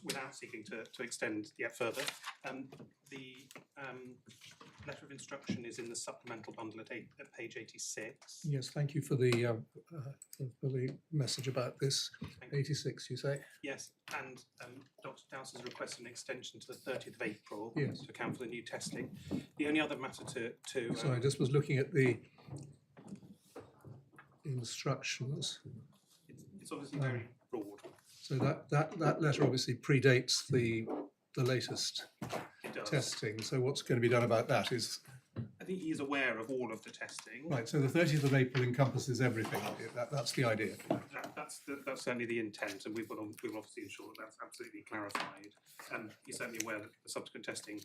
without seeking to extend yet further, the letter of instruction is in the supplemental bundle at page 86. Yes, thank you for the message about this. 86, you say? Yes, and Dr. Dowse has requested an extension to the 30th of April Yes. to account for the new testing. The only other matter to Sorry, I just was looking at the instructions. it's obviously very broad. So that letter obviously predates the latest It does. testing. So what's going to be done about that is, I think he is aware of all of the testing. right, so the 30th of April encompasses everything. That's the idea. That's certainly the intent, and we will obviously ensure that that's absolutely clarified. And he's certainly aware that the subsequent testing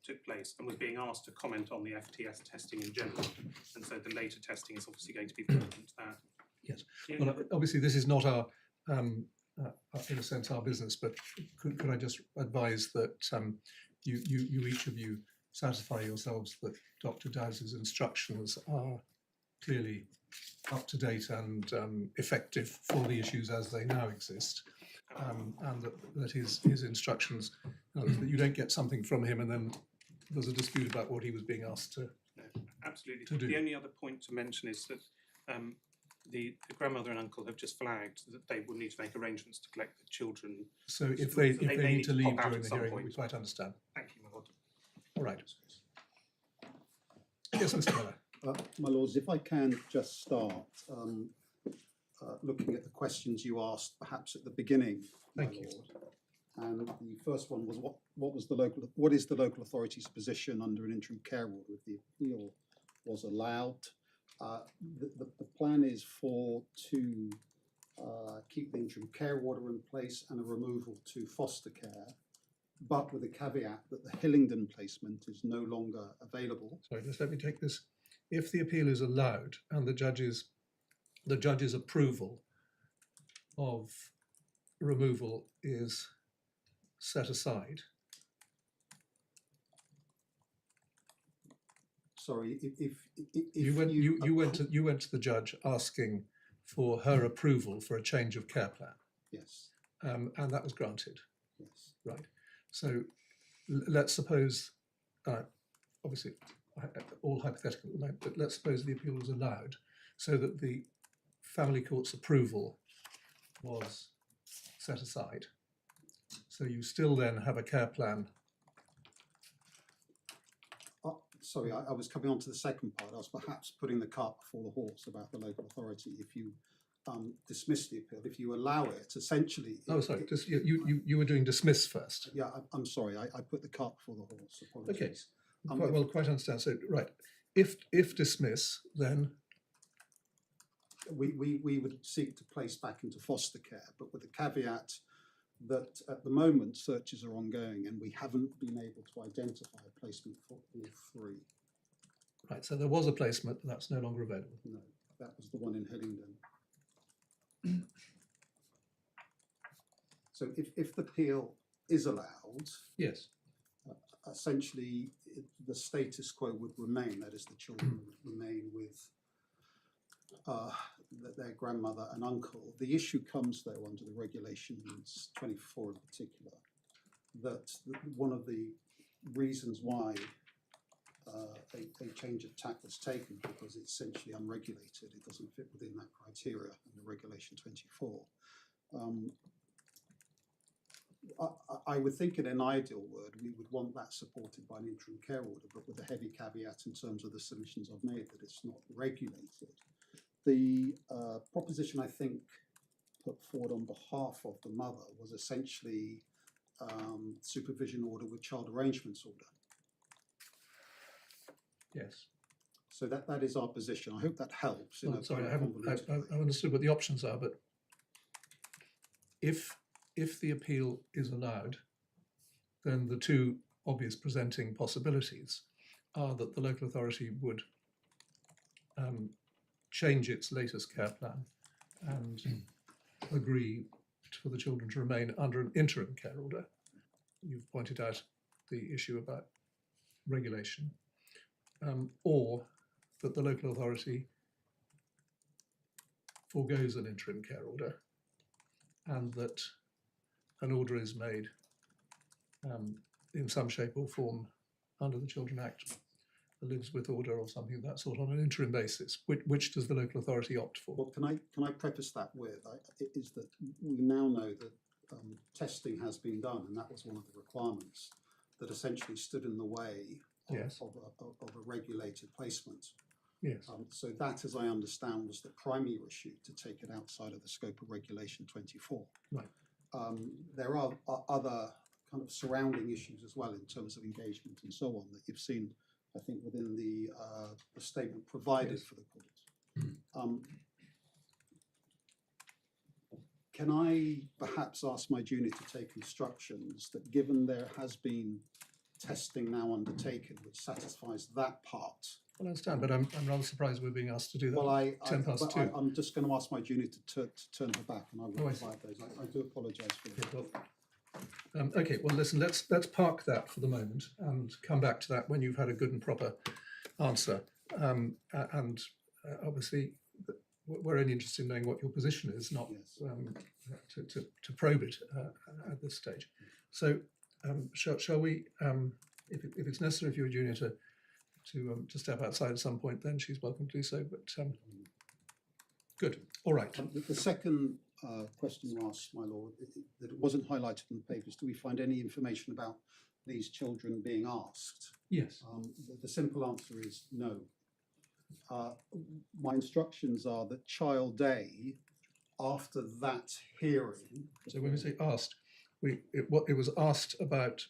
took place and was being asked to comment on the FTS testing in general. And so the later testing is obviously going to be pertinent to that. Yes. Well, obviously this is not our, in a sense, our business, but could I just advise that you each of you satisfy yourselves that Dr. Dowse's instructions are clearly up to date and effective for the issues as they now exist, and that his instructions, that you don't get something from him and then there's a dispute about what he was being asked to, absolutely. to do. The only other point to mention is that the grandmother and uncle have just flagged that they will need to make arrangements to collect the children. So if they need to leave pop out during at the some hearing, point. we quite understand. Thank you, my lord. All right. Yes, Mr. Miller. My lords, if I can just start looking at the questions you asked, perhaps at the beginning, Thank my you. lord. And the first one was what is the local authority's position under an interim care order if the appeal was allowed? The plan is to keep the interim care order in place and a removal to foster care, but with a caveat that the Hillingdon placement is no longer available. Sorry, just let me take this. If the appeal is allowed and the judge's approval of removal is set aside. Sorry, if you went to the judge asking for her approval for a change of care plan. Yes. And that was granted. Yes. Right. So let's suppose, obviously, all hypothetical at the moment, but let's suppose the appeal was allowed so that the family court's approval was set aside. So you still then have a care plan. Sorry, I was coming on to the second part. I was perhaps putting the cart before the horse about the local authority. If you dismiss the appeal, if you allow it, essentially... Oh, sorry, you were doing dismiss first. Yeah, I'm sorry, I put the cart before the horse. Apologies. Okay, quite understand. So, right, if dismiss, then... We would seek to place back into foster care, but with the caveat that at the moment searches are ongoing and we haven't been able to identify a placement for all three. Right, so there was a placement, but that's no longer available. No, that was the one in Hillingdon. So if the appeal is allowed, yes, essentially the status quo would remain, that is the children would remain with their grandmother and uncle. The issue comes though under the regulations 24 in particular, that one of the reasons why a change of tack was taken because it's essentially unregulated, it doesn't fit within that criteria under regulation 24. I would think in an ideal world we would want that supported by an interim care order, but with a heavy caveat in terms of the submissions I've made that it's not regulated. The proposition I think put forward on behalf of the mother was essentially supervision order with child arrangements order. yes. So that is our position. I hope that helps. Oh, sorry, I understood what the options are, but if the appeal is allowed, then the two obvious presenting possibilities are that the local authority would change its latest care plan and agree for the children to remain under an interim care order. You've pointed out the issue about regulation, or that the local authority forgoes an interim care order and that an order is made in some shape or form under the Children Act, lives with order or something of that sort on an interim basis, which does the local authority opt for? Well, can I preface that with is that we now know that testing has been done, and that was one of the requirements that essentially stood in the way of, Yes. of a regulated placement. Yes. So that, as I understand, was the primary issue to take it outside of the scope of Regulation 24. Right. There are other kind of surrounding issues as well in terms of engagement and so on that you've seen, I think, within the statement provided Yes. for the court. Can I perhaps ask my junior to take instructions that, given there has been testing now undertaken which satisfies that part? Well, I understand, but I'm rather surprised we're being asked to do that. Well, at 10 past but 2. I'm just going to ask my junior to turn her back, and I will Oh, I see. provide those. I do apologise for Okay, that. well, okay, well, listen, let's park that for the moment and come back to that when you've had a good and proper answer. Obviously, we're only interested in knowing what your position is, not Yes. to probe it at this stage. So, shall we, if it's necessary for your junior to step outside at some point, then she's welcome to do so. But good, all right. The second question you asked, my lord, that it wasn't highlighted in the papers. Do we find any information about these children being asked? Yes. The simple answer is no. My instructions are that Child A, after that hearing. So when we say asked, it was asked about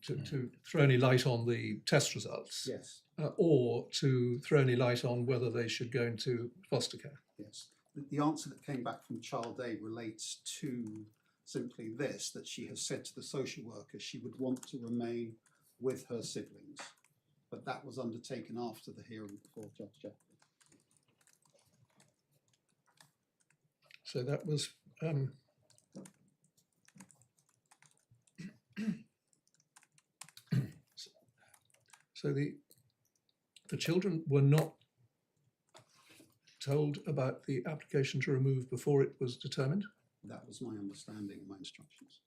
to throw any light on the test results, Yes. or to throw any light on whether they should go into foster care. Yes. The answer that came back from Child A relates to simply this, that she has said to the social worker she would want to remain with her siblings. But that was undertaken after the hearing before Judge Jacklin. So that was so the children were not told about the application to remove before it was determined? That was my understanding and my instructions.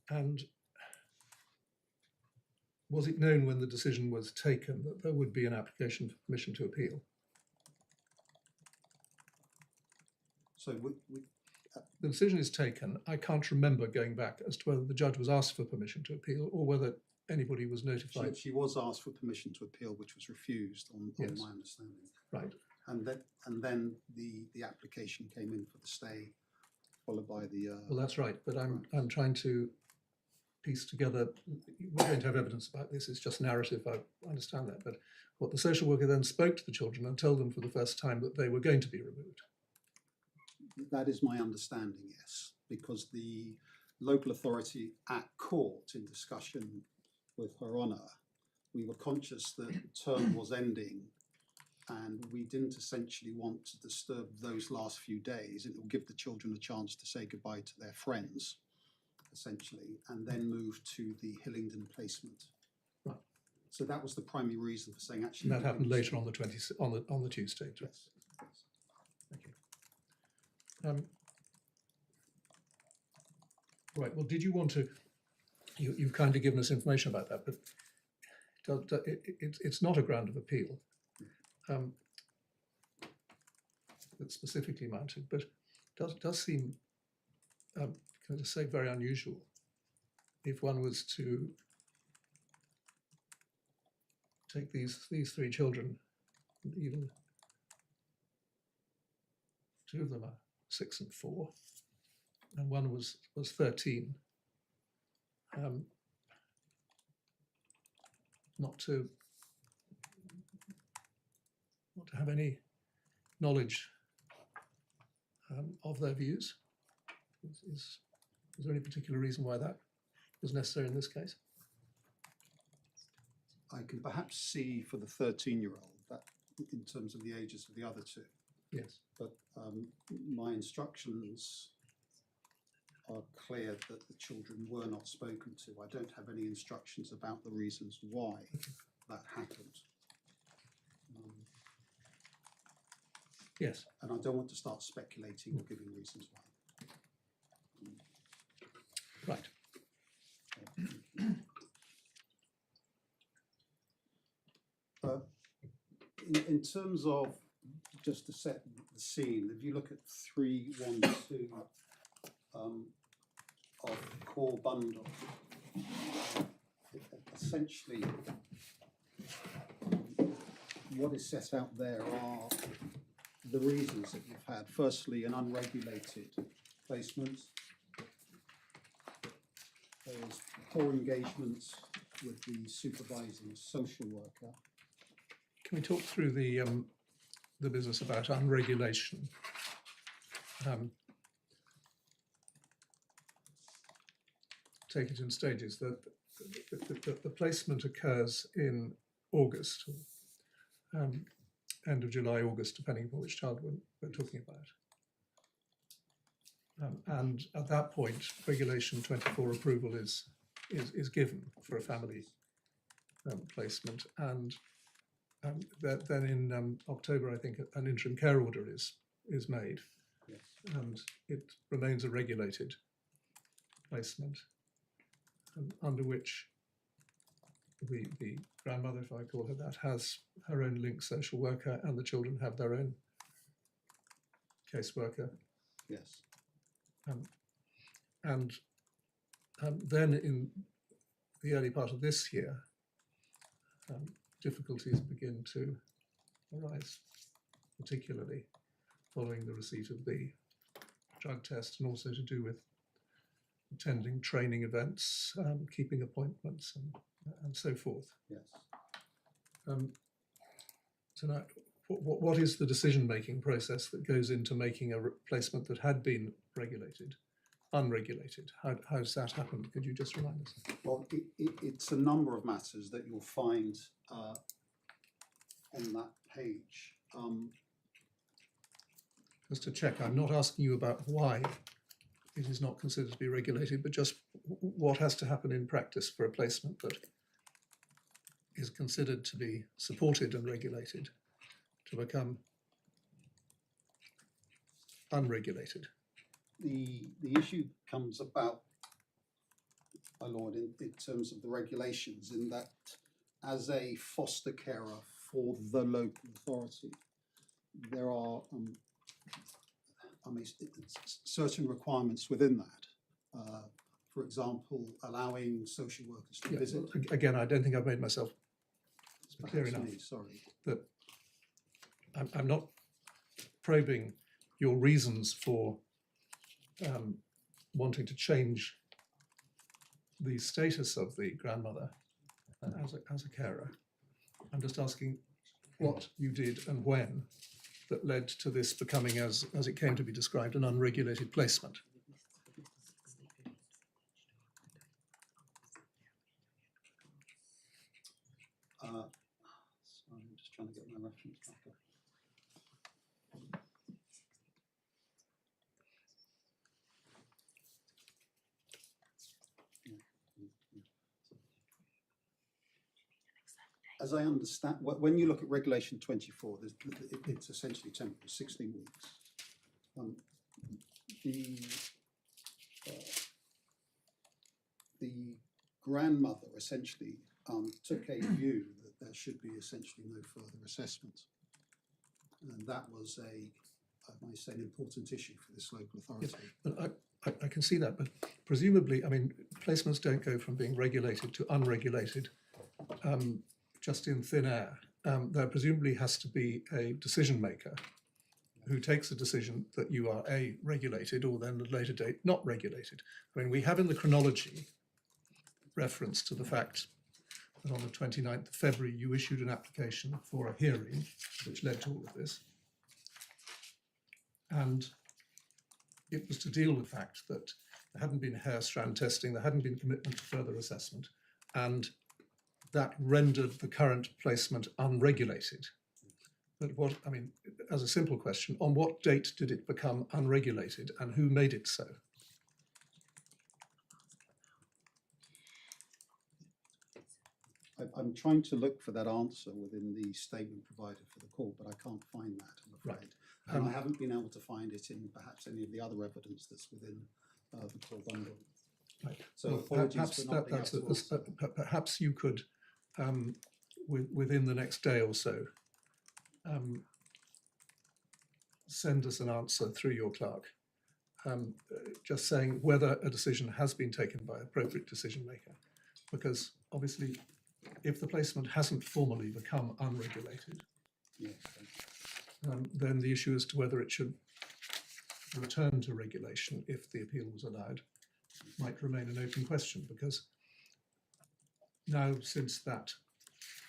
And was it known when the decision was taken that there would be an application for permission to appeal? So The decision is taken. I can't remember going back as to whether the judge was asked for permission to appeal or whether anybody was notified. she was asked for permission to appeal, which was refused on Yes. my understanding. Right. And then the application came in for the stay, followed by the. Well, that's right. But I'm trying to piece together. We're going to have evidence about this. It's just narrative. I understand that. But what the social worker then spoke to the children and told them for the first time that they were going to be removed. That is my understanding, yes, because the local authority at court, in discussion with Her Honour, we were conscious that term was ending and we didn't essentially want to disturb those last few days. It will give the children a chance to say goodbye to their friends, essentially, and then move to the Hillingdon placement. Right. So that was the primary reason for saying actually. And that happened later on the Tuesday. Yes. Thank you. Right. Well, did you want to? You've kindly given us information about that, but it's not a ground of appeal that's specifically mounted, but does seem, can I just say, very unusual if one was to take these three children, even two of them are 6 and 4, and one was 13. Not to have any knowledge of their views. Is there any particular reason why that was necessary in this case? I can perhaps see for the 13-year-old that in terms of the ages of the other two. Yes. But my instructions are clear that the children were not spoken to. I don't have any instructions about the reasons why that happened. Yes. And I don't want to start speculating or giving reasons why. Right. In terms of, just to set the scene, if you look at 312 of the core bundle, essentially what is set out there are the reasons that you've had. Firstly, an unregulated placement. There's poor engagement with the supervising social worker. Can we talk through the business about unregulation? Take it in stages. The placement occurs in August, end of July, August, depending on which child we're talking about. And at that point, Regulation 24 approval is given for a family placement, and then in October, I think, an interim care order is made, Yes. and it remains a regulated placement, under which the grandmother, if I call her that, has her own linked social worker, and the children have their own caseworker. Yes. And then in the early part of this year, difficulties begin to arise, particularly following the receipt of the drug test, and also to do with attending training events, keeping appointments, and so forth. Yes. So now, what is the decision-making process that goes into making a placement that had been regulated, unregulated? How does that happen? Could you just remind us? Well, it's a number of matters that you'll find on that page. Just to check, I'm not asking you about why it is not considered to be regulated, but just what has to happen in practice for a placement that is considered to be supported and regulated to become unregulated. The issue comes about, my lord, in terms of the regulations, in that as a foster carer for the local authority, there are certain requirements within that. For example, allowing social workers to visit. Again, I don't think I've made myself clear enough. Sorry. That I'm not probing your reasons for wanting to change the status of the grandmother as a carer. I'm just asking what you did and when that led to this becoming, as it came to be described, an unregulated placement. Sorry, I'm just trying to get my reference back up. As I understand, when you look at Regulation 24, it's essentially temporary, 16 weeks. The grandmother essentially took a view that there should be essentially no further assessment. And that was I might say, an important issue for this local authority. Yes, but I can see that, but presumably, I mean, placements don't go from being regulated to unregulated just in thin air. There presumably has to be a decision maker who takes a decision that you are A, regulated, or then at a later date not regulated. I mean, we have in the chronology reference to the fact that on the 29th of February you issued an application for a hearing which led to all of this. And it was to deal with the fact that there hadn't been hair strand testing, there hadn't been commitment to further assessment, and that rendered the current placement unregulated. But what, I mean, as a simple question, on what date did it become unregulated and who made it so? I'm trying to look for that answer within the statement provided for the court, but I can't find that, I'm afraid. Right. And I haven't been able to find it in perhaps any of the other evidence that's within the court bundle. Right. So Well, apologies perhaps for not being able to answer. perhaps you could, within the next day or so, send us an answer through your clerk, just saying whether a decision has been taken by appropriate decision maker, because obviously, if the placement hasn't formally become unregulated, Yes, then the issue as to whether it should return to regulation if the appeal was allowed might remain an open question, because now, since that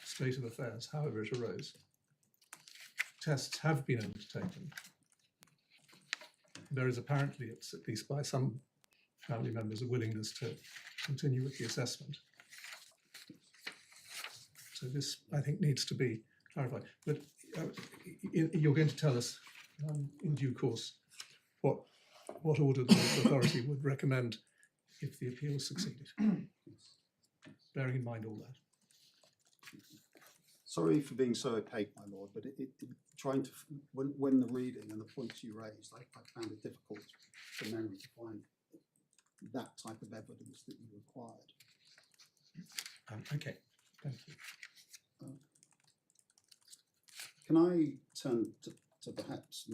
state of affairs, however it arose, tests have been undertaken. There is apparently, at least by some family members, a willingness to continue with the assessment. So this, I think, needs to be clarified. But you're going to tell us in due course what order the local authority would recommend if the appeal succeeded, bearing in mind all that. Sorry for being so opaque, my lord, but trying to, when the reading and the points you raised, I found it difficult for memory to find that type of evidence that you required. Okay, thank you. Can I turn to perhaps,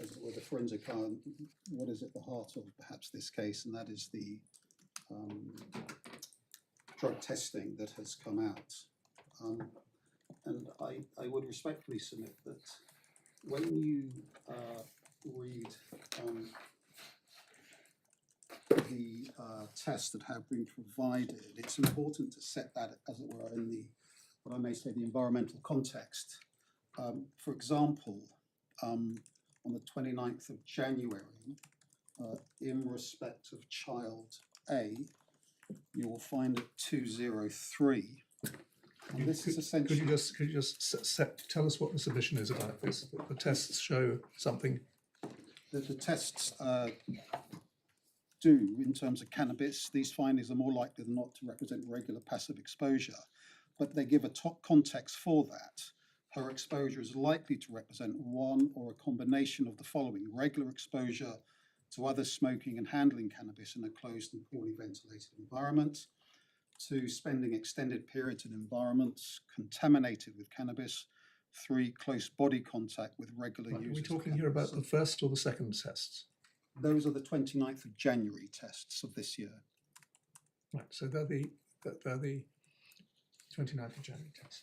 as it were, the forensic what is at the heart of perhaps this case, and that is the drug testing that has come out. And I would respectfully submit that when you read the tests that have been provided, it's important to set that, as it were, in the, what I may say, the environmental context. For example, on the 29th of January, in respect of child A, you will find at 203. And this is essentially. Could you just tell us what the submission is about this? The tests show something. The tests do, in terms of cannabis, these findings are more likely than not to represent regular passive exposure, but they give a top context for that. Her exposure is likely to represent one or a combination of the following: regular exposure to others smoking and handling cannabis in a closed and poorly ventilated environment, to spending extended periods in environments contaminated with cannabis, 3, close body contact with regular users. Are we talking here about the first or the second tests? Those are the 29th of January tests of this year. Right, so they're the 29th of January tests.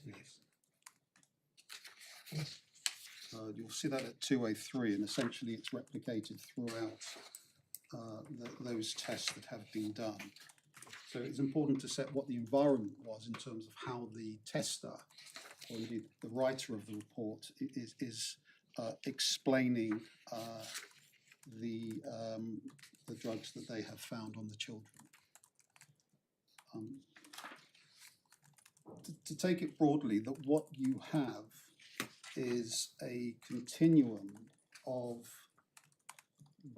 Yes. You'll see that at 203, and essentially it's replicated throughout those tests that have been done. So it's important to set what the environment was in terms of how the tester, or indeed the writer of the report, is explaining the drugs that they have found on the children. To take it broadly, that what you have is a continuum of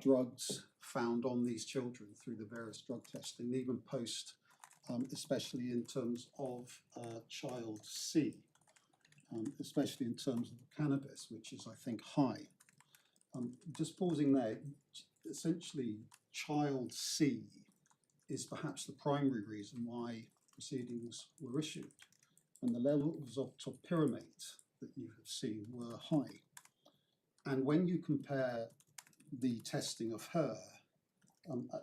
drugs found on these children through the various drug testing, even post, especially in terms of child C, especially in terms of cannabis, which is, I think, high. Just pausing there, essentially, child C is perhaps the primary reason why proceedings were issued, and the levels of topiramate that you have seen were high. And when you compare the testing of her,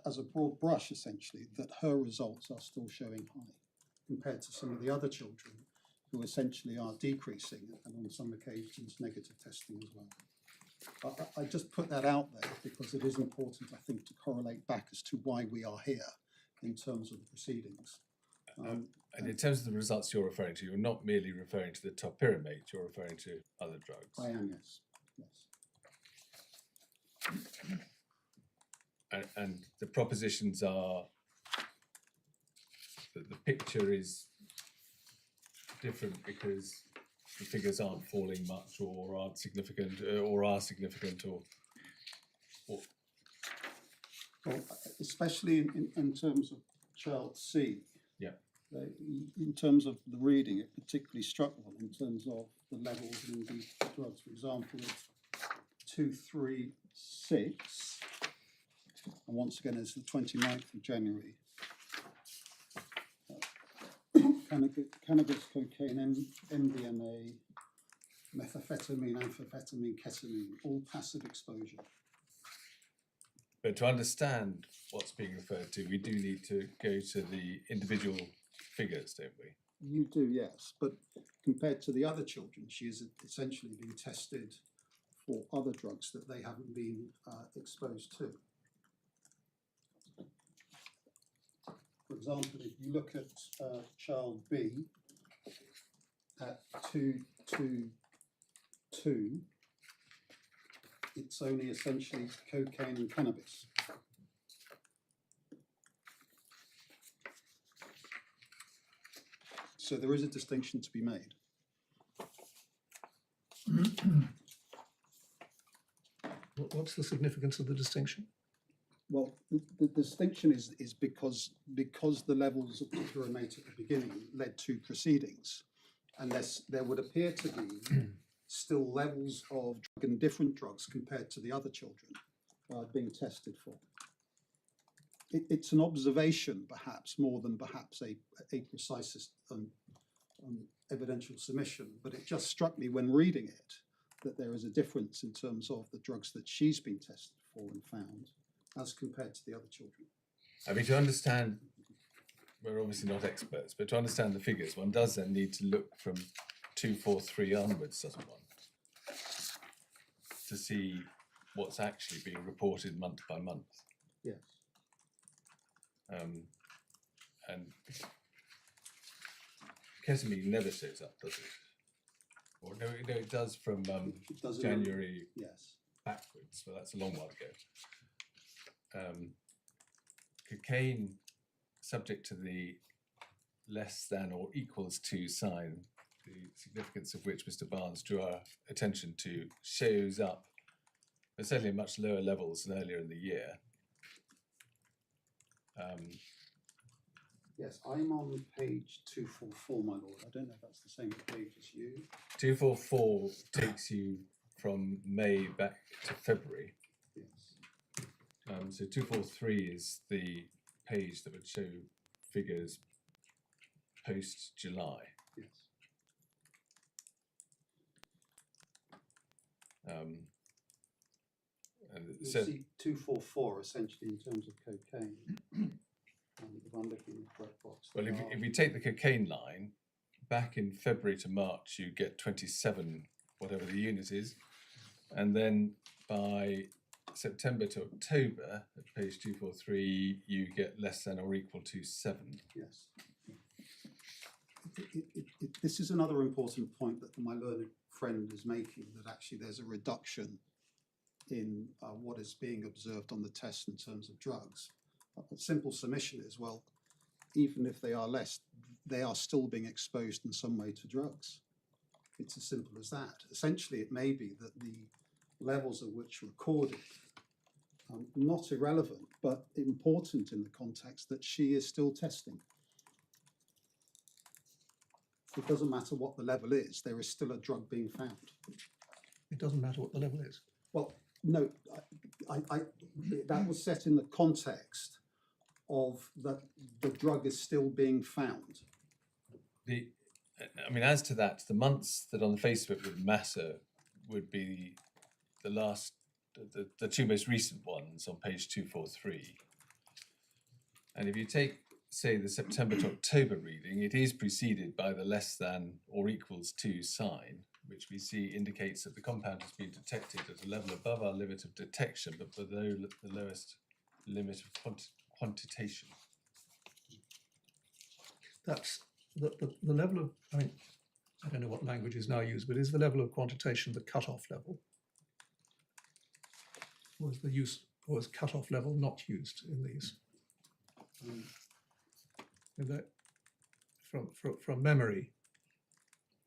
as a broad brush, essentially, that her results are still showing high compared to some of the other children who essentially are decreasing, and on some occasions negative testing as well. I just put that out there because it is important, I think, to correlate back as to why we are here in terms of the proceedings. And in terms of the results you're referring to, you're not merely referring to the topiramate, you're referring to other drugs. I am, yes. And the propositions are that the picture is different because the figures aren't falling much or aren't significant or are significant or Well, especially in terms of child C, yeah. In terms of the reading, it particularly struck one in terms of the levels in the drugs. For example, it's 236, and once again, it's the 29th of January. Cannabis, cocaine, MDMA, methamphetamine, amphetamine, ketamine, all passive exposure. But to understand what's being referred to, we do need to go to the individual figures, don't we? You do, yes, but compared to the other children, she is essentially being tested for other drugs that they haven't been exposed to. For example, if you look at child B at 222, it's only essentially cocaine and cannabis. So there is a distinction to be made. What's the significance of the distinction? Well, the distinction is because the levels of pyramate at the beginning led to proceedings, unless there would appear to be still levels of drug and different drugs compared to the other children being tested for. It's an observation, perhaps, more than perhaps a precise evidential submission, but it just struck me when reading it that there is a difference in terms of the drugs that she's been tested for and found as compared to the other children. I mean, to understand, we're obviously not experts, but to understand the figures, one does then need to look from 243 onwards, doesn't one? To see what's actually being reported month by month. Yes. And ketamine never shows up, does it? Or no, it does from It does January yes. backwards, so that's a long while ago. Cocaine, subject to the less than or equals to sign, the significance of which Mr. Barnes drew our attention to, shows up at certainly much lower levels than earlier in the year. Yes, I'm on page 244, my lord. I don't know if that's the same page as you. 244 takes you from May back to February. Yes. So 243 is the page that would show figures post-July. Yes. And You so, see 244 essentially in terms of cocaine. If I'm looking at the correct box. well, if we take the cocaine line, back in February to March, you get 27, whatever the unit is. And then by September to October, at page 243, you get less than or equal to 7. Yes. This is another important point that my learned friend is making, that actually there's a reduction in what is being observed on the test in terms of drugs. A simple submission is, well, even if they are less, they are still being exposed in some way to drugs. It's as simple as that. Essentially, it may be that the levels of which are recorded, not irrelevant, but important in the context that she is still testing. It doesn't matter what the level is, there is still a drug being found. It doesn't matter what the level is. Well, no, that was set in the context of that the drug is still being found. I mean, as to that, the months that on the face of it would matter would be the two most recent ones on page 243. And if you take, say, the September to October reading, it is preceded by the less than or equals to sign, which we see indicates that the compound has been detected at a level above our limit of detection, but below the lowest limit of quantitation. That's the level of, I mean, I don't know what language is now used, but is the level of quantitation the cut-off level? Or is the use, or is cut-off level not used in these? And that, from memory,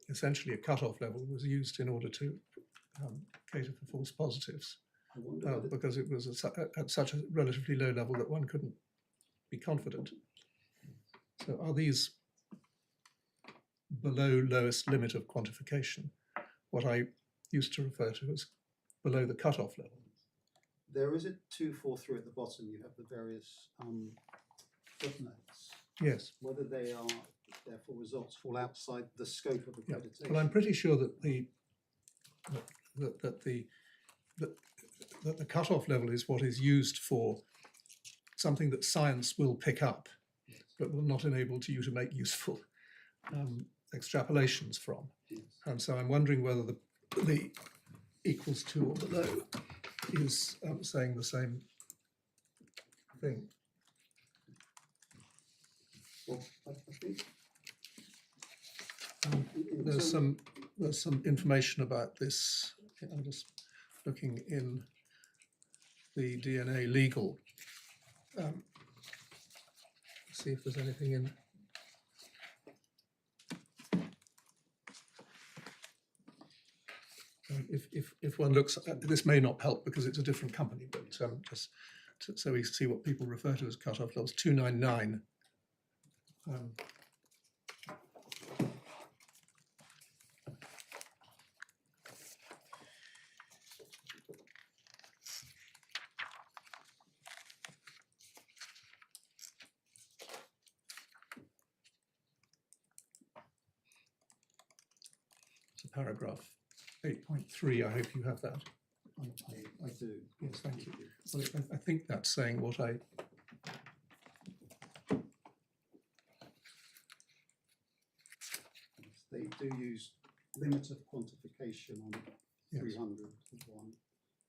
essentially a cut-off level was used in order to cater for false positives, because it was at such a relatively low level that one couldn't be confident. So are these below lowest limit of quantification, what I used to refer to as below the cut-off level. There is a 243 at the bottom. You have the various footnotes. Yes. Whether they are therefore results fall outside the scope of Yeah. accreditation. Well, I'm pretty sure that the cut-off level is what is used for something that science will pick up, but will not enable you to make useful extrapolations from. Yes. And so I'm wondering whether the equals to or below is saying the same thing. Well, I think There's some information about this. I'm just looking in the DNA legal. See if there's anything in. If one looks, this may not help because it's a different company, but just so we see what people refer to as cut-off levels. 299. So paragraph 8.3, I hope you have that. I do. Yes, thank you. Well, I think that's saying what I. They do use limit of quantification on Yes. 301,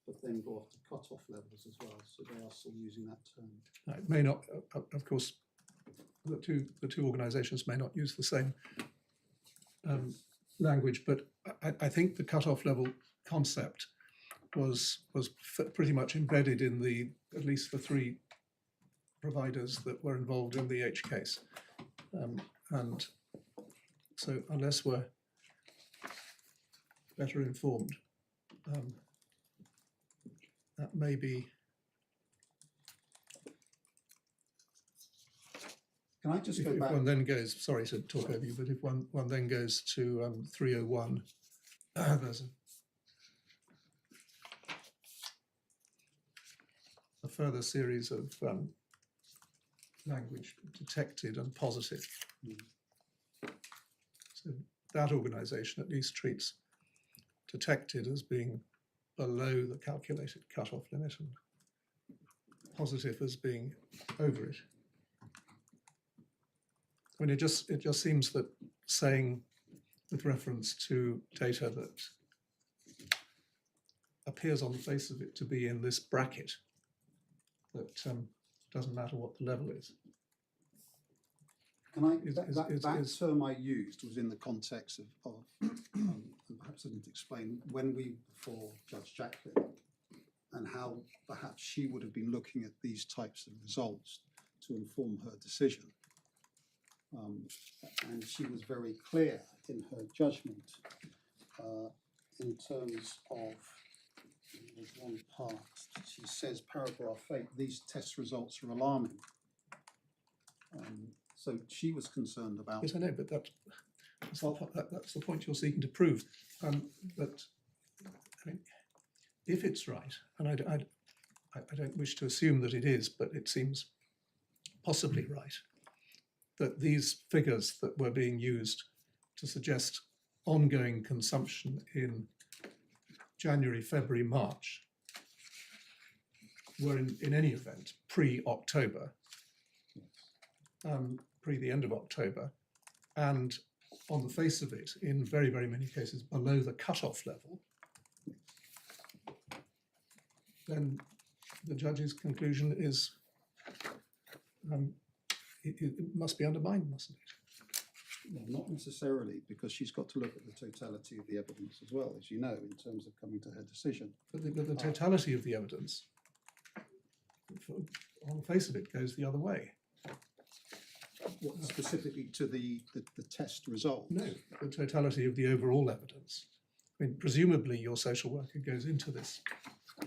but then go off to cut-off levels as well. So they are still using that term. It may not, of course, the two organisations may not use the same language, but I think the cut-off level concept was pretty much embedded in at least the three providers that were involved in the H case, and so unless we're better informed, that may be. Can I just go If back? one then goes, sorry to talk over you, but if one then goes to 301, there's a further series of language, detected and positive. So that organisation at least treats detected as being below the calculated cut-off limit and positive as being over it. I mean, it just seems that saying with reference to data that appears on the face of it to be in this bracket, that doesn't matter what the level is. Can I? Is- That is- term I used was in the context of and perhaps I didn't explain when we before Judge Jacklin and how perhaps she would have been looking at these types of results to inform her decision. And she was very clear in her judgment in terms of, there's one part, she says, paragraph 8, these test results are alarming. So she was concerned about. Yes, I know, but that's the point you're seeking to prove. But I mean, if it's right, and I don't wish to assume that it is, but it seems possibly right, that these figures that were being used to suggest ongoing consumption in January, February, March were in any event pre-October, pre the end of October, and on the face of it, in very, very many cases, below the cut-off level, then the judge's conclusion is it must be undermined, mustn't it? Well, not necessarily, because she's got to look at the totality of the evidence as well, as you know, in terms of coming to her decision. But the totality of the evidence, on the face of it, goes the other way. What, specifically to the test results? No, the totality of the overall evidence. I mean, presumably your social worker goes into this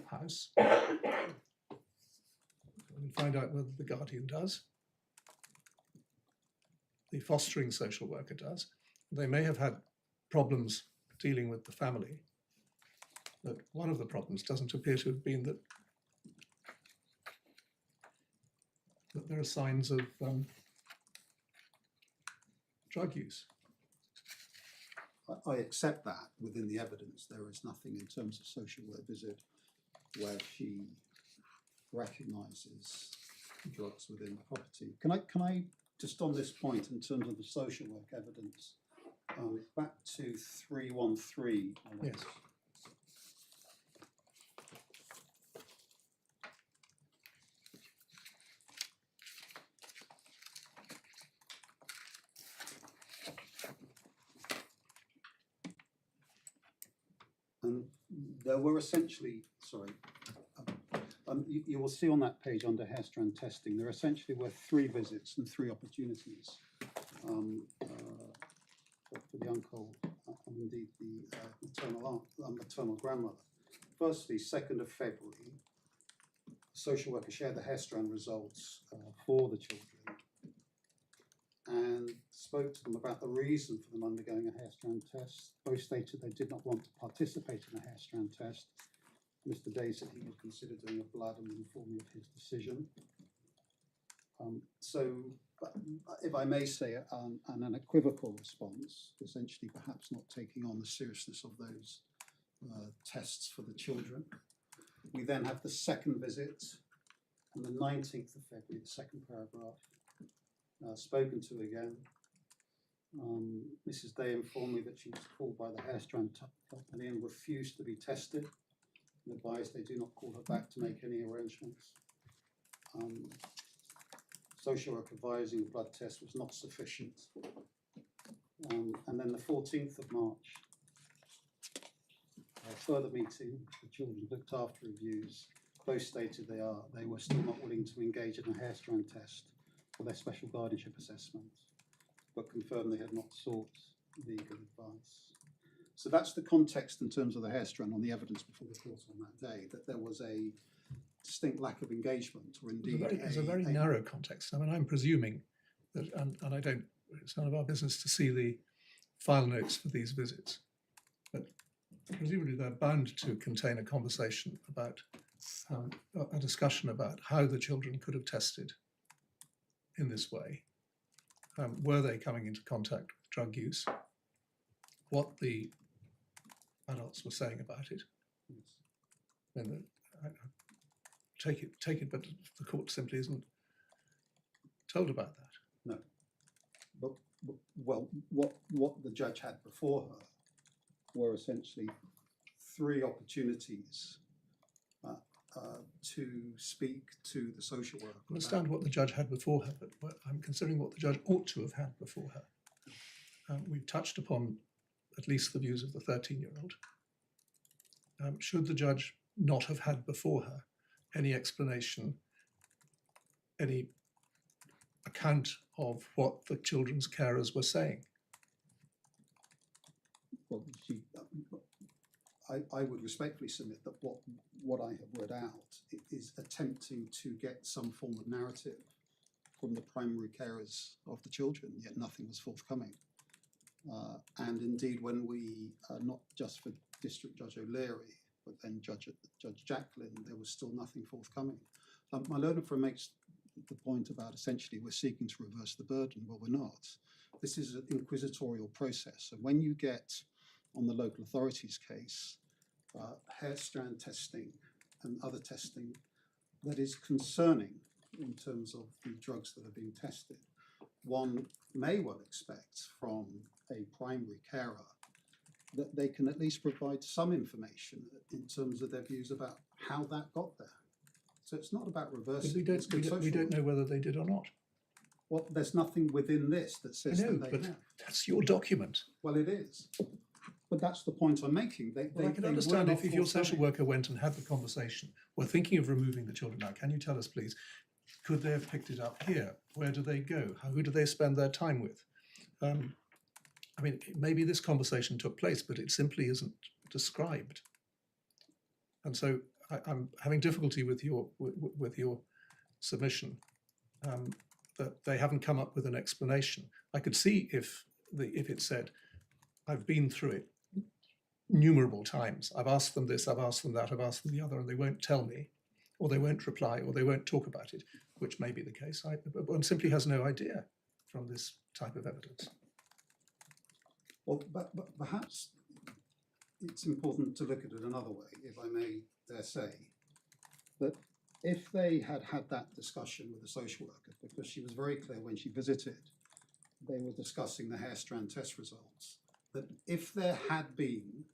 house and find out whether the guardian does, the fostering social worker does, they may have had problems dealing with the family, but one of the problems doesn't appear to have been that there are signs of drug use. I accept that within the evidence. There is nothing in terms of social work visit where she recognises drugs within the property. Can I just on this point in terms of the social work evidence, back to 313. Yes. And there were essentially, you will see on that page under hair strand testing, there essentially were 3 visits and 3 opportunities for the uncle and indeed the maternal grandmother. Firstly, 2nd of February, the social worker shared the hair strand results for the children and spoke to them about the reason for them undergoing a hair strand test. Both stated they did not want to participate in a hair strand test. Mr. Day said he would consider doing a blood and inform me of his decision. So, if I may say, an unequivocal response, essentially perhaps not taking on the seriousness of those tests for the children. We then have the 2nd visit on the 19th of February, the 2nd paragraph. Spoken to again. Mrs. Day informed me that she was called by the hair strand company and refused to be tested. And advised they do not call her back to make any arrangements. Social work advising the blood test was not sufficient. And then the 14th of March, a further meeting, the children looked after reviews. Both stated they were still not willing to engage in a hair strand test for their special guardianship assessment, but confirmed they had not sought legal advice. So that's the context in terms of the hair strand on the evidence before the court on that day, that there was a distinct lack of engagement, or indeed It's a very narrow context. I mean, I'm presuming that, and I don't, it's none of our business to see the file notes for these visits, but presumably they're bound to contain a conversation about, a discussion about how the children could have tested in this way. Were they coming into contact with drug use? What the adults were saying about it. And take it, but the court simply isn't told about that. No. But well, what the judge had before her were essentially 3 opportunities to speak to the social worker. I understand what the judge had before her, but I'm considering what the judge ought to have had before her. We've touched upon at least the views of the 13-year-old. Should the judge not have had before her any explanation, any account of what the children's carers were saying? Well, I would respectfully submit that what I have read out is attempting to get some form of narrative from the primary carers of the children, yet nothing was forthcoming. And indeed, when we, not just for District Judge O'Leary, but then Judge Jacklin, there was still nothing forthcoming. My learned friend makes the point about essentially we're seeking to reverse the burden. Well, we're not. This is an inquisitorial process. And when you get on the local authorities case, hair strand testing and other testing that is concerning in terms of the drugs that are being tested, one may well expect from a primary carer that they can at least provide some information in terms of their views about how that got there. So it's not about reversing. We don't know whether they did or not. Well, there's nothing within this that says I know, that they but have. that's your document. Well, it is. But that's the point I'm making. I can understand if your social worker went and had the conversation, we're thinking of removing the children now. Can you tell us, please, could they have picked it up here? Where do they go? Who do they spend their time with? I mean, maybe this conversation took place, but it simply isn't described. And so I'm having difficulty with your submission that they haven't come up with an explanation. I could see if it said I've been through it innumerable times. I've asked them this, I've asked them that, I've asked them the other, and they won't tell me, or they won't reply, or they won't talk about it, which may be the case. One simply has no idea from this type of evidence. Well, but perhaps it's important to look at it another way, if I may dare say, that if they had had that discussion with the social worker, because she was very clear when she visited, they were discussing the hair strand test results, that if there had been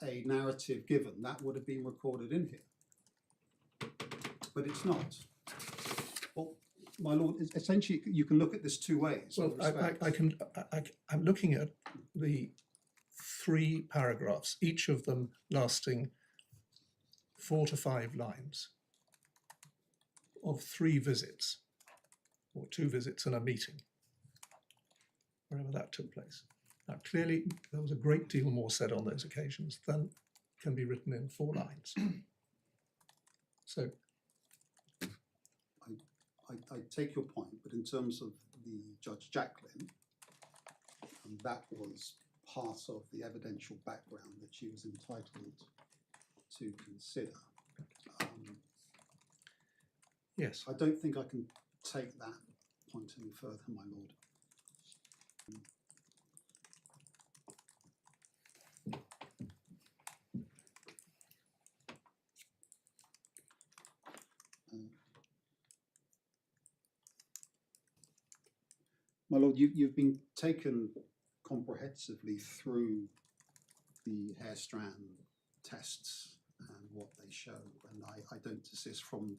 a narrative given, that would have been recorded in here. But it's not. Well, my lord, essentially you can look at this two ways. Well, I'm looking at the 3 paragraphs, each of them lasting 4 to 5 lines of 3 visits, or 2 visits and a meeting, wherever that took place. Now, clearly, there was a great deal more said on those occasions than can be written in 4 lines. So, I take your point, but in terms of the Judge Jacklin, that was part of the evidential background that she was entitled to consider. yes. I don't think I can take that point any further, my lord. My lord, you've been taken comprehensively through the hair strand tests and what they show, and I don't desist from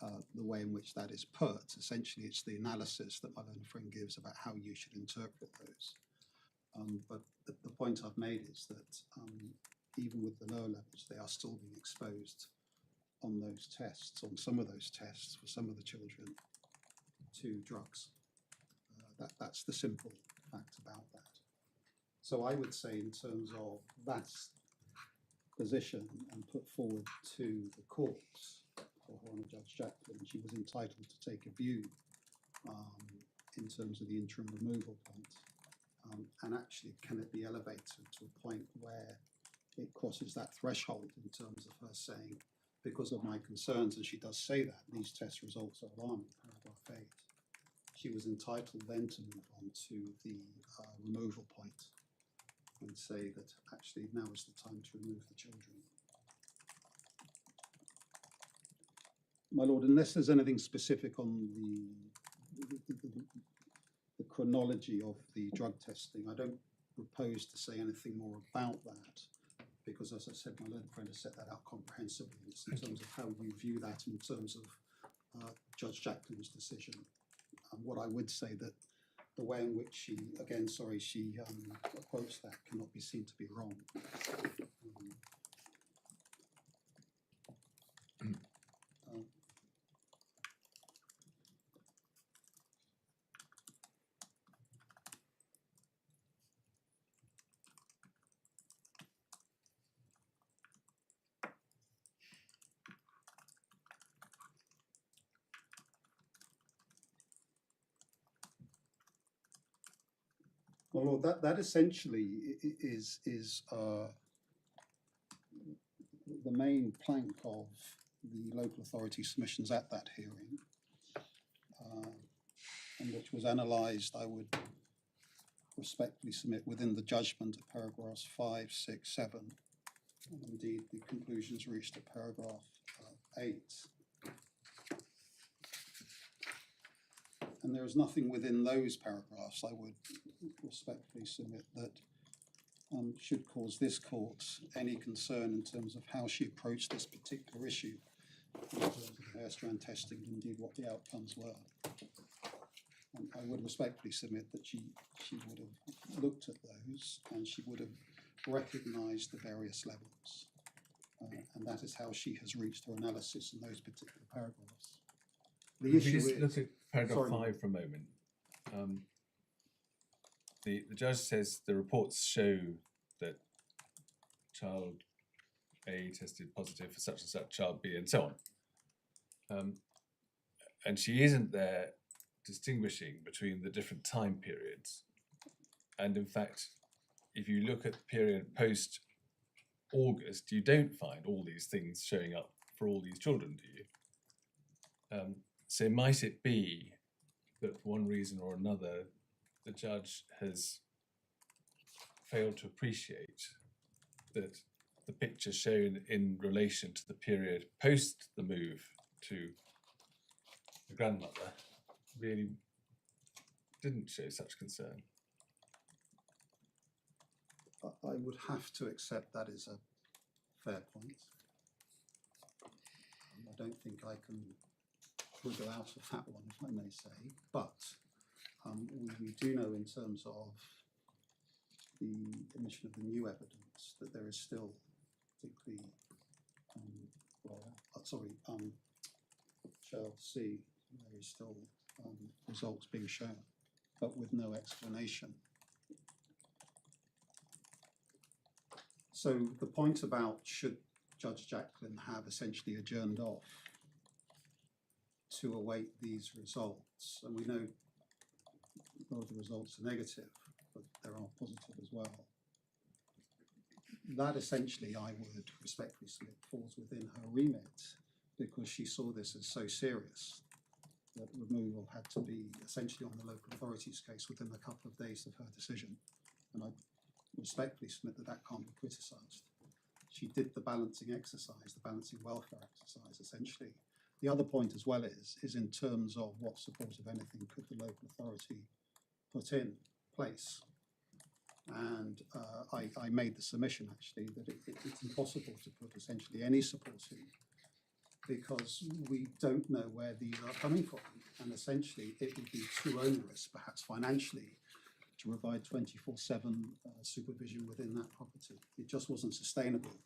the way in which that is put. Essentially, it's the analysis that my learned friend gives about how you should interpret those. But the point I've made is that even with the lower levels, they are still being exposed on those tests, on some of those tests for some of the children, to drugs. That's the simple fact about that. So I would say, in terms of that position and put forward to the courts for Her Honour Judge Jacklin, she was entitled to take a view in terms of the interim removal point. And actually, can it be elevated to a point where it crosses that threshold in terms of her saying, because of my concerns, and she does say that, these test results are alarming, paragraph 8. She was entitled then to move on to the removal point and say that actually now is the time to remove the children. My lord, unless there's anything specific on the chronology of the drug testing, I don't propose to say anything more about that, because as I said, my learned friend has set that out comprehensively in terms of how you view that in terms of Judge Jacklin's decision. What I would say that the way in which she, again, sorry, she quotes that cannot be seen to be wrong. Well, Lord, that essentially is the main plank of the local authority submissions at that hearing, and which was analysed, I would respectfully submit, within the judgment of paragraphs 5, 6, 7, and indeed the conclusions reached at paragraph 8. And there is nothing within those paragraphs, I would respectfully submit, that should cause this court any concern in terms of how she approached this particular issue, in terms of hair strand testing, and indeed what the outcomes were. And I would respectfully submit that she would have looked at those and she would have recognised the various levels. And that is how she has reached her analysis in those particular paragraphs. The If issue you just is, look at paragraph sorry. 5 for a moment. The judge says the reports show that child A tested positive for such and such, child B, and so on. And she isn't there distinguishing between the different time periods. And in fact, if you look at the period post August, you don't find all these things showing up for all these children, do you? So might it be that for one reason or another, the judge has failed to appreciate that the picture shown in relation to the period post the move to the grandmother really didn't show such concern? I would have to accept that is a fair point. I don't think I can wriggle out of that one, if I may say, but we do know in terms of the admission of the new evidence that there is still particularly, shall see, there is still results being shown, but with no explanation. So the point about should Judge Jacklin have essentially adjourned off to await these results, and we know a lot of the results are negative, but there are positive as well. That essentially, I would respectfully submit, falls within her remit, because she saw this as so serious that removal had to be essentially on the local authorities case within a couple of days of her decision. And I respectfully submit that that can't be criticised. She did the balancing exercise, the balancing welfare exercise, essentially. The other point as well is in terms of what support, if anything, could the local authority put in place. And I made the submission, actually, that it's impossible to put essentially any support in, because we don't know where these are coming from. And essentially, it would be too onerous, perhaps financially, to provide 24/7 supervision within that property. It just wasn't sustainable.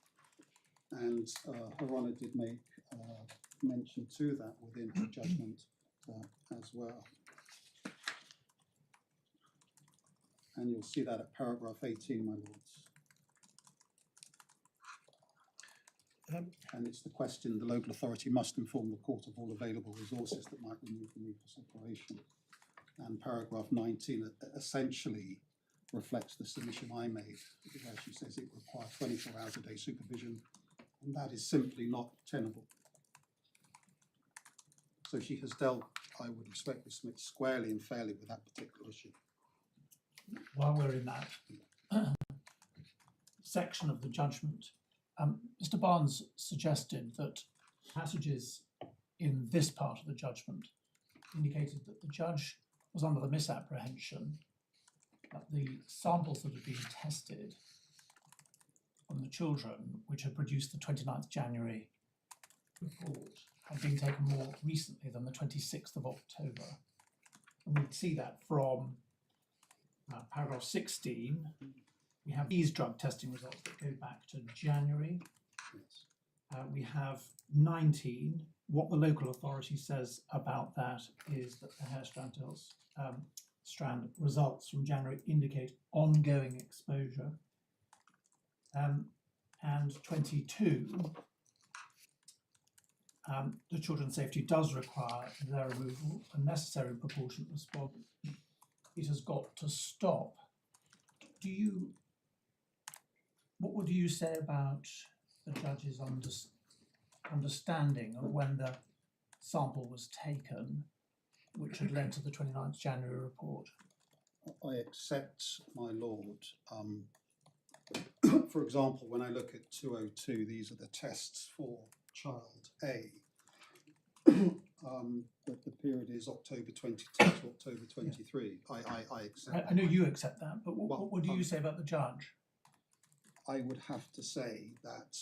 And Her Honour did make mention to that within her judgment as well. And you'll see that at paragraph 18, my lords. And it's the question: the local authority must inform the court of all available resources that might remove the need for separation. And paragraph 19 essentially reflects the submission I made, where she says it requires 24 hours a day supervision, and that is simply not tenable. So she has dealt, I would respectfully submit, squarely and fairly with that particular issue. While we're in that section of the judgment, Mr. Barnes suggested that passages in this part of the judgment indicated that the judge was under the misapprehension that the samples that had been tested on the children, which had produced the 29th January report, had been taken more recently than the 26th of October. And we see that from paragraph 16. We have these drug testing results that go back to January. Yes. We have 19. What the local authority says about that is that the hair strand results from January indicate ongoing exposure. And 22, the children's safety does require their removal, a necessary and proportionate response. It has got to stop. What would you say about the judge's understanding of when the sample was taken, which had led to the 29th January report? I accept, my lord. For example, when I look at 202, these are the tests for child A. The period is October 22 to October 23. I accept. I know you accept that, but what would you say about the judge? I would have to say that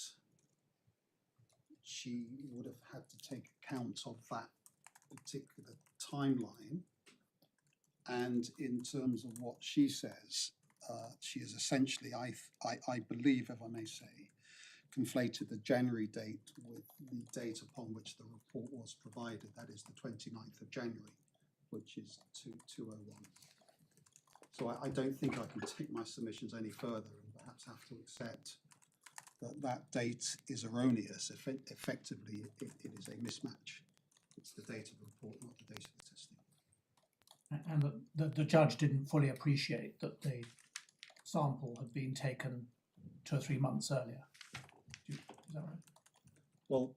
she would have had to take account of that particular timeline. And in terms of what she says, she is essentially, I believe, if I may say, conflated the January date with the date upon which the report was provided. That is the 29th of January, which is 201. So I don't think I can take my submissions any further and perhaps have to accept that that date is erroneous. Effectively, it is a mismatch. It's the date of the report, not the date of the testing. And the judge didn't fully appreciate that the sample had been taken 2 or 3 months earlier. Is that right? Well,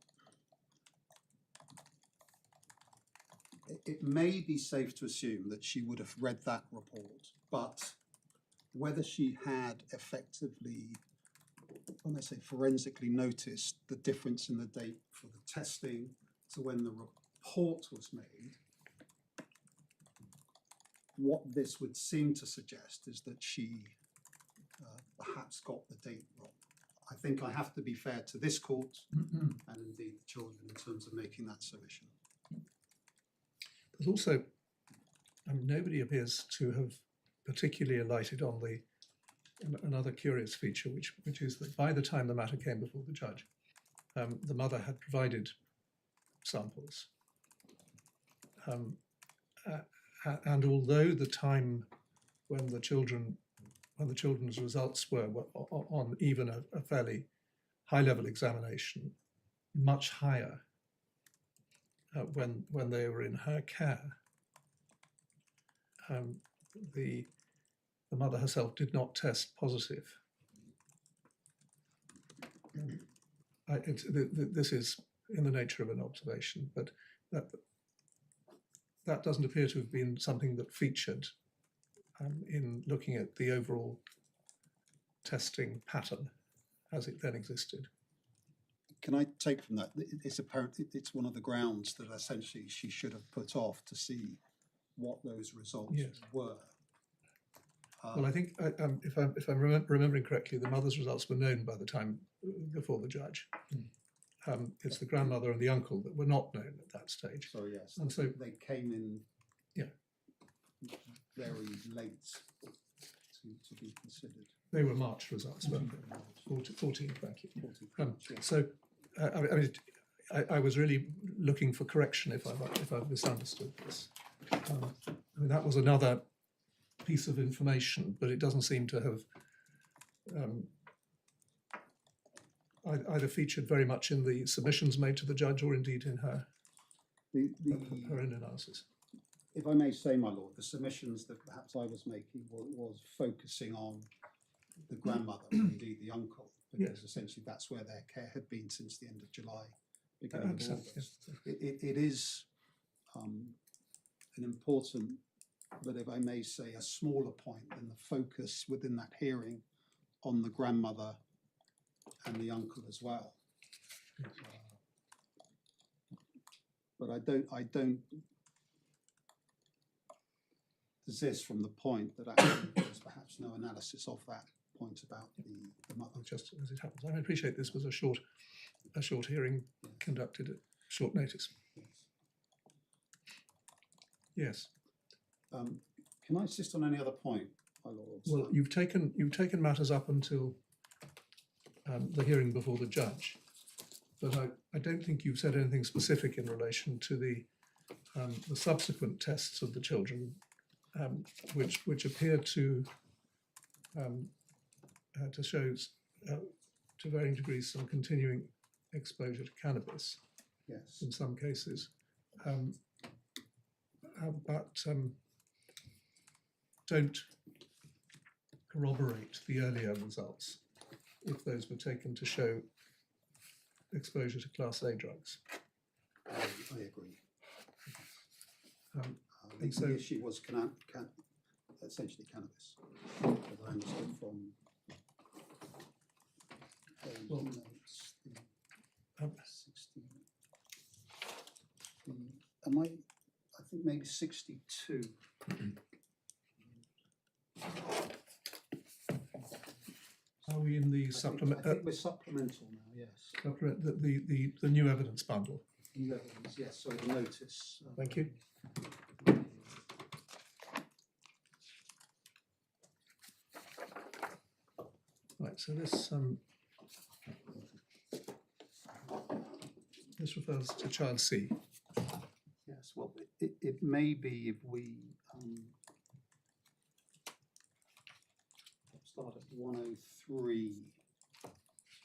it may be safe to assume that she would have read that report, but whether she had effectively, when I say forensically noticed the difference in the date for the testing to when the report was made, what this would seem to suggest is that she perhaps got the date wrong. I think I have to be fair to this court and indeed the children in terms of making that submission. There's also, nobody appears to have particularly alighted on another curious feature, which is that by the time the matter came before the judge, the mother had provided samples. And although the time when the children's results were on even a fairly high-level examination, much higher when they were in her care, the mother herself did not test positive. This is in the nature of an observation, but that doesn't appear to have been something that featured in looking at the overall testing pattern as it then existed. Can I take from that, it's apparent it's one of the grounds that essentially she should have put off to see what those results were. Well, I think if I'm remembering correctly, the mother's results were known by the time before the judge. It's the grandmother and the uncle that were not known at that stage. So yes, And so they came in very late to be considered. they were March results, weren't they? 14, thank you. 14, sure. So I was really looking for correction if I've misunderstood this. That was another piece of information, but it doesn't seem to have either featured very much in the submissions made to the judge or indeed in her own analysis. If I may say, my lord, the submissions that perhaps I was making was focusing on the grandmother and indeed the uncle, because essentially that's where their care had been since the end of July, beginning of August. It is an important, but if I may say, a smaller point than the focus within that hearing on the grandmother and the uncle as well. But I don't desist from the point that actually there's perhaps no analysis of that point about the mother. Just as it happens, I appreciate this was a short hearing conducted at short notice. Yes. Can I insist on any other point, my lord? Well, you've taken matters up until the hearing before the judge, but I don't think you've said anything specific in relation to the subsequent tests of the children, which appear to show to varying degrees some continuing exposure to cannabis. Yes. In some cases, but don't corroborate the earlier results if those were taken to show exposure to Class A drugs. I agree. And so the issue was essentially cannabis, as I understood from Well, notes. 16. I think maybe 62. are we in the supplement? I think we're supplemental now, yes. Supplement the new evidence bundle. New evidence, yes, so the notice. Thank you. Right, so this refers to child C. Yes, well, it may be if we start at 103.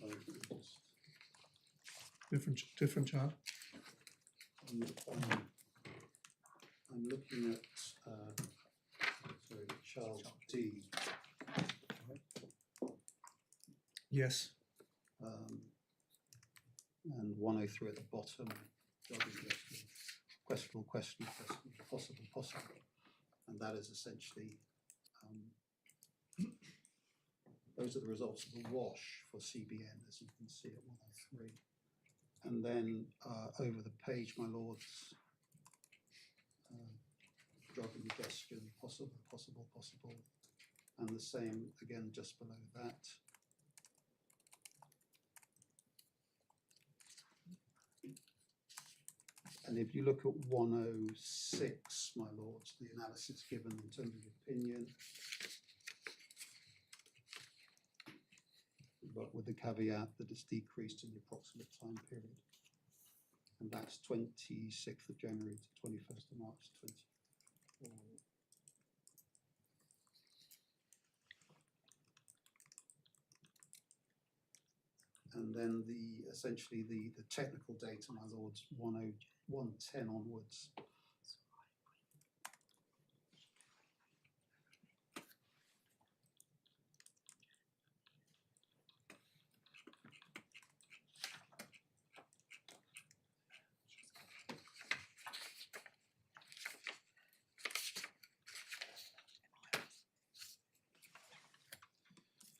So just Different child. I'm looking at sorry, child D. Right. Yes. And 103 at the bottom, questionable, possible. And that is essentially, those are the results of the wash for CBN, as you can see at 103. And then over the page, my lords, drug ingestion, possible. And the same again just below that. And if you look at 106, my lords, the analysis given in terms of opinion, but with the caveat that it's decreased in the approximate time period. And that's 26th of January to 21st of March 24. And then essentially the technical data, my lords, 110 onwards.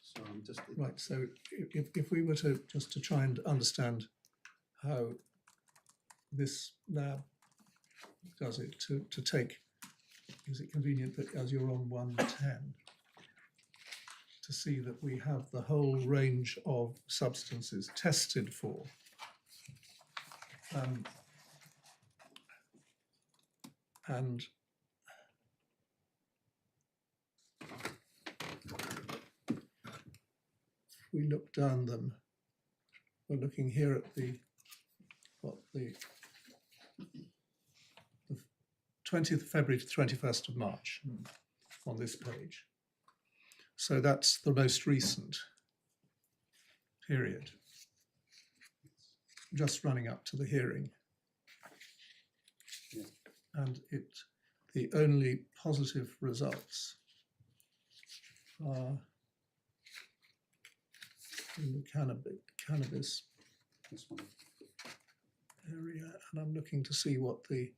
So I'm just Right. So if we were to just to try and understand how this lab does it, to take, is it convenient that as you're on 110 to see that we have the whole range of substances tested for? And if we look down them, we're looking here at the 20th of February to 21st of March on this page. So that's the most recent period, just running up to the hearing. Yeah. And the only positive results are in the cannabis this one. area, and I'm looking to see what we've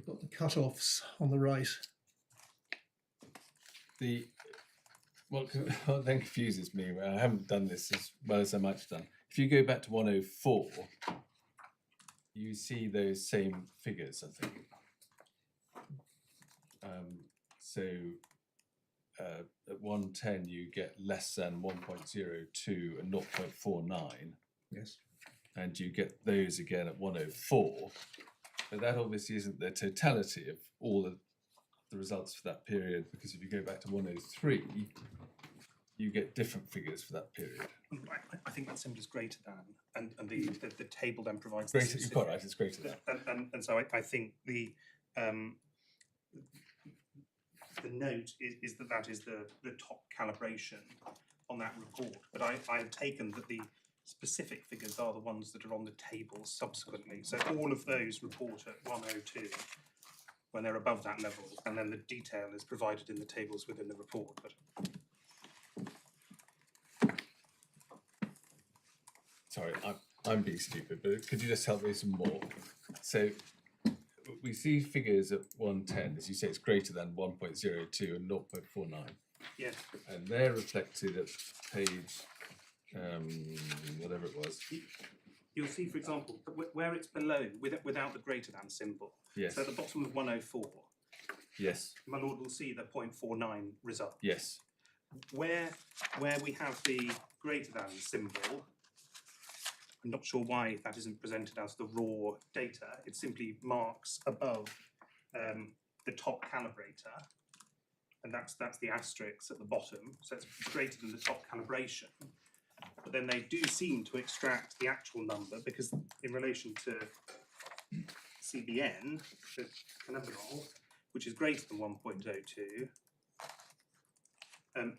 got the cut-offs on the right. What then confuses me, where I haven't done this as well as I might have done. If you go back to 104, you see those same figures, I think. At 110, you get less than 1.02 and 0.49. Yes. And you get those again at 104. But that obviously isn't the totality of all of the results for that period, because if you go back to 103, you get different figures for that period. I think that symbol is greater than, and the table then provides Greater, you've got right, it's greater than. and so I think the note is that is the top calibration on that report. But I have taken that the specific figures are the ones that are on the table subsequently. So all of those report at 102 when they're above that level, and then the detail is provided in the tables within the report. But Sorry, I'm being stupid, but could you just help me some more? So we see figures at 110, as you say, it's greater than 1.02 and 0.49. yes, And they're reflected at page, whatever it was. you'll see, for example, where it's below without the greater than symbol. Yes. So at the bottom of 104, Yes. my lord will see the 0.49 result. Yes. Where we have the greater than symbol, I'm not sure why that isn't presented as the raw data. It simply marks above the top calibrator, and that's the asterisk at the bottom. So it's greater than the top calibration. But then they do seem to extract the actual number, because in relation to CBN, the cannabinol, which is greater than 1.02,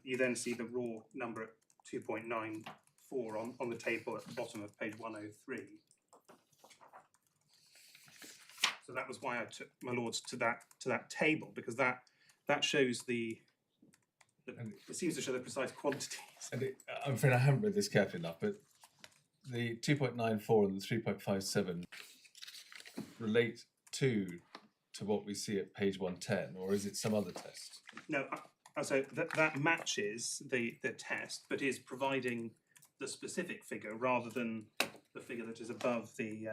you then see the raw number at 2.94 on the table at the bottom of page 103. So that was why I took my lords to that table, because that shows the And- it seems to show the precise quantities. And I'm afraid I haven't read this carefully enough, but the 2.94 and the 3.57 relate to what we see at page 110, or is it some other test? No, so that matches the test, but is providing the specific figure rather than the figure that is above the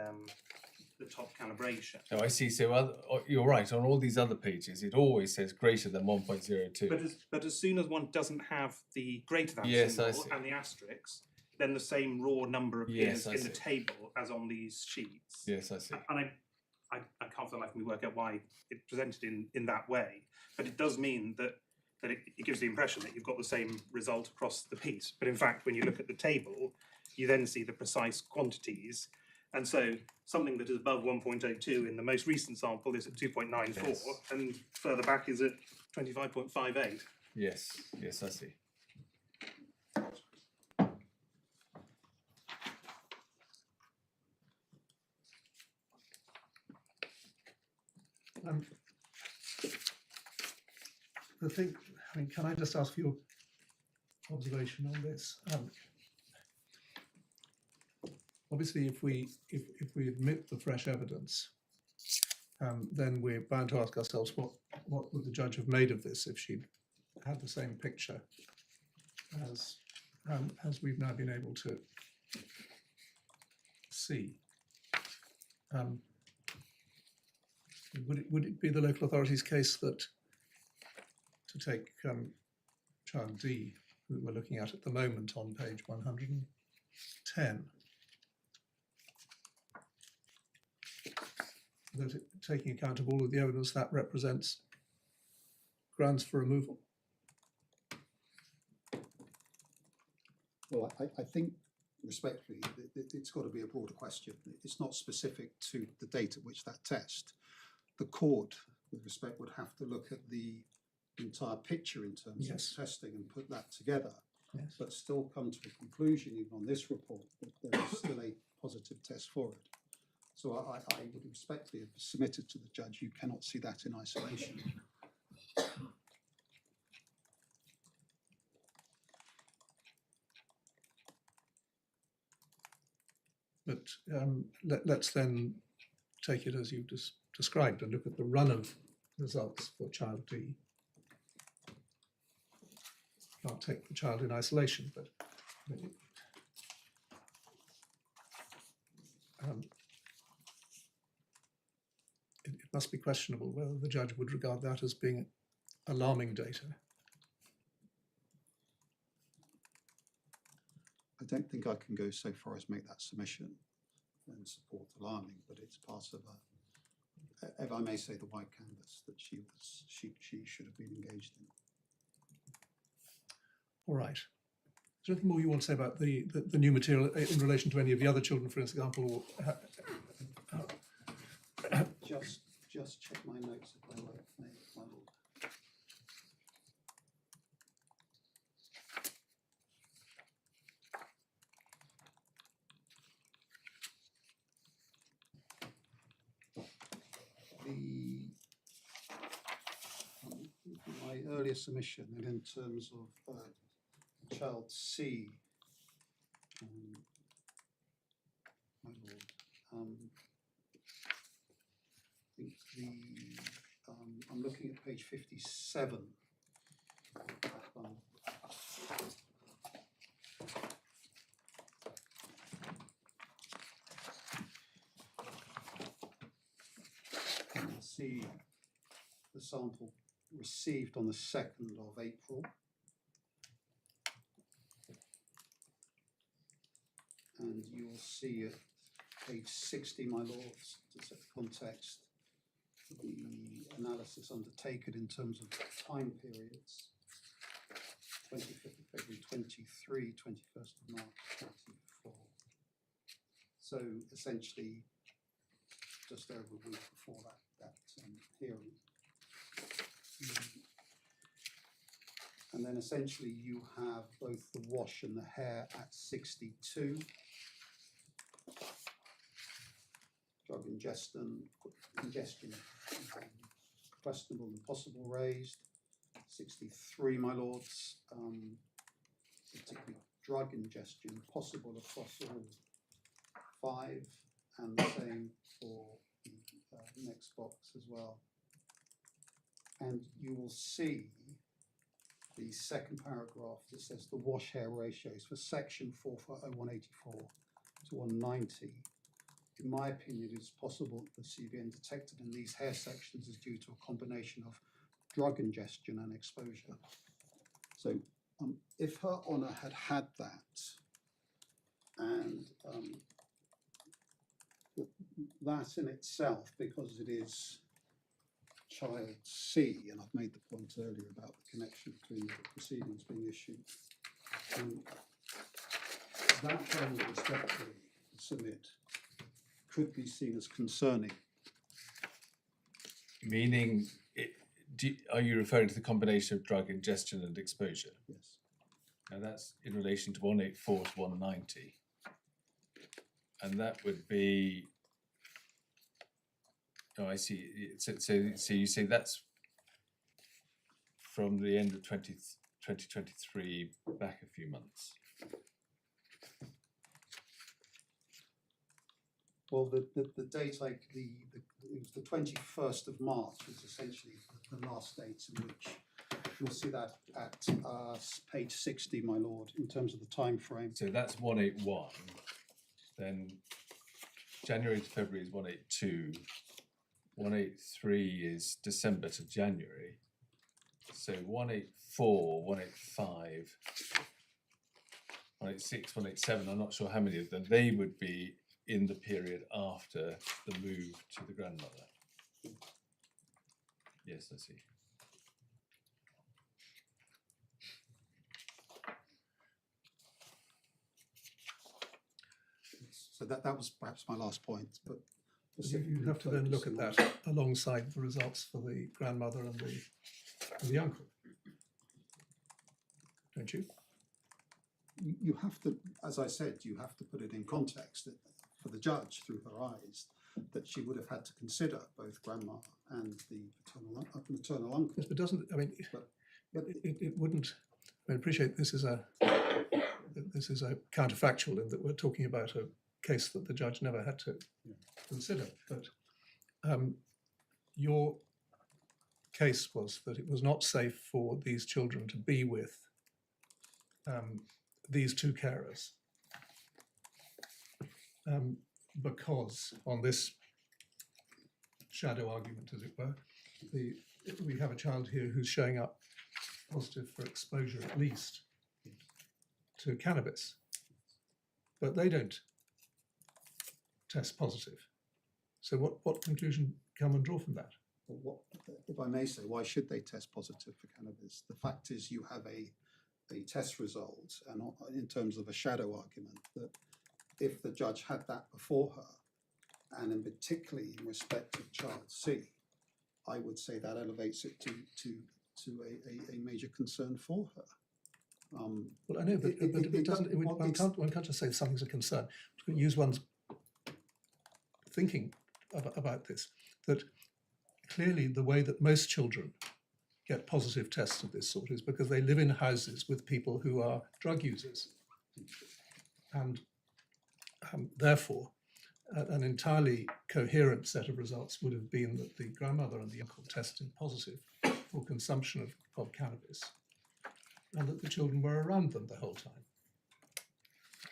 top calibration. Oh, I see. So you're right. On all these other pages, it always says greater than 1.02. But as soon as one doesn't have the greater than Yes, I symbol see. and the asterisk, then the same raw number appears Yes, I in the see. table as on these sheets. Yes, I see. And I can't for the life of me work out why it's presented in that way, but it does mean that it gives the impression that you've got the same result across the piece. But in fact, when you look at the table, you then see the precise quantities. And so something that is above 1.02 in the most recent sample is at 2.94, Yes. and further back is at 25.58. Yes, yes, I see. The thing, I mean, can I just ask for your observation on this? Obviously, if we admit the fresh evidence, then we're bound to ask ourselves what would the judge have made of this if she'd had the same picture as we've now been able to see. Would it be the local authority's case that, to take child D, who we're looking at the moment on page 110, that taking account of all of the evidence, that represents grounds for removal? Well, I think respectfully, it's got to be a broader question. It's not specific to the date at which that test. The court, with respect, would have to look at the entire picture in terms Yes. of testing and put that together, Yes. but still come to a conclusion, even on this report, that there is still a positive test for it. So I would respectfully have submitted to the judge, you cannot see that in isolation. But let's then take it as you've described and look at the run of results for child D. Can't take the child in isolation, but it must be questionable whether the judge would regard that as being alarming data. I don't think I can go so far as make that submission and support alarming, but it's part of a, if I may say, the white canvas that she should have been engaged in. All right. Is there anything more you want to say about the new material in relation to any of the other children, for example? Just check my notes if I like, my lord. My earlier submission, and in terms of child C, my lord, I think I'm looking at page 57. You can see the sample received on the 2nd of April. And you'll see at page 60, my lords, to set the context, the analysis undertaken in terms of time periods, 25th of February 23, 21st of March 24. So essentially, just over a week before that hearing. And then essentially you have both the wash and the hair at 62. Drug ingestion questionable and possible raised. 63, my lords, particularly drug ingestion possible across all 5, and the same for the next box as well. And you will see the second paragraph that says the wash hair ratios for section 440 184 to 190. In my opinion, it is possible that the CBN detected in these hair sections is due to a combination of drug ingestion and exposure. So if Her Honour had had that, and that in itself, because it is child C, and I've made the point earlier about the connection between the proceedings being issued, that I would respectfully submit could be seen as concerning. Meaning, are you referring to the combination of drug ingestion and exposure? Yes. Now that's in relation to 184 to 190. And that would be, oh, I see. So you say that's from the end of 2023 back a few months. Well, the date, it was the 21st of March, was essentially the last date in which you'll see that at page 60, my lord, in terms of the time frame. So that's 181. Then January to February is 182. 183 is December to January. So 184, 185, 186, 187, I'm not sure how many of them, they would be in the period after the move to the grandmother. Yes, I see. So that was perhaps my last point, but You have to then look at that alongside the results for the grandmother and the uncle, don't you? You have to, as I said, you have to put it in context that for the judge, through her eyes, that she would have had to consider both grandma and the maternal uncle. Yes, but doesn't, I mean, But it wouldn't, I appreciate this is a counterfactual in that we're talking about a case that the judge never had to consider, but your case was that it was not safe for these children to be with these two carers because on this shadow argument, as it were, we have a child here who's showing up positive for exposure at least to cannabis, but they don't test positive. So what conclusion can one draw from that? what, if I may say, why should they test positive for cannabis? The fact is you have a test result, and in terms of a shadow argument, that if the judge had that before her, and in particularly in respect of child C, I would say that elevates it to a major concern for her. Well, I know, but it doesn't. One can't just say something's a concern. Use one's thinking about this. That clearly the way that most children get positive tests of this sort is because they live in houses with people who are drug users, and therefore an entirely coherent set of results would have been that the grandmother and the uncle tested positive for consumption of cannabis, and that the children were around them the whole time.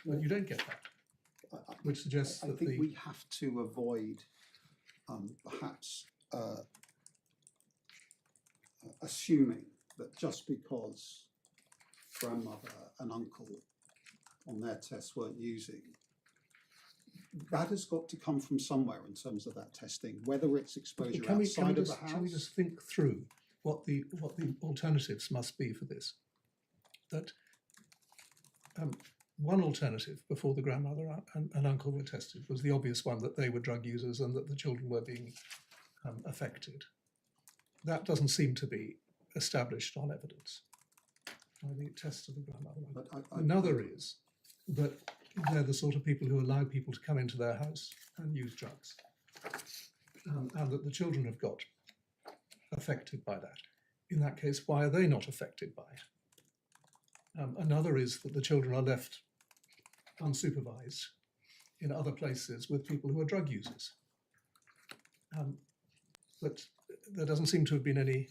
But you don't get that, which suggests I that think we have to avoid perhaps assuming that just because grandmother and uncle on their tests weren't using, that has got to come from somewhere in terms of that testing, whether it's exposure outside of the house. Can we just think through what the alternatives must be for this? That one alternative before the grandmother and uncle were tested was the obvious one, that they were drug users and that the children were being affected. That doesn't seem to be established on evidence by the tests of the grandmother. Another is that they're the sort of people who allow people to come into their house and use drugs, and that the children have got affected by that. in that case, why are they not affected by it? Another is that the children are left unsupervised in other places with people who are drug users. But there doesn't seem to have been any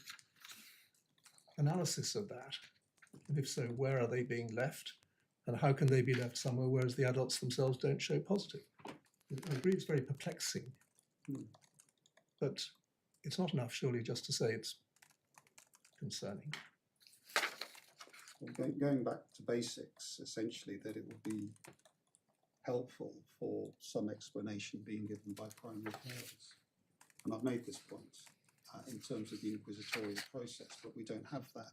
analysis of that. And if so, where are they being left? And how can they be left somewhere whereas the adults themselves don't show positive? I agree it's very perplexing, but it's not enough surely just to say it's concerning. Well, going back to basics, essentially that it would be helpful for some explanation being given by primary carers. And I've made this point in terms of the inquisitorial process, but we don't have that.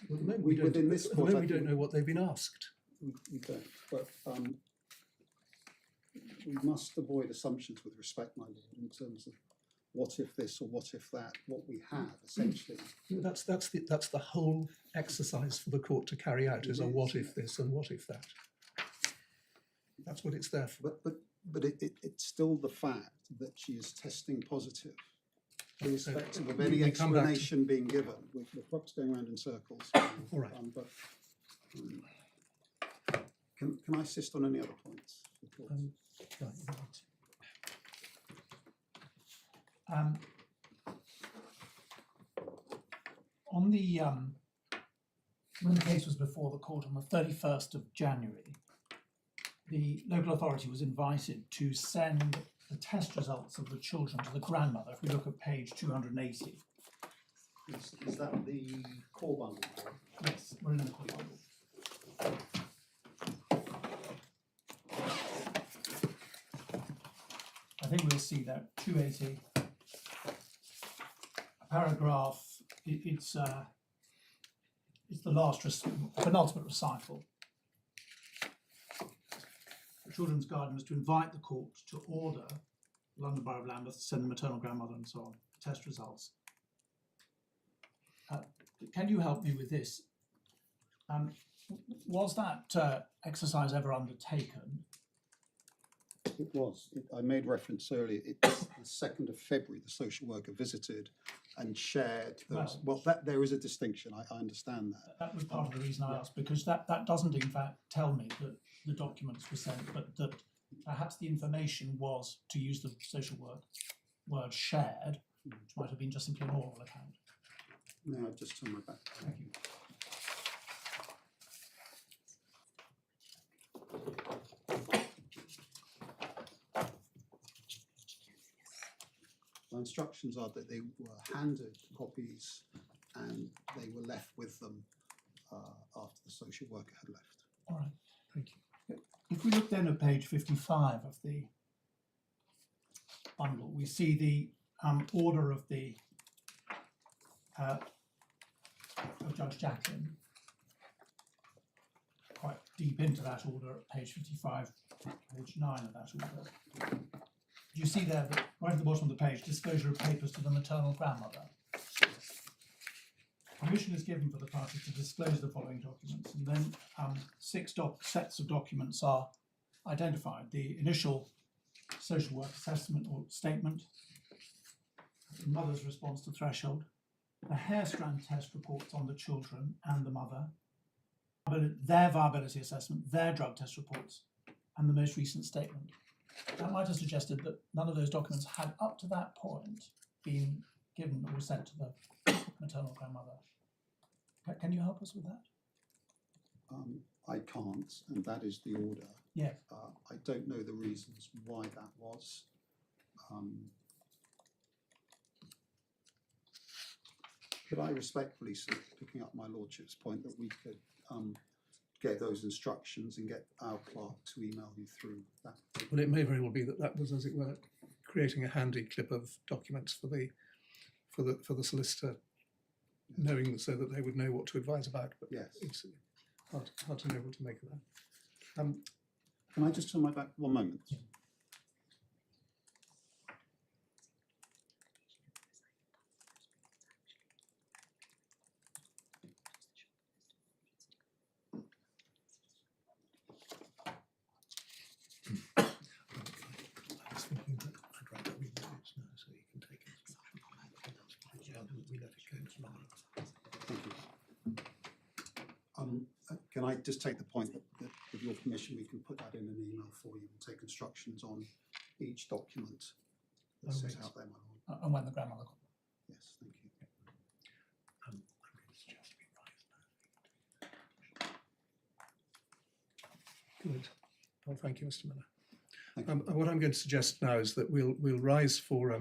Within this court, we don't know what they've been asked. We don't, but we must avoid assumptions with respect, my lord, in terms of what if this or what if that. What we have essentially. That's the whole exercise for the court to carry out, is a what if this and what if that. That's what it's there for. But it's still the fact that she is testing positive, irrespective of any explanation being given. We're perhaps going around in circles. All right. Can I assist on any other points? On the when the case was before the court on the 31st of January, the local authority was invited to send the test results of the children to the grandmother. If we look at page 280. Is that the core bundle? Yes, we're in the core bundle. I think we'll see that 280. A paragraph. It's the last penultimate recital. The children's guardian was to invite the court to order the London Borough of Lambeth to send the maternal grandmother and so on test results. Can you help me with this? Was that exercise ever undertaken? It was. I made reference earlier. It's the 2nd of February. The social worker visited and shared those. Well, there is a distinction. I understand that. That was part of the reason I asked, because that doesn't in fact tell me that the documents were sent, but that perhaps the information was, to use the social work word, shared, which might have been just simply an oral account. No, I've just turned my back. Thank you. My instructions are that they were handed copies and they were left with them after the social worker had left. All right, thank you. If we look then at page 55 of the bundle, we see the order of the of Judge Jacklin, quite deep into that order at page 55, page 9 of that order. You see there that right at the bottom of the page, disclosure of papers to the maternal grandmother. Permission is given for the parties to disclose the following documents, and then 6 sets of documents are identified. The initial social work assessment or statement, the mother's response to threshold, the hair strand test reports on the children and the mother, their viability assessment, their drug test reports, and the most recent statement. That might have suggested that none of those documents had up to that point been given or sent to the maternal grandmother. Can you help us with that? I can't, and that is the order. Yes. I don't know the reasons why that was. Could I respectfully say, picking up my lordship's point, that we could get those instructions and get our clerk to email you through that? Well, it may very well be that that was, as it were, creating a handy clip of documents for the solicitor, knowing so that they would know what to advise about. But yes, it's hard to know what to make of that. Can I just turn my back 1 moment? Yeah. we let it go tomorrow. Thank you. Can I just take the point that with your permission, we can put that in an email for you and take instructions on each document that Oh, sets right. out their manual. And when the grandmother. Yes, thank you. I'm going to suggest we rise now. Good. Well, thank you, Mr. Miller. Thank you. What I'm going to suggest now is that we'll rise for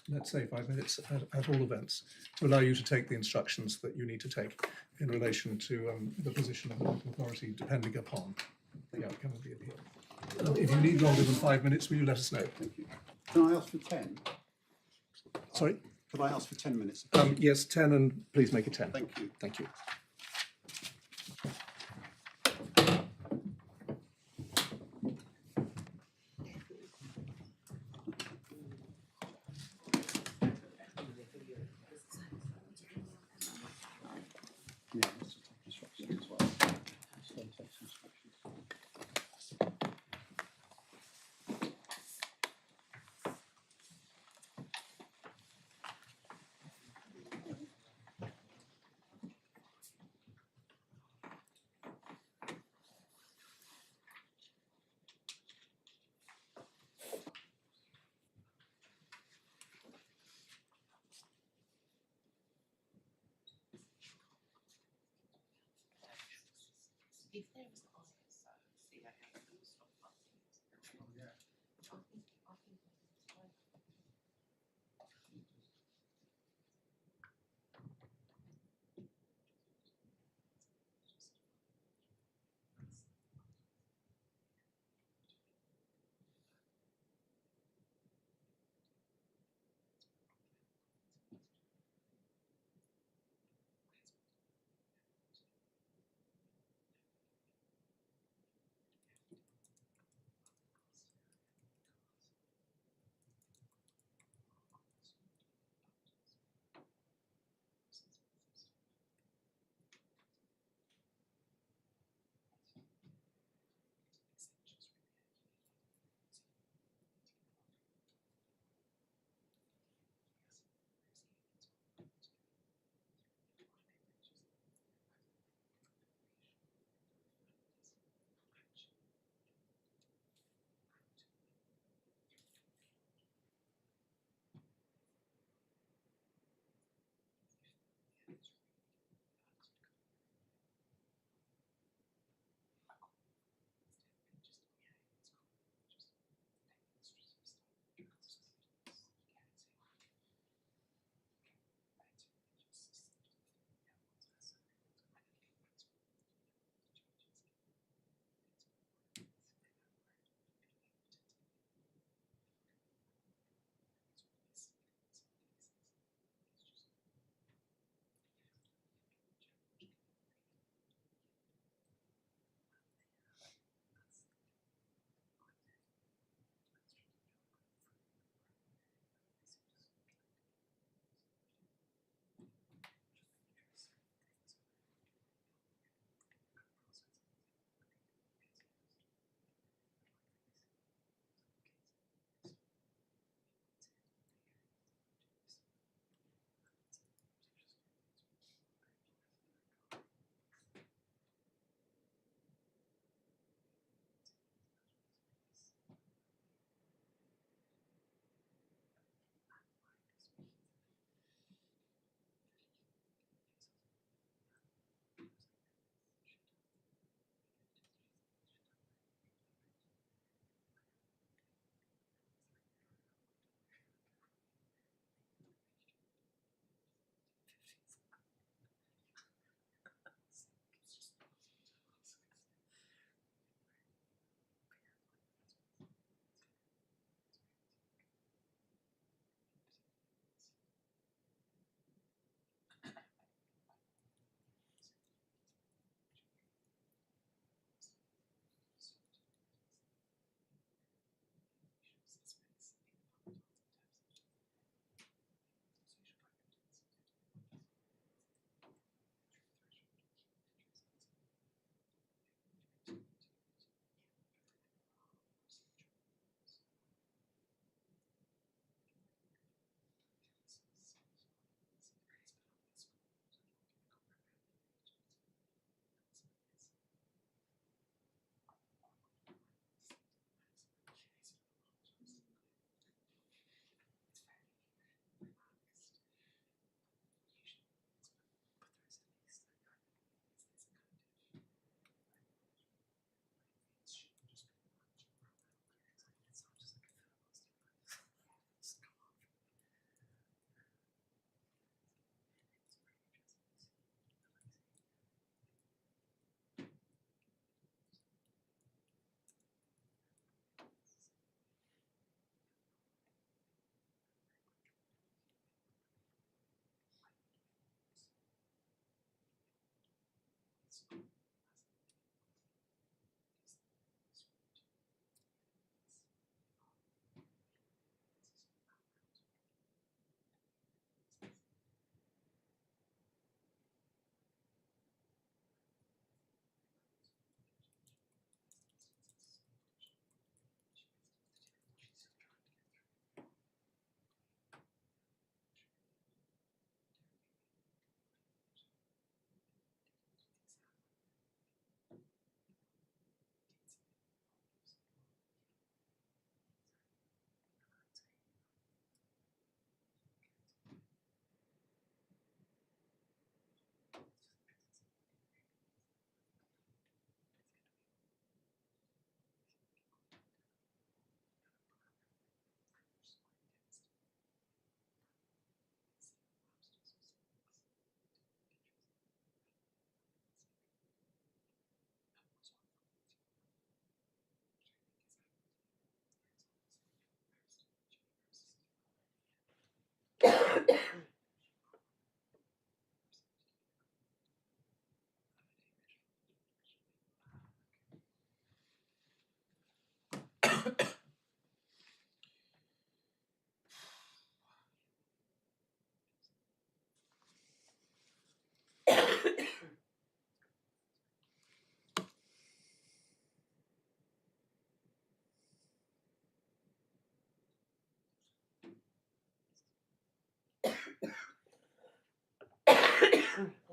let's say 5 minutes at all events to allow you to take the instructions that you need to take in relation to the position of the local authority depending upon the outcome of the appeal. If you need longer than 5 minutes, will you let us know? Thank you. Can I ask for 10? Sorry? Could I ask for 10 minutes? Yes, 10, and please make it 10. Thank you. Thank you. Yeah, let's just take instructions as well. So take some instructions. If there was eyes, see that how it was stop fussing. Oh, yeah. I think it's fine.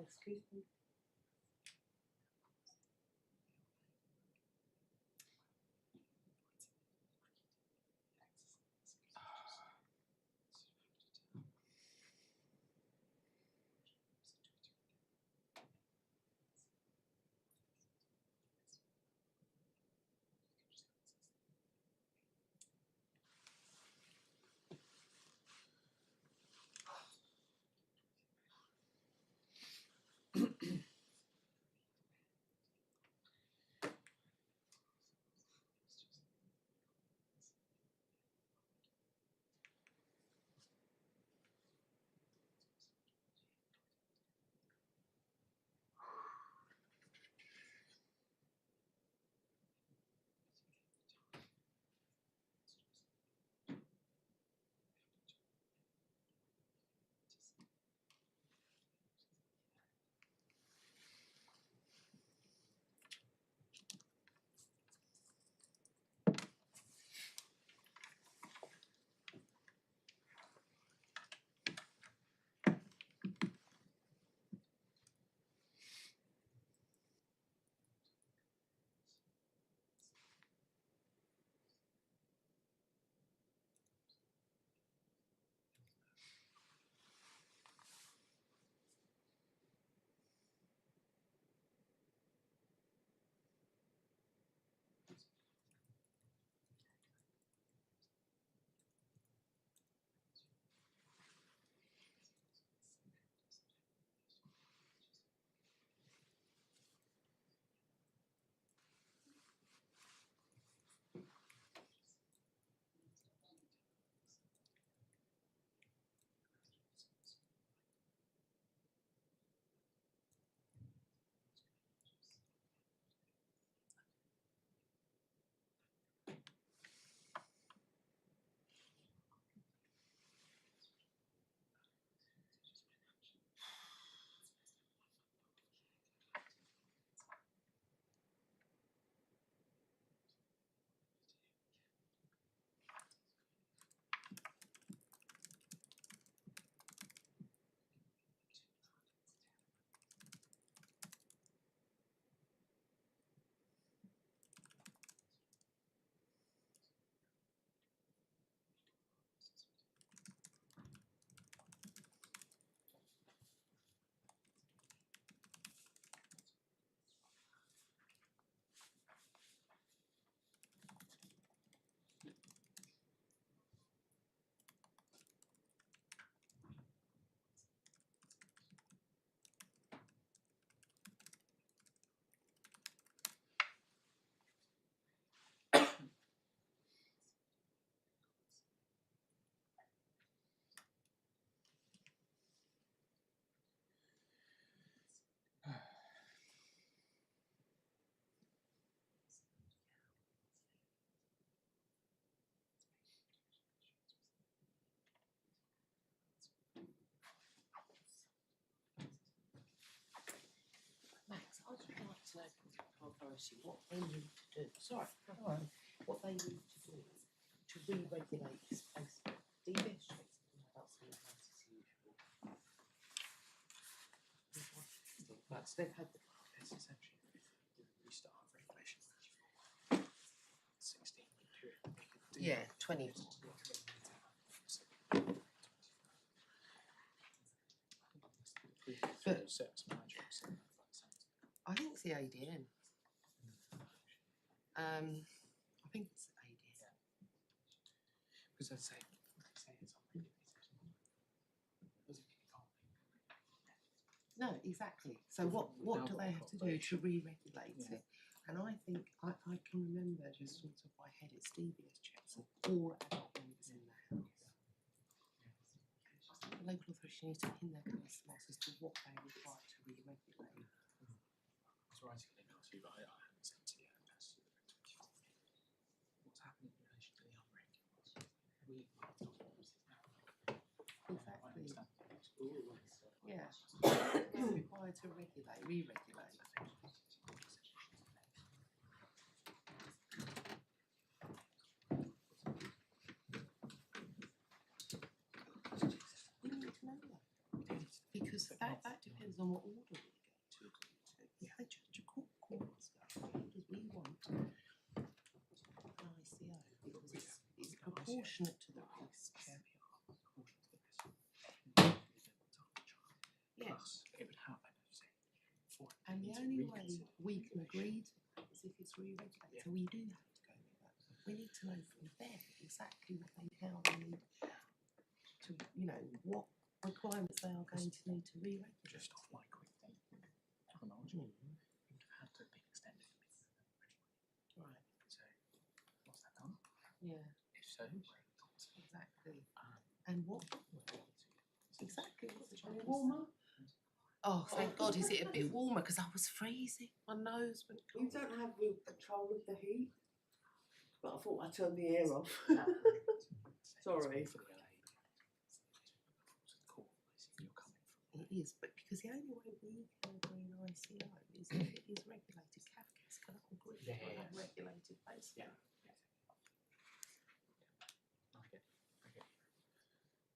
Excuse me. authority, what they need to do, sorry, what they need to do to re-regulate this place. DBS checks that's the house as usual. That's, they've had the, It's essentially the restart of regulation 16 period. We could do yeah, that. 20. But- Service management, so I think it's the ADM. I think it's the ADM. because I'd say it's on No, exactly. So what do they have to do to re-regulate it? And I think I can remember just sort of my head, it's DBS checks of all adult members in the house. The local authority needs to pin their case as to what they require to re-regulate. I was writing an email to you, but I haven't sent it yet. That's what's happening in relation to the unregulated. Exactly. Yeah. They're required to regulate, re-regulate. We need to know that. Because that depends on what order we get to agree to. If they judge a court stuff, because we want an ICO because it's proportionate to the risk. Yes. Plus, it would happen, say, And the only way we can agree to that is if it's re-regulated. So we do have to go with that. We need to know from them exactly what how they need to, what requirements they are going to need to re-regulate. just off my quick thing, chronology, it would have had to be extended a bit. Right. So, what's that done? Yeah. If so, Exactly. And what? Exactly. What's it warmer? Oh, thank God! Is it a bit warmer? Because I was freezing. My nose went You cold. don't have real control of the heat, but I thought I'd turn the air off. Sorry. It is, but because the only way we can agree an ICO is if it is regulated. CAFCAS cannot agree on a regulated basis.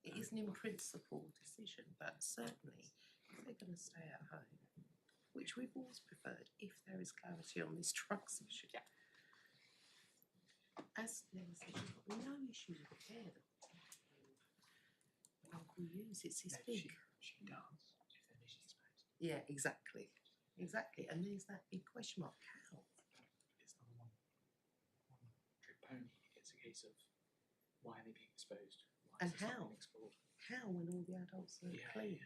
It is an in principle decision, but certainly if they're going to stay at home, which we've always preferred if there is clarity on this drugs issue. As Len said, we've got no issue with the care that Uncle Hughes, it's his big. She does, if there is exposed. Yeah, exactly. Exactly. And there's that big question mark. How? It's not one trick pony. It's a case of why are they being exposed? Why And is this not how? being explored? How when all the adults are clean,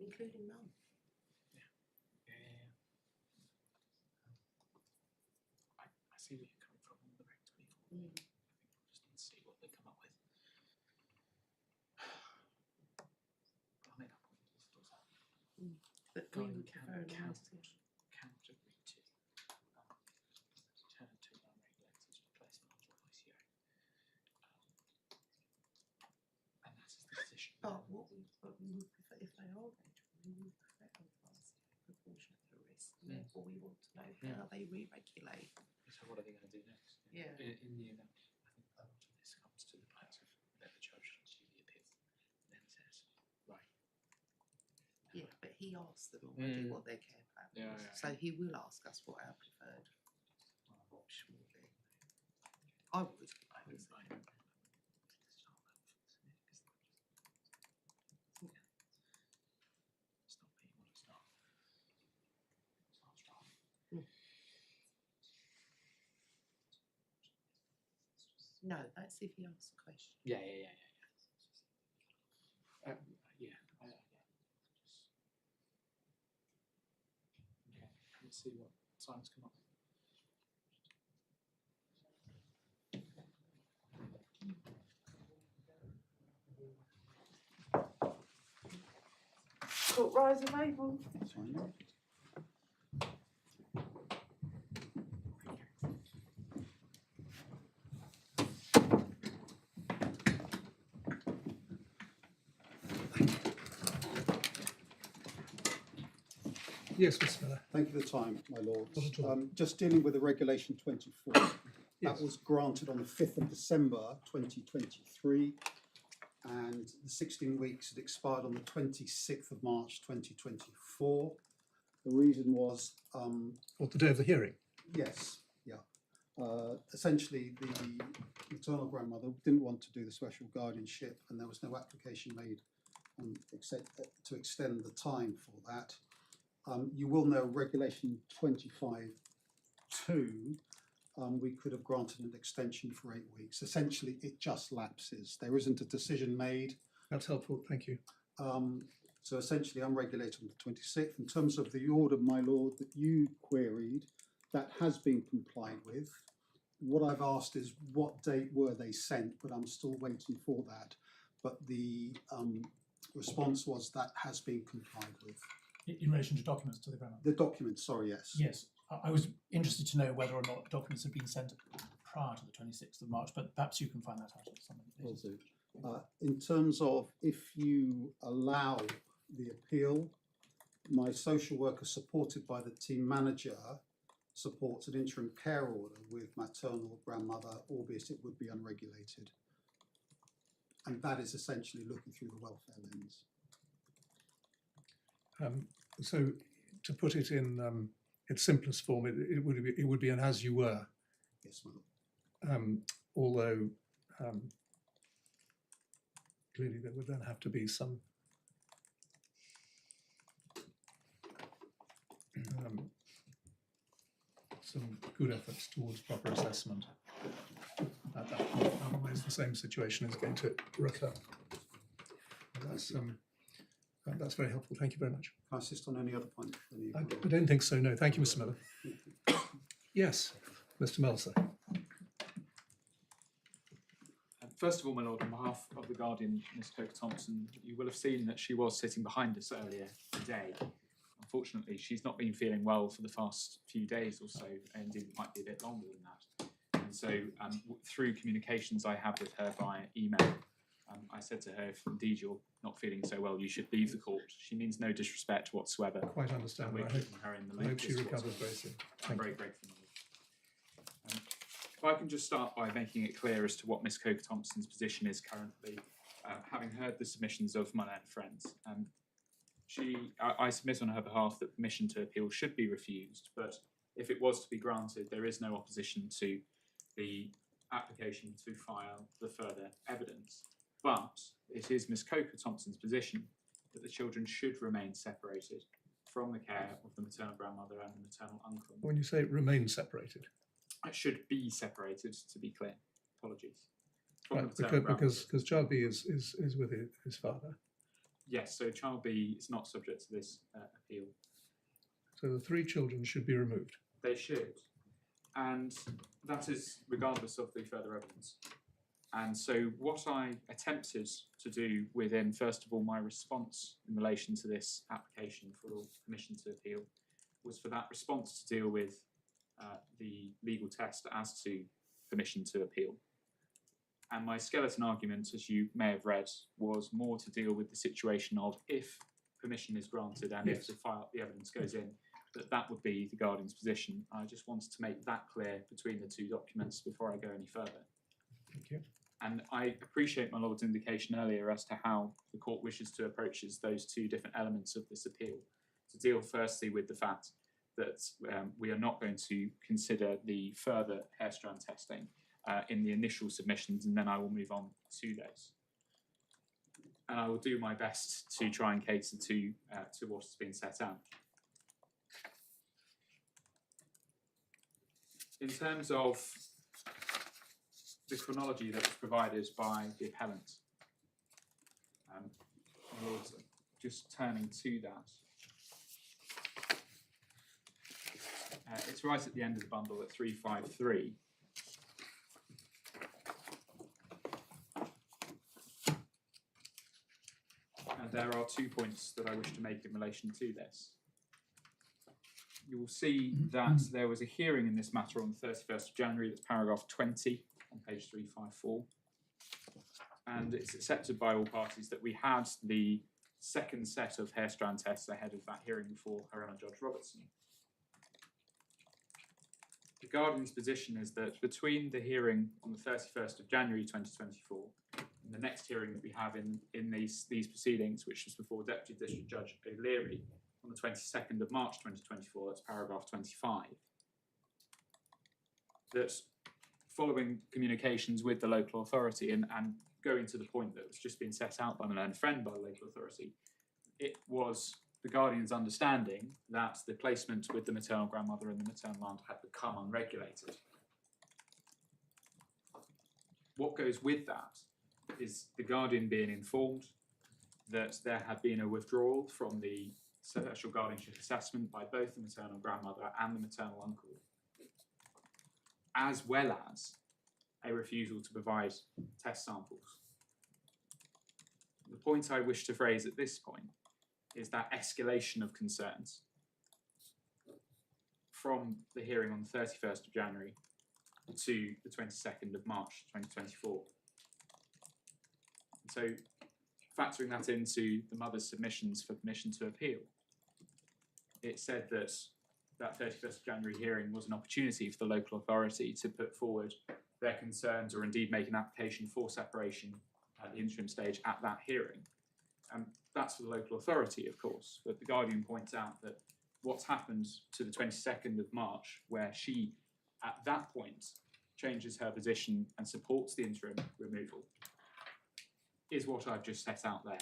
including mum? I see where you're coming from on the Rec 24. Mm. I think we'll just need to see what they come up with. I'll make that point. But we would prefer an Cannot ICO. agree to turn to an unregulated replacement of ICO. And that is the decision. But what we would prefer, if they are going to, we would prefer an ICO proportionate to risk. And therefore, we want to know how they re-regulate. So what are they going to do next? Yeah. In the event, I think a lot of this comes to the point of let the judge do the appeal, and then says, right. Yeah, but he asked them already what their care plan was. Yeah. So he will ask us what our preferred option will be. I would. I don't know. Stop being what it's not. It's not strong. No, that's if he asks a question. Yeah. Yeah. Okay, let's see what science come up with. Court rise and Mabel. Yes, Mr. Miller. Thank you for the time, my lords. Not at all. Just dealing with the Regulation 24. Yes. That was granted on the 5th of December 2023, and the 16 weeks had expired on the 26th of March 2024. The reason was, What, the day of the hearing? yes, yeah. Essentially, the maternal grandmother didn't want to do the special guardianship, and there was no application made to extend the time for that. You will know Regulation 25(2), we could have granted an extension for 8 weeks. Essentially, it just lapses. There isn't a decision made. That's helpful, thank you. So essentially, I'm regulated on the 26th. In terms of the order, my lord, that you queried, that has been complied with. What I've asked is what date were they sent, but I'm still waiting for that. But the response was that has been complied with. In relation to documents to the grandmother? The documents, sorry, yes. Yes, I was interested to know whether or not documents had been sent prior to the 26th of March, but perhaps you can find that out at some Will point. do. In terms of if you allow the appeal, my social worker, supported by the team manager, supports an interim care order with maternal grandmother, albeit it would be unregulated. And that is essentially looking through the welfare lens. So to put it in its simplest form, it would be an as you were, Yes, my lord. although clearly there would then have to be some good efforts towards proper assessment at that point. Otherwise, the same situation is going to recur. That's very helpful. Thank you very much. Can I assist on any other point? I don't think so. No, thank you, Mr. Miller. Yes, Mr. Melser. First of all, my lord, on behalf of the Guardian, Miss Coker-Thompson, you will have seen that she was sitting behind us earlier today. Unfortunately, she's not been feeling well for the past few days or so, and it might be a bit longer than that. And so, through communications I have with her via email, I said to her, if indeed you're not feeling so well, you should leave the court. She means no disrespect whatsoever. Quite understand. We're I keeping her in the loop. hope she recovers very soon. I'm very grateful. If I can just start by making it clear as to what Miss Coker-Thompson's position is currently, having heard the submissions of my learned friends. I submit on her behalf that permission to appeal should be refused, but if it was to be granted, there is no opposition to the application to file the further evidence. But it is Miss Coker-Thompson's position that the children should remain separated from the care of the maternal grandmother and the maternal uncle. When you say remain separated, It should be separated, to be clear. Apologies. From the right, maternal grandmother. because child B is with his father. Yes, so child B is not subject to this appeal. So the 3 children should be removed. They should. And that is regardless of the further evidence. And so what I attempted to do within, first of all, my response in relation to this application for permission to appeal was for that response to deal with the legal test as to permission to appeal. And my skeleton argument, as you may have read, was more to deal with the situation of if permission is granted and if the evidence goes in, that would be the Guardian's position. I just wanted to make that clear between the 2 documents before I go any further. Thank you. And I appreciate my Lord's indication earlier as to how the court wishes to approach those 2 different elements of this appeal. To deal firstly with the fact that we are not going to consider the further hair strand testing in the initial submissions, and then I will move on to those. And I will do my best to try and cater to what has been set out. In terms of the chronology that was provided by the appellant, my Lord, just turning to that. It's right at the end of the bundle at 353. And there are 2 points that I wish to make in relation to this. You will see that there was a hearing in this matter on the 31st of January, that's paragraph 20 on page 354. And it's accepted by all parties that we had the second set of hair strand tests ahead of that hearing before Her Honour Judge Robertson. The Guardian's position is that between the hearing on the 31st of January 2024 and the next hearing that we have in these proceedings, which was before Deputy District Judge O'Leary on the 22nd of March 2024, that's paragraph 25, that following communications with the local authority and going to the point that was just been set out by my learned friend by the local authority, it was the Guardian's understanding that the placement with the maternal grandmother and the maternal aunt had become unregulated. What goes with that is the Guardian being informed that there had been a withdrawal from the special guardianship assessment by both the maternal grandmother and the maternal uncle, as well as a refusal to provide test samples. The point I wish to phrase at this point is that escalation of concerns from the hearing on the 31st of January to the 22nd of March 2024. So factoring that into the mother's submissions for permission to appeal, it said that that 31st of January hearing was an opportunity for the local authority to put forward their concerns or indeed make an application for separation at the interim stage at that hearing. That's for the local authority, of course, but the Guardian points out that what's happened to the 22nd of March, where she, at that point, changes her position and supports the interim removal, is what I've just set out there.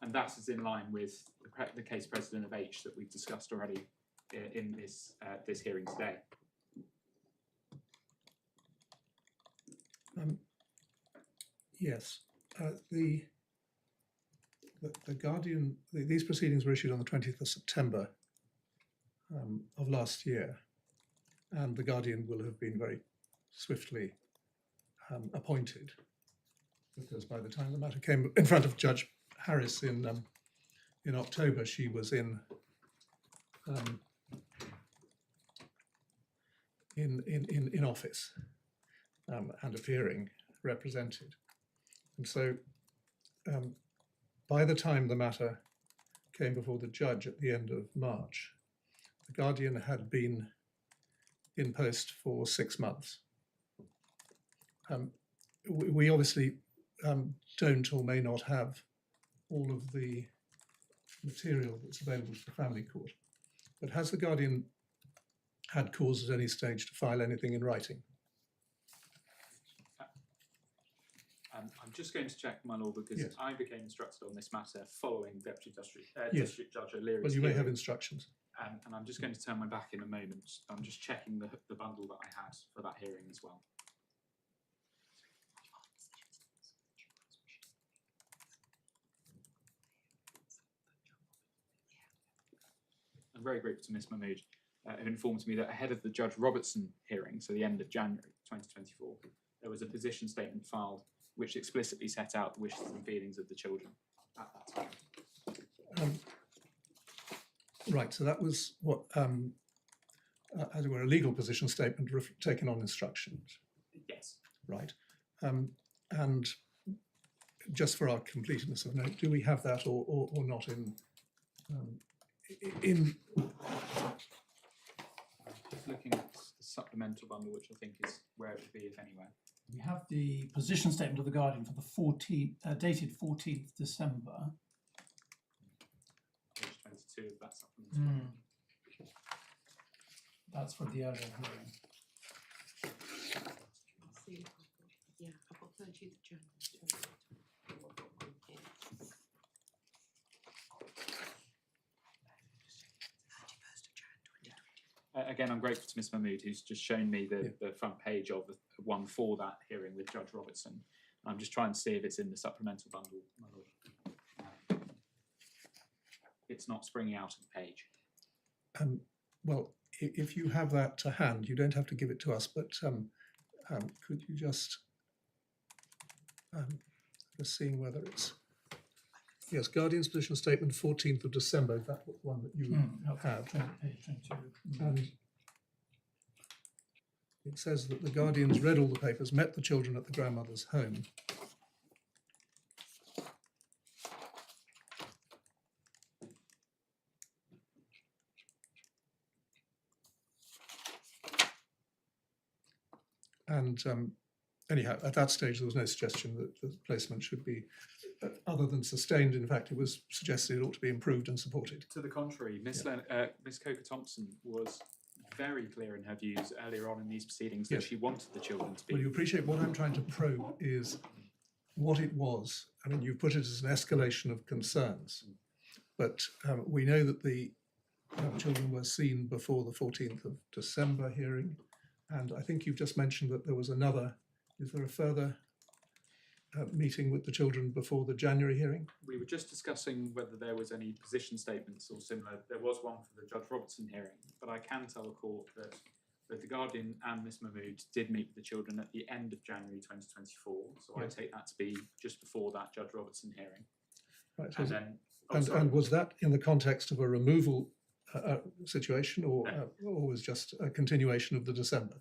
And that is in line with the case precedent of H that we've discussed already in this hearing today. Yes, the Guardian, these proceedings were issued on the 20th of September of last year, and the Guardian will have been very swiftly appointed, because by the time the matter came in front of Judge Harris in October, she was in office and appearing represented. And so by the time the matter came before the judge at the end of March, the Guardian had been in post for 6 months. We obviously don't or may not have all of the material that's available to the family court, but has the Guardian had cause at any stage to file anything in writing? I'm just going to check, my lord, because Yes. I became instructed on this matter following Deputy District, Yes. District Judge O'Leary's Well, you may have hearing. instructions. And I'm just going to turn my back in a moment. I'm just checking the bundle that I had for that hearing as well. I'm very grateful to Ms Mahmood, who informed me that ahead of the Judge Robertson hearing, so the end of January 2024, there was a position statement filed which explicitly set out the wishes and feelings of the children at that time. Right, so that was what, as it were, a legal position statement taken on instructions, Yes. right? And just for our completeness of note, do we have that or not in Just looking at the supplemental bundle, which I think is where it would be, if anywhere. We have the position statement of the Guardian for the 14th, dated 14th December. Page 22 of that supplemental. That's for the earlier hearing. See, yeah, I've got 30th of January. Again, I'm grateful to Ms Mahmood, who's just shown me the front page of the one for that hearing with Judge Robertson. I'm just trying to see if it's in the supplemental bundle, my lord. It's not springing out of the page. well, if you have that to hand, you don't have to give it to us, but could you just seeing whether it's, yes, Guardian's position statement, 14th of December, is that one that you have? Page 22. And it says that the Guardians read all the papers, met the children at the grandmother's home. And anyhow, at that stage, there was no suggestion that the placement should be, other than sustained. In fact, it was suggested it ought to be improved and supported. To the contrary, Miss Coker-Thompson was very clear in her views earlier on in these proceedings that Yes. she wanted the children to be. Well, you appreciate what I'm trying to probe is what it was. I mean, you put it as an escalation of concerns, but we know that the children were seen before the 14th of December hearing, and I think you've just mentioned that there was another. Is there a further meeting with the children before the January hearing? We were just discussing whether there was any position statements or similar. There was one for the Judge Robertson hearing, but I can tell the court that the Guardian and Miss Mahmood did meet with the children at the end of January 2024. So Yes. I take that to be just before that Judge Robertson hearing. Right. So And then, and was that in the context of a removal situation, or No. or was just a continuation of the December?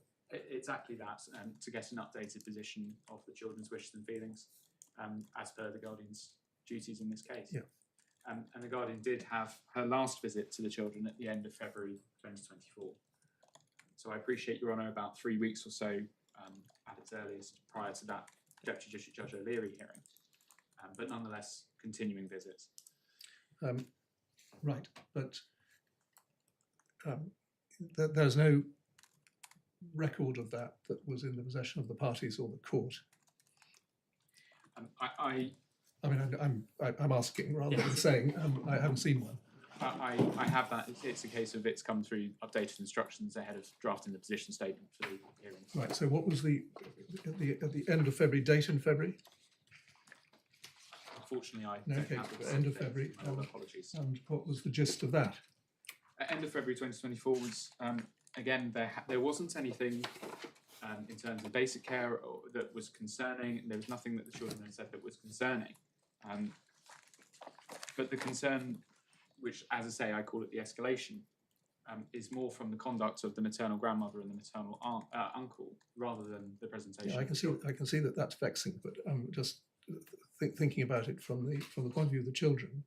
Exactly that, to get an updated position of the children's wishes and feelings, as per the Guardian's duties in this case. Yeah. And the Guardian did have her last visit to the children at the end of February 2024. So I appreciate, Your Honour, about 3 weeks or so at its earliest prior to that Deputy District Judge O'Leary hearing, but nonetheless continuing visits. Right, but there's no record of that was in the possession of the parties or the court. I mean, I'm asking rather than Yes. saying I haven't seen one. I have that. It's a case of it's come through updated instructions ahead of drafting the position statement for the hearings. Right. So what was the at the end of February? Date in February? Unfortunately, I No, don't okay, have the end of specific date. February, My own apologies. And what was the gist of that? At end of February 2024 was again there wasn't anything in terms of basic care that was concerning. There was nothing that the children had said that was concerning. But the concern, which, as I say, I call it the escalation, is more from the conduct of the maternal grandmother and the maternal uncle, rather than the presentation. Yeah, I can see that that's vexing, but just thinking about it from the point of view of the children,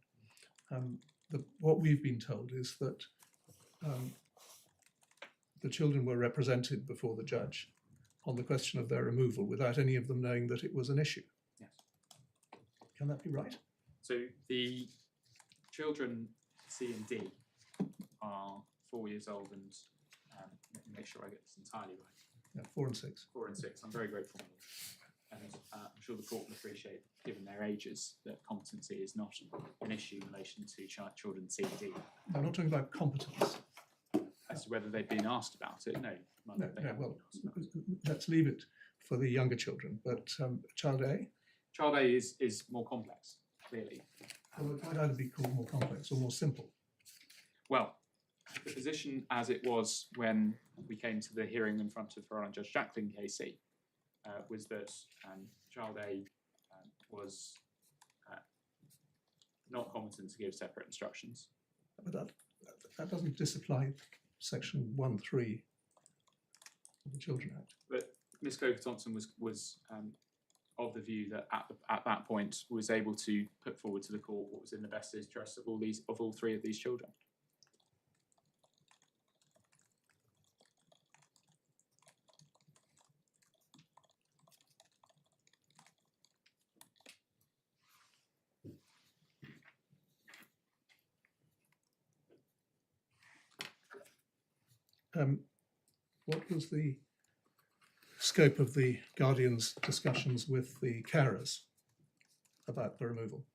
what we've been told is that the children were represented before the judge on the question of their removal without any of them knowing that it was an issue. Yes. Can that be right? So the children C and D are 4 years old, and let me make sure I get this entirely right. Yeah, 4 and 6. 4 and 6. I'm very grateful, and I'm sure the court will appreciate, given their ages, that competency is not an issue in relation to children C and D. I'm not talking about competence. As to whether they've been asked about it, no. No, they haven't well, been asked about it. let's leave it for the younger children. But child A, Child A is more complex, clearly. well, it might either be called more complex or more simple. Well, the position as it was when we came to the hearing in front of Her Honour Judge Jacklin KC was that Child A was not competent to give separate instructions. But that doesn't disapply section 1(3) of the Children Act. But Miss Coker-Thompson was of the view that at that point was able to put forward to the court what was in the best interest of all three of these children. What was the scope of the Guardian's discussions with the carers about the removal?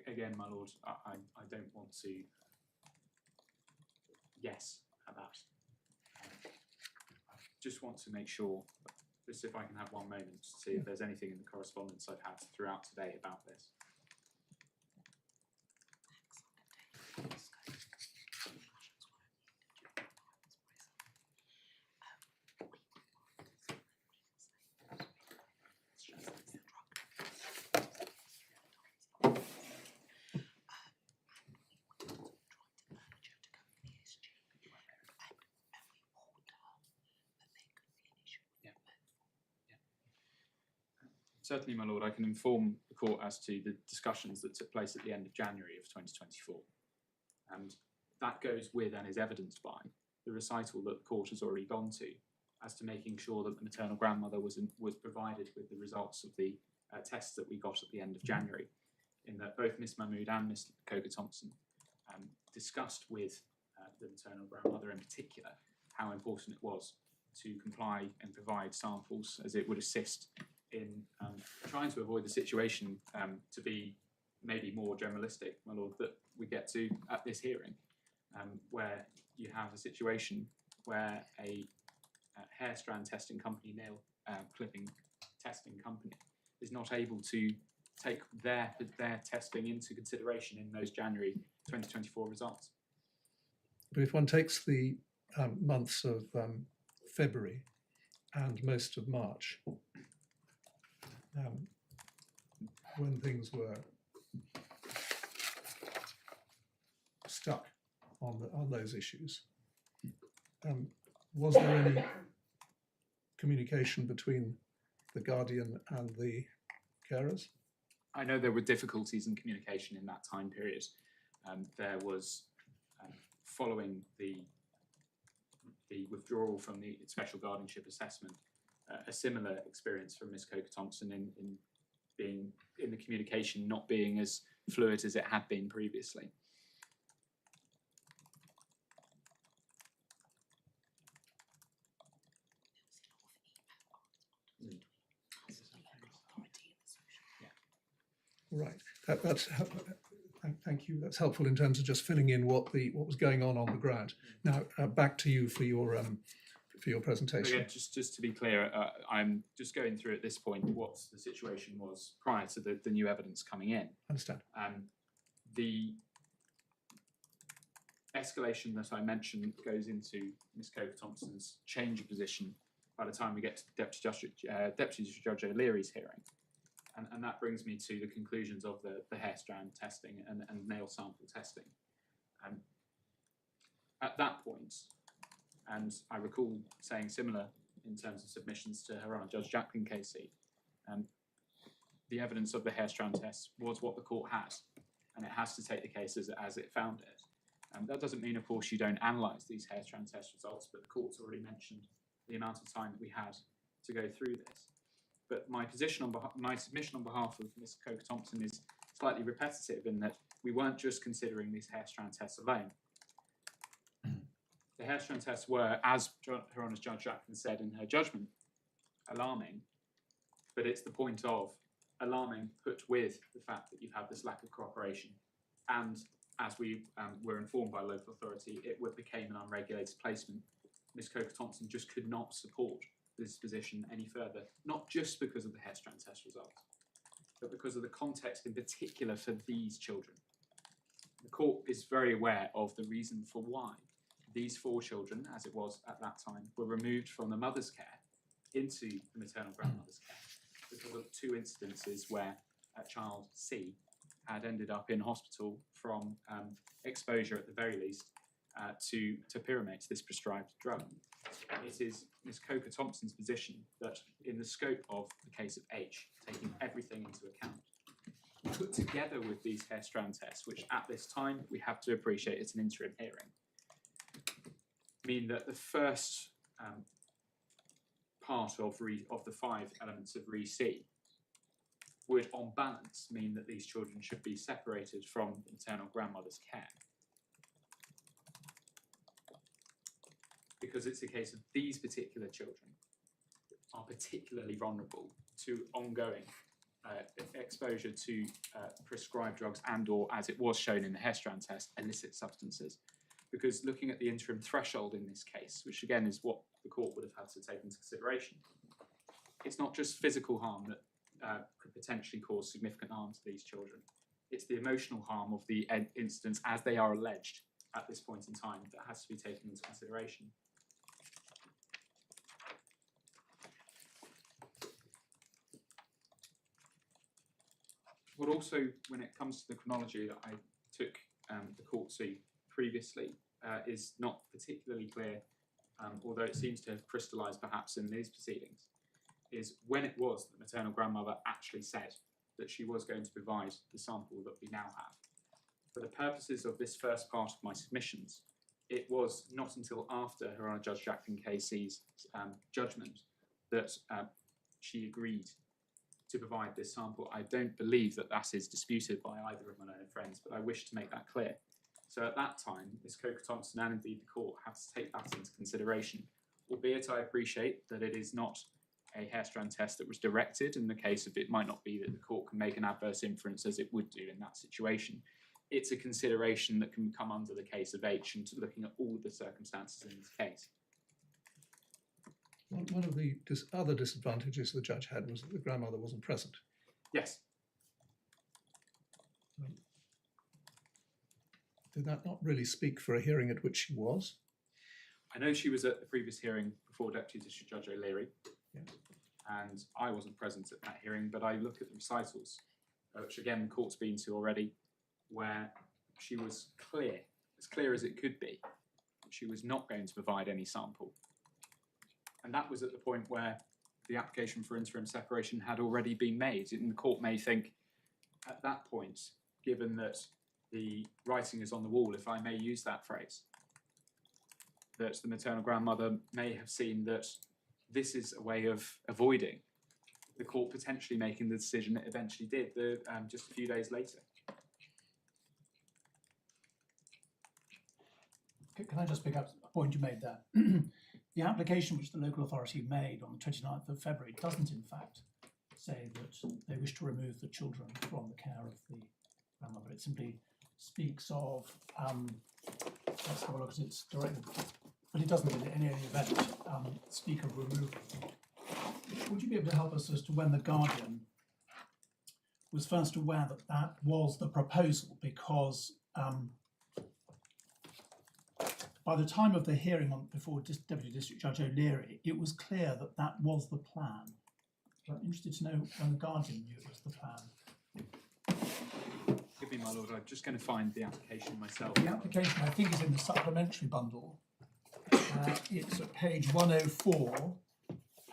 Again, my lord, I don't want to guess at that. I just want to make sure, just if I can have one moment to see if there's anything in the correspondence I've had throughout today about this. Certainly, my lord, I can inform the court as to the discussions that took place at the end of January of 2024. And that goes with and is evidenced by the recital that the court has already gone to as to making sure that the maternal grandmother was provided with the results of the tests that we got at the end of January, in that both Miss Mahmood and Mr. Coker-Thompson discussed with the maternal grandmother in particular how important it was to comply and provide samples, as it would assist in trying to avoid the situation to be maybe more generalistic, my lord, that we get to at this hearing, where you have a situation where a hair strand testing company, nail clipping testing company, is not able to take their testing into consideration in those January 2024 results. But if one takes the months of February and most of March, when things were stuck on those issues, was there any communication between the guardian and the carers? I know there were difficulties in communication in that time period. There was, following the withdrawal from the special guardianship assessment, a similar experience from Ms. Coker-Thompson in being in the communication not being as fluid as it had been previously. Right. Thank you. That's helpful in terms of just filling in what was going on the ground. Now back to you for your presentation. Again, just to be clear, I'm just going through at this point what the situation was prior to the new evidence coming in. Understand. The escalation that I mentioned goes into Ms. Coker-Thompson's change of position by the time we get to Deputy Judge O'Leary's hearing. And that brings me to the conclusions of the hair strand testing and nail sample testing. At that point, and I recall saying similar in terms of submissions to Her Honour Judge Jacklin KC, the evidence of the hair strand test was what the court had, and it has to take the case as it found it. That doesn't mean, of course, you don't analyse these hair strand test results, but the court's already mentioned the amount of time that we had to go through this. But my submission on behalf of Ms. Coker-Thompson is slightly repetitive in that we weren't just considering these hair strand tests alone. The hair strand tests were, as Her Honour's Judge Jacklin said in her judgment, alarming, but it's the point of alarming put with the fact that you've had this lack of cooperation. And as we were informed by local authority, it became an unregulated placement. Ms. Coker-Thompson just could not support this position any further, not just because of the hair strand test results, but because of the context in particular for these children. The court is very aware of the reason for why these 4 children, as it was at that time, were removed from the mother's care into the maternal grandmother's care because of 2 incidences where child C had ended up in hospital from exposure at the very least to topiramate, this prescribed drug. It is Ms. Coker-Thompson's position that in the scope of the case of H, taking everything into account, put together with these hair strand tests, which at this time we have to appreciate it's an interim hearing, mean that the first part of the 5 elements of Re-C would on balance mean that these children should be separated from the maternal grandmother's care. Because it's a case of these particular children are particularly vulnerable to ongoing exposure to prescribed drugs and or, as it was shown in the hair strand test, illicit substances. Because looking at the interim threshold in this case, which again is what the court would have had to take into consideration, it's not just physical harm that could potentially cause significant harm to these children. It's the emotional harm of the incidents as they are alleged at this point in time that has to be taken into consideration. But also, when it comes to the chronology that I took the court to previously, is not particularly clear, although it seems to have crystallised perhaps in these proceedings, is when it was that maternal grandmother actually said that she was going to provide the sample that we now have. For the purposes of this first part of my submissions, it was not until after Her Honour Judge Jacklin KC's judgment that she agreed to provide this sample. I don't believe that that is disputed by either of my learned friends, but I wish to make that clear. So at that time, Ms. Coker-Thompson and indeed the court had to take that into consideration, albeit I appreciate that it is not a hair strand test that was directed. In the case of it might not be that the court can make an adverse inference as it would do in that situation. It's a consideration that can come under the case of H and looking at all the circumstances in this case. One of the other disadvantages the judge had was that the grandmother wasn't present. Yes. Did that not really speak for a hearing at which she was? I know she was at the previous hearing before Deputy District Judge O'Leary, Yeah. and I wasn't present at that hearing, but I look at the recitals, which again the court's been to already, where she was clear as it could be, that she was not going to provide any sample. And that was at the point where the application for interim separation had already been made. And the court may think at that point, given that the writing is on the wall, if I may use that phrase, that the maternal grandmother may have seen that this is a way of avoiding the court potentially making the decision it eventually did just a few days later. Can I just pick up a point you made there? The application which the local authority made on the 29th of February doesn't in fact say that they wish to remove the children from the care of the grandmother. It simply speaks of, let's have a look at its directive, but it doesn't in any event speak of removal. Would you be able to help us as to when the Guardian was first aware that that was the proposal? Because by the time of the hearing before Deputy District Judge O'Leary, it was clear that that was the plan. I'm interested to know when the Guardian knew it was the plan. Give me, my lord, I'm just going to find the application myself. The application, I think, is in the supplementary bundle. It's at page 104,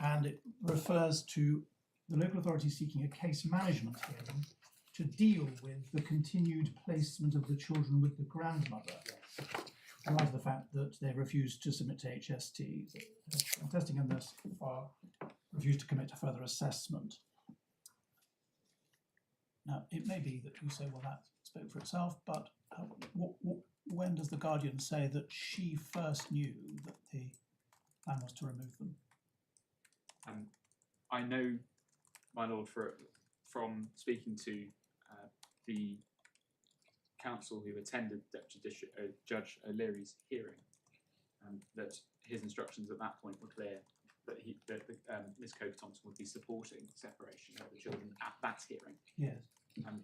and it refers to the local authority seeking a case management hearing to deal with the continued placement of the children with the grandmother. In light of the fact that they refused to submit to HST, testing and thus far refused to commit to further assessment. Now, it may be that you say, well, that spoke for itself, but when does the Guardian say that she first knew that the plan was to remove them? I know, my lord, from speaking to the counsel who attended Deputy District Judge O'Leary's hearing, that his instructions at that point were clear that Ms. Coker-Thompson would be supporting separation of the children at that hearing. Yes.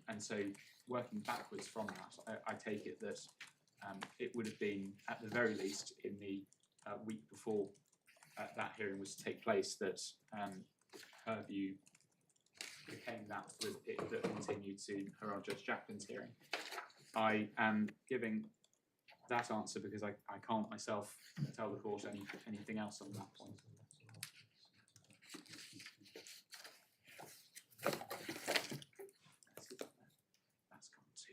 And so, working backwards from that, I take it that it would have been, at the very least, in the week before that hearing was to take place, that her view became that continued to Her Honour Judge Jacklin's hearing. I am giving that answer because I can't myself tell the court anything else on that point. That's gone to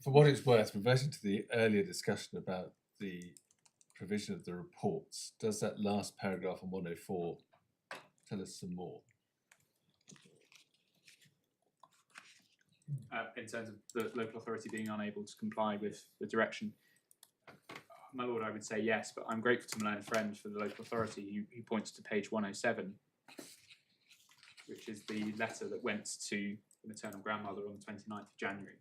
For what it's worth, reverting to the earlier discussion about the provision of the reports, does that last paragraph on 104 tell us some more? In terms of the local authority being unable to comply with the direction, my lord, I would say yes, but I'm grateful to my learned friend for the local authority who points to page 107, which is the letter that went to the maternal grandmother on the 29th of January.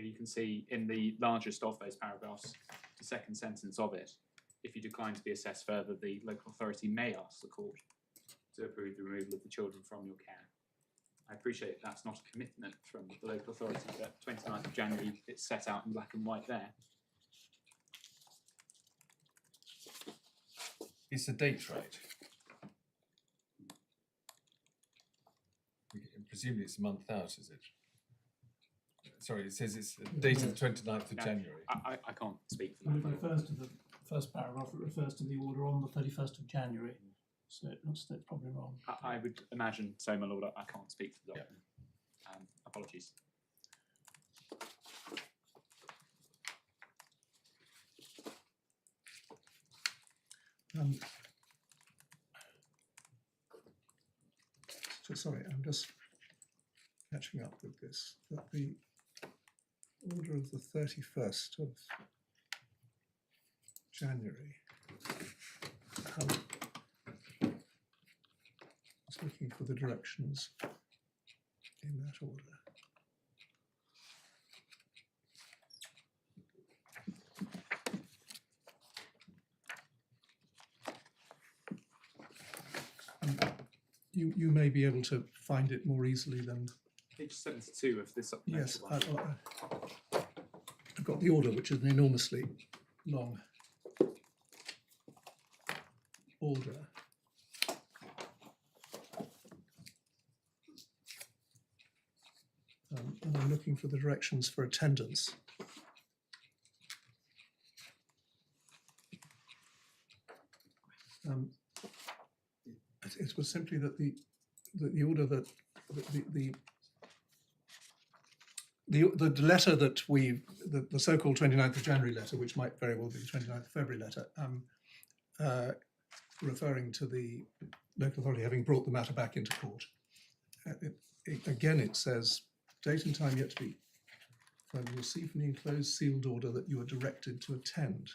You can see in the largest of those paragraphs, the second sentence of it, if you decline to be assessed further, the local authority may ask the court to approve the removal of the children from your care. I appreciate that's not a commitment from the local authority, but 29th of January, it's set out in black and white there. Is the date right? Presumably it's a month out, is it? sorry, it says it's dated the 29th of No, January. I can't speak for When that. it refers to the first paragraph, it refers to the order on the 31st of January. So it looks that's probably wrong. I would imagine so, my lord. I can't speak for the Yeah. document. Apologies. So sorry, I'm just catching up with this. That the order of the 31st of January. I was looking for the directions in that order. You may be able to find it more easily than. Page 72 of this supplemental Yes, one. I've got the order, which is an enormously long order. And I'm looking for the directions for attendance. It was simply that the order that the letter that the so-called 29th of January letter, which might very well be the 29th of February letter, referring to the local authority having brought the matter back into court. Again, it says, date and time yet to be found. You will see from the enclosed sealed order that you are directed to attend.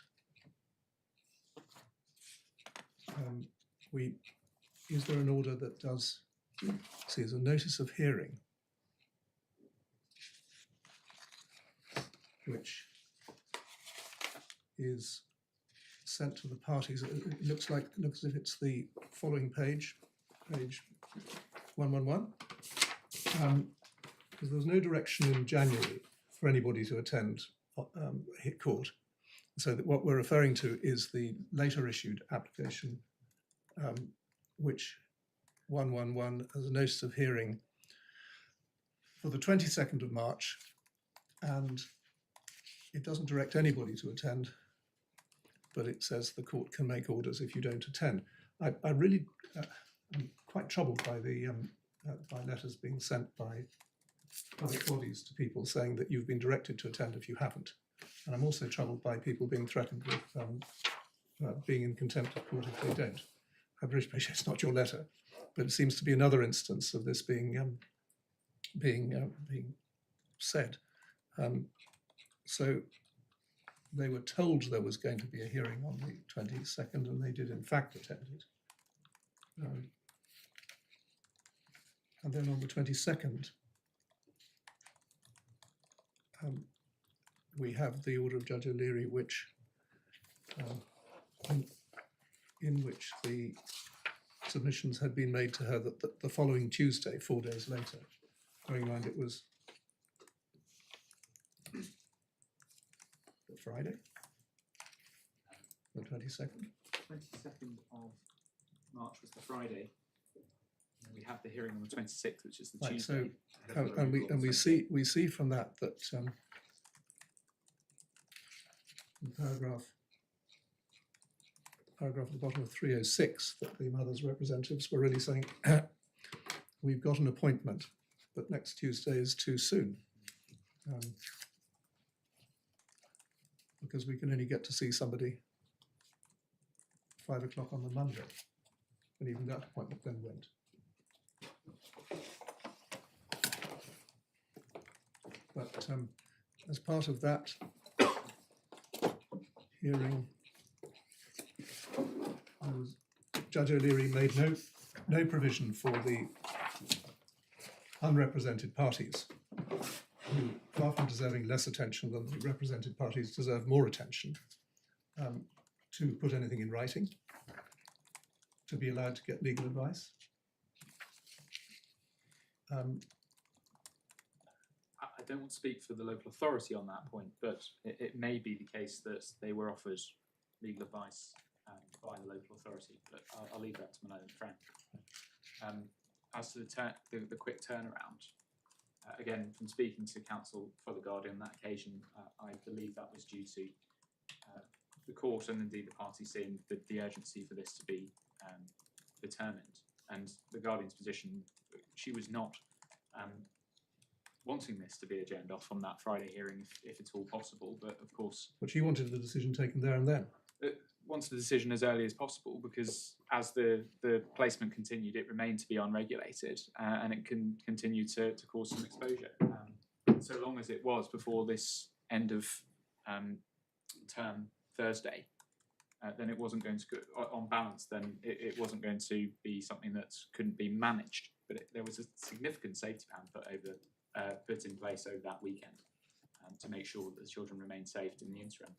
Is there an order that does, see, there's a notice of hearing, which is sent to the parties. It looks as if it's the following page 111. Because there was no direction in January for anybody to attend court. So that what we're referring to is the later issued application, which 111 as a notice of hearing for the 22nd of March, and it doesn't direct anybody to attend, but it says the court can make orders if you don't attend. I really am quite troubled by the by letters being sent by public bodies to people saying that you've been directed to attend if you haven't. And I'm also troubled by people being threatened with being in contempt of court if they don't. I very appreciate it's not your letter, but it seems to be another instance of this being said. So they were told there was going to be a hearing on the 22nd, and they did in fact attend it. And then on the 22nd, we have the order of Judge O'Leary, which in which the submissions had been made to her that the following Tuesday, 4 days later. Bearing in mind it was the Friday, the 22nd. 22nd of March was the Friday. And we have the hearing on the 26th, which is the Right, Tuesday. so and we see from that in paragraph at the bottom of 306 that the mother's representatives were really saying, we've got an appointment, but next Tuesday is too soon. Because we can only get to see somebody 5 o'clock on the Monday, and even that appointment then went. But as part of that hearing, Judge O'Leary made no provision for the unrepresented parties, who, far from deserving less attention than the represented parties, deserve more attention, to put anything in writing, to be allowed to get legal advice. I don't want to speak for the local authority on that point, but it may be the case that they were offered legal advice by the local authority, but I'll leave that to my learned friend. As to the quick turnaround, Again, from speaking to counsel for the Guardian on that occasion, I believe that was due to the court and indeed the party seeing the urgency for this to be determined. And the Guardian's position, she was not wanting this to be agendaed off on that Friday hearing if at all possible, but of course But she wanted the decision taken there and then. wanted the decision as early as possible, because as the placement continued, it remained to be unregulated and it can continue to cause some exposure. So long as it was before this end of term Thursday, then it wasn't going to go on balance. Then it wasn't going to be something that couldn't be managed. But there was a significant safety plan put in place over that weekend to make sure that the children remained safe in the interim.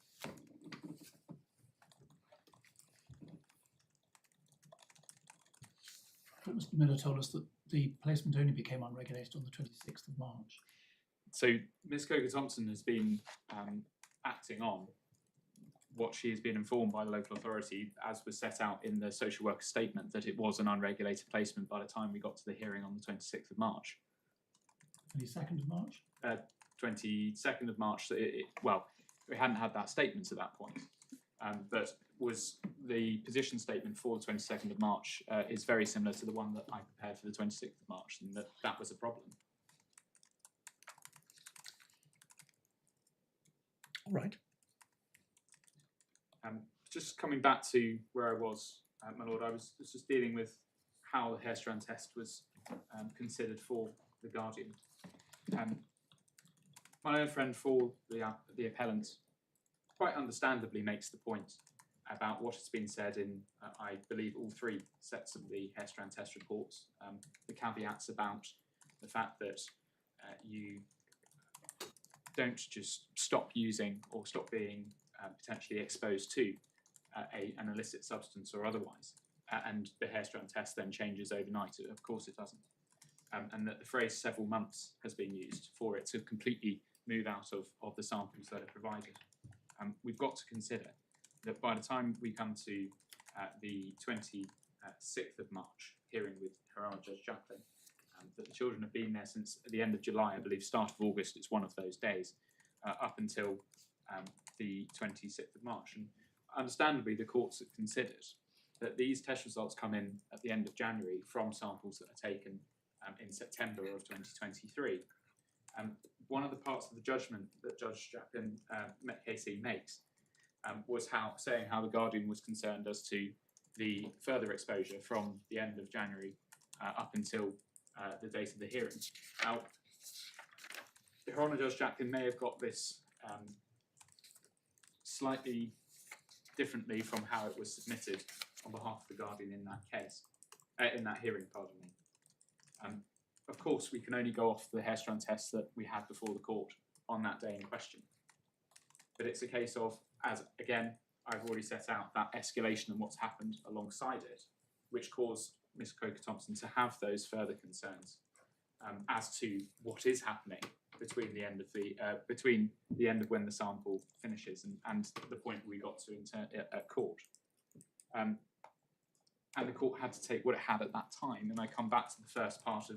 Mr. Miller told us that the placement only became unregulated on the 26th of March. So Ms. Coker-Thompson has been acting on what she has been informed by the local authority, as was set out in the social worker statement, that it was an unregulated placement by the time we got to the hearing on the 26th of March. 22nd of March? 22nd of March, well, we hadn't had that statement at that point, but was the position statement for the 22nd of March is very similar to the one that I prepared for the 26th of March, and that was a problem. All right. Just coming back to where I was, my lord, I was just dealing with how the hair strand test was considered for the Guardian. My own friend for the appellant quite understandably makes the point about what has been said in, I believe, all three sets of the hair strand test reports. The caveats about the fact that you don't just stop using or stop being potentially exposed to an illicit substance or otherwise, and the hair strand test then changes overnight. Of course it doesn't. And that the phrase several months has been used for it to completely move out of the samples that are provided. We've got to consider that by the time we come to the 26th of March hearing with Her Honour Judge Jacklin, that the children have been there since the end of July, I believe start of August, it's one of those days, up until the 26th of March. And understandably, the courts have considered that these test results come in at the end of January from samples that are taken in September of 2023. One of the parts of the judgment that Judge Jacklin KC makes was saying how the Guardian was concerned as to the further exposure from the end of January up until the date of the hearing. Now, Her Honour Judge Jacklin may have got this slightly differently from how it was submitted on behalf of the Guardian in that case, in that hearing, pardon me. Of course, we can only go off the hair strand test that we had before the court on that day in question. But it's a case of, as again, I've already set out that escalation and what's happened alongside it, which caused Ms. Coker-Thompson to have those further concerns as to what is happening between the end of when the sample finishes and the point we got to at court. And the court had to take what it had at that time. And I come back to the first part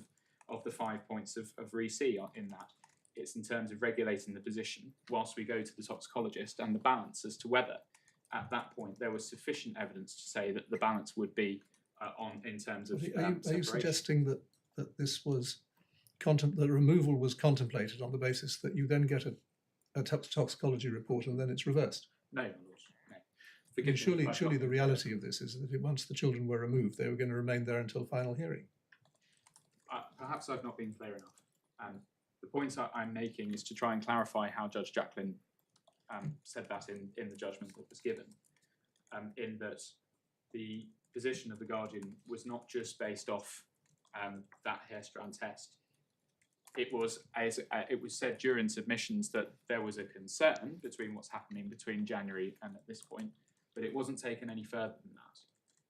of the 5 points of REC in that. It's in terms of regulating the position whilst we go to the toxicologist, and the balance as to whether at that point there was sufficient evidence to say that the balance would be on in terms of Are you suggesting that this was the removal was contemplated on the basis that you then get a toxicology report and then it's reversed? No, my lord, no. I mean, surely the reality of this is that once the children were removed, they were going to remain there until final hearing. Perhaps I've not been clear enough. The point I'm making is to try and clarify how Judge Jacklin said that in the judgment that was given, in that the position of the Guardian was not just based off that hair strand test. It was said during submissions that there was a concern between what's happening between January and at this point, but it wasn't taken any further than that.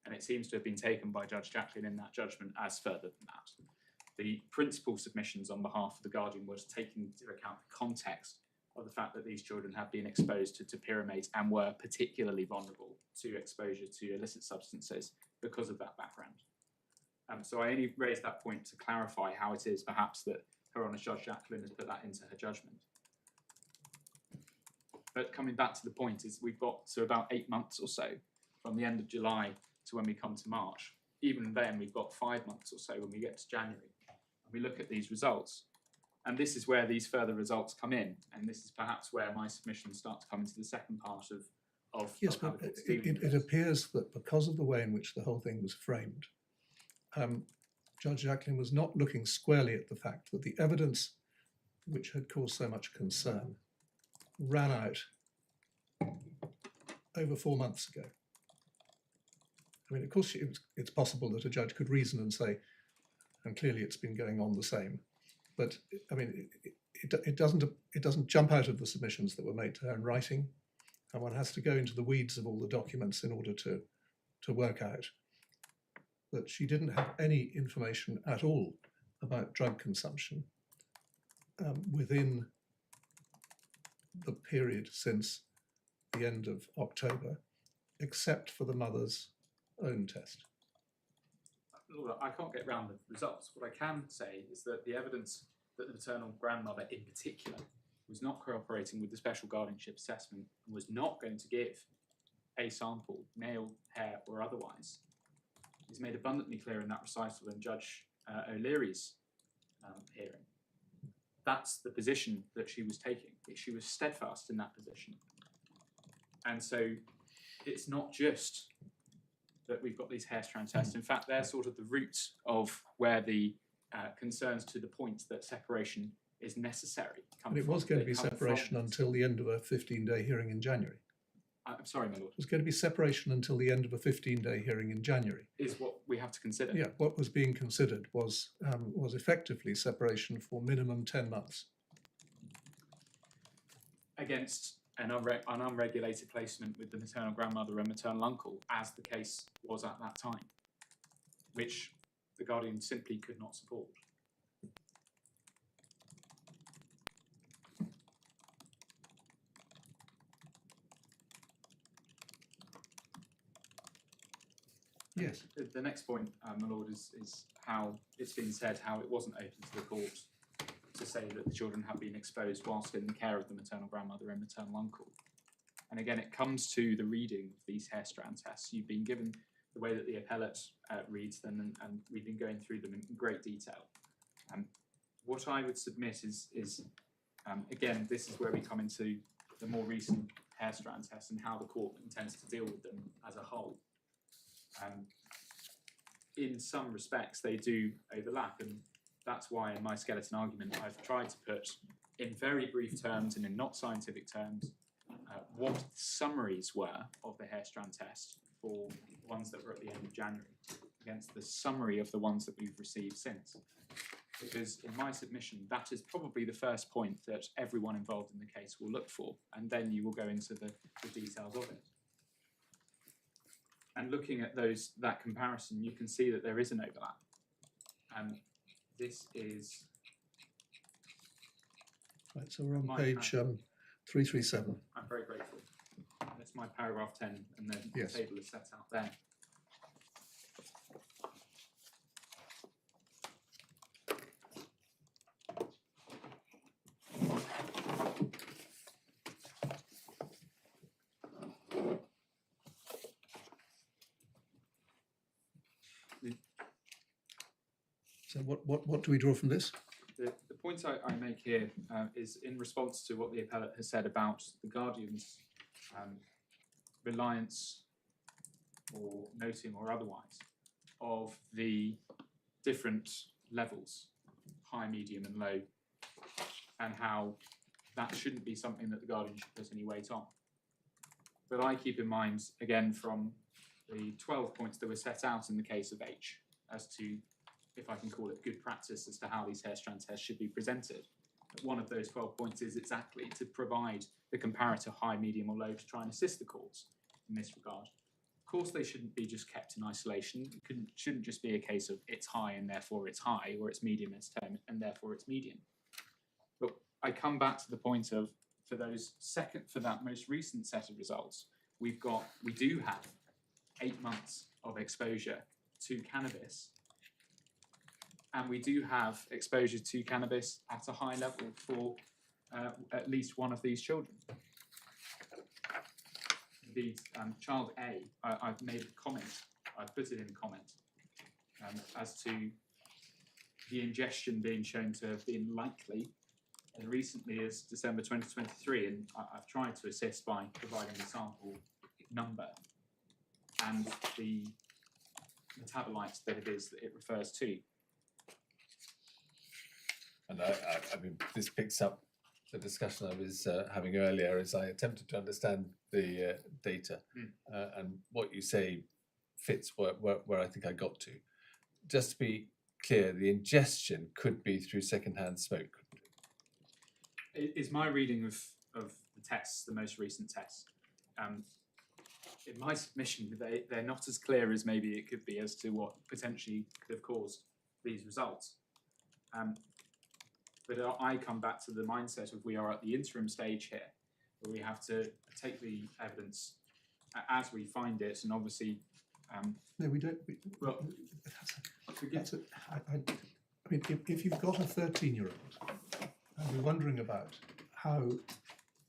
And it seems to have been taken by Judge Jacklin in that judgment as further than that. The principal submissions on behalf of the Guardian was taking into account the context of the fact that these children have been exposed to pyramate and were particularly vulnerable to exposure to illicit substances because of that background. So I only raised that point to clarify how it is perhaps that Her Honour Judge Jacklin has put that into her judgment. But coming back to the point is we've got to about 8 months or so from the end of July to when we come to March. Even then, we've got 5 months or so when we get to January. And we look at these results. And this is where these further results come in. And this is perhaps where my submissions start to come into the second part of Yes, of how but the court's dealing with it this. appears that because of the way in which the whole thing was framed, Judge Jacklin was not looking squarely at the fact that the evidence which had caused so much concern ran out over 4 months ago. I mean, of course, it's possible that a judge could reason and say, and clearly it's been going on the same. But I mean, it doesn't jump out of the submissions that were made to her in writing, and one has to go into the weeds of all the documents in order to work out that she didn't have any information at all about drug consumption within the period since the end of October, except for the mother's own test. Look, I can't get round the results. What I can say is that the evidence that the maternal grandmother in particular was not cooperating with the special guardianship assessment and was not going to give a sample, nail, hair or otherwise, is made abundantly clear in that recital in Judge O'Leary's hearing. That's the position that she was taking. She was steadfast in that position. And so it's not just that we've got these hair strand tests. In fact, they're sort of the roots of where the concerns to the point that separation is necessary come But it from. was going to They be come separation from- until the end of a 15-day hearing in January. I'm sorry, my lord, It was going to be separation until the end of a 15-day hearing in January. is what we have to consider. Yeah, what was being considered was effectively separation for minimum 10 months. Against an unregulated placement with the maternal grandmother and maternal uncle, as the case was at that time, which the guardian simply could not support. Yes. The next point, my lord, is how it's been said how it wasn't open to the court to say that the children have been exposed whilst in the care of the maternal grandmother and maternal uncle. And again, it comes to the reading of these hair strand tests. You've been given the way that the appellate reads them, and we've been going through them in great detail. What I would submit is again, this is where we come into the more recent hair strand tests and how the court intends to deal with them as a whole. In some respects, they do overlap, and that's why in my skeleton argument, I've tried to put in very brief terms and in not scientific terms what the summaries were of the hair strand test for ones that were at the end of January against the summary of the ones that we've received since. Because in my submission, that is probably the first point that everyone involved in the case will look for, and then you will go into the details of it. And looking at that comparison, you can see that there is an overlap. And this is Right, so we're on My page 337. I'm very grateful. That's my paragraph 10, and then Yes. the table is set out there. So what do we draw from this? The point I make here is in response to what the appellate has said about the guardian's reliance or noting or otherwise of the different levels, high, medium and low, and how that shouldn't be something that the guardian should put any weight on. But I keep in mind, again, from the 12 points that were set out in the case of H as to, if I can call it, good practice as to how these hair strand tests should be presented. One of those 12 points is exactly to provide the comparator high, medium or low to try and assist the courts in this regard. Of course, they shouldn't be just kept in isolation. It shouldn't just be a case of it's high and therefore it's high, or it's medium and therefore it's medium. But I come back to the point of, for that most recent set of results, we do have 8 months of exposure to cannabis and we do have exposure to cannabis at a high level for at least one of these children. Indeed, child A, I've made a comment, I've put it in a comment, as to the ingestion being shown to have been likely as recently as December 2023, and I've tried to assist by providing the sample number and the metabolites that it is that it refers to. And I mean, this picks up the discussion I was having earlier as I attempted to understand the data, and what you say fits where I think I got to. Just to be clear, the ingestion could be through secondhand smoke. Is my reading of the tests, the most recent tests. In my submission, they're not as clear as maybe it could be as to what potentially could have caused these results. But I come back to the mindset of we are at the interim stage here, where we have to take the evidence as we find it, and obviously. No, we don't. Well, I mean, if you've got a 13-year-old and you're wondering about how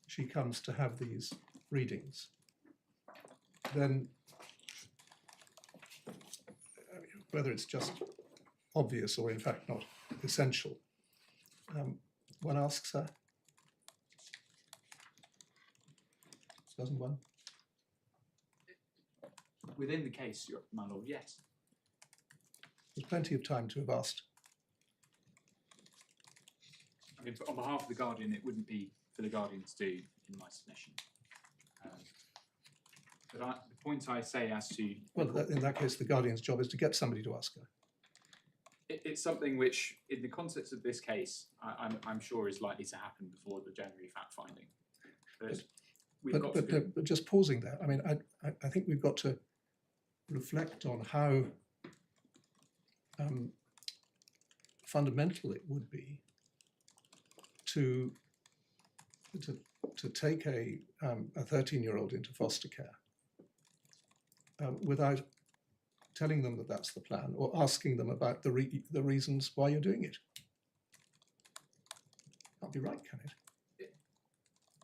she comes to have these readings, then I mean, whether it's just obvious or in fact not essential, one asks her. Doesn't one? Within the case, my lord, yes. There's plenty of time to have asked. I mean, on behalf of the Guardian, it wouldn't be for the Guardian to do in my submission. But the point I say as to... Well, in that case, the Guardian's job is to get somebody to ask her. It's something which, in the context of this case, I'm sure is likely to happen before the January fact-finding. But just pausing there, I mean, I think we've got to reflect on how fundamental it would be to take a 13-year-old into foster care without telling them that that's the plan or asking them about the reasons why you're doing it. Can't be right, can it?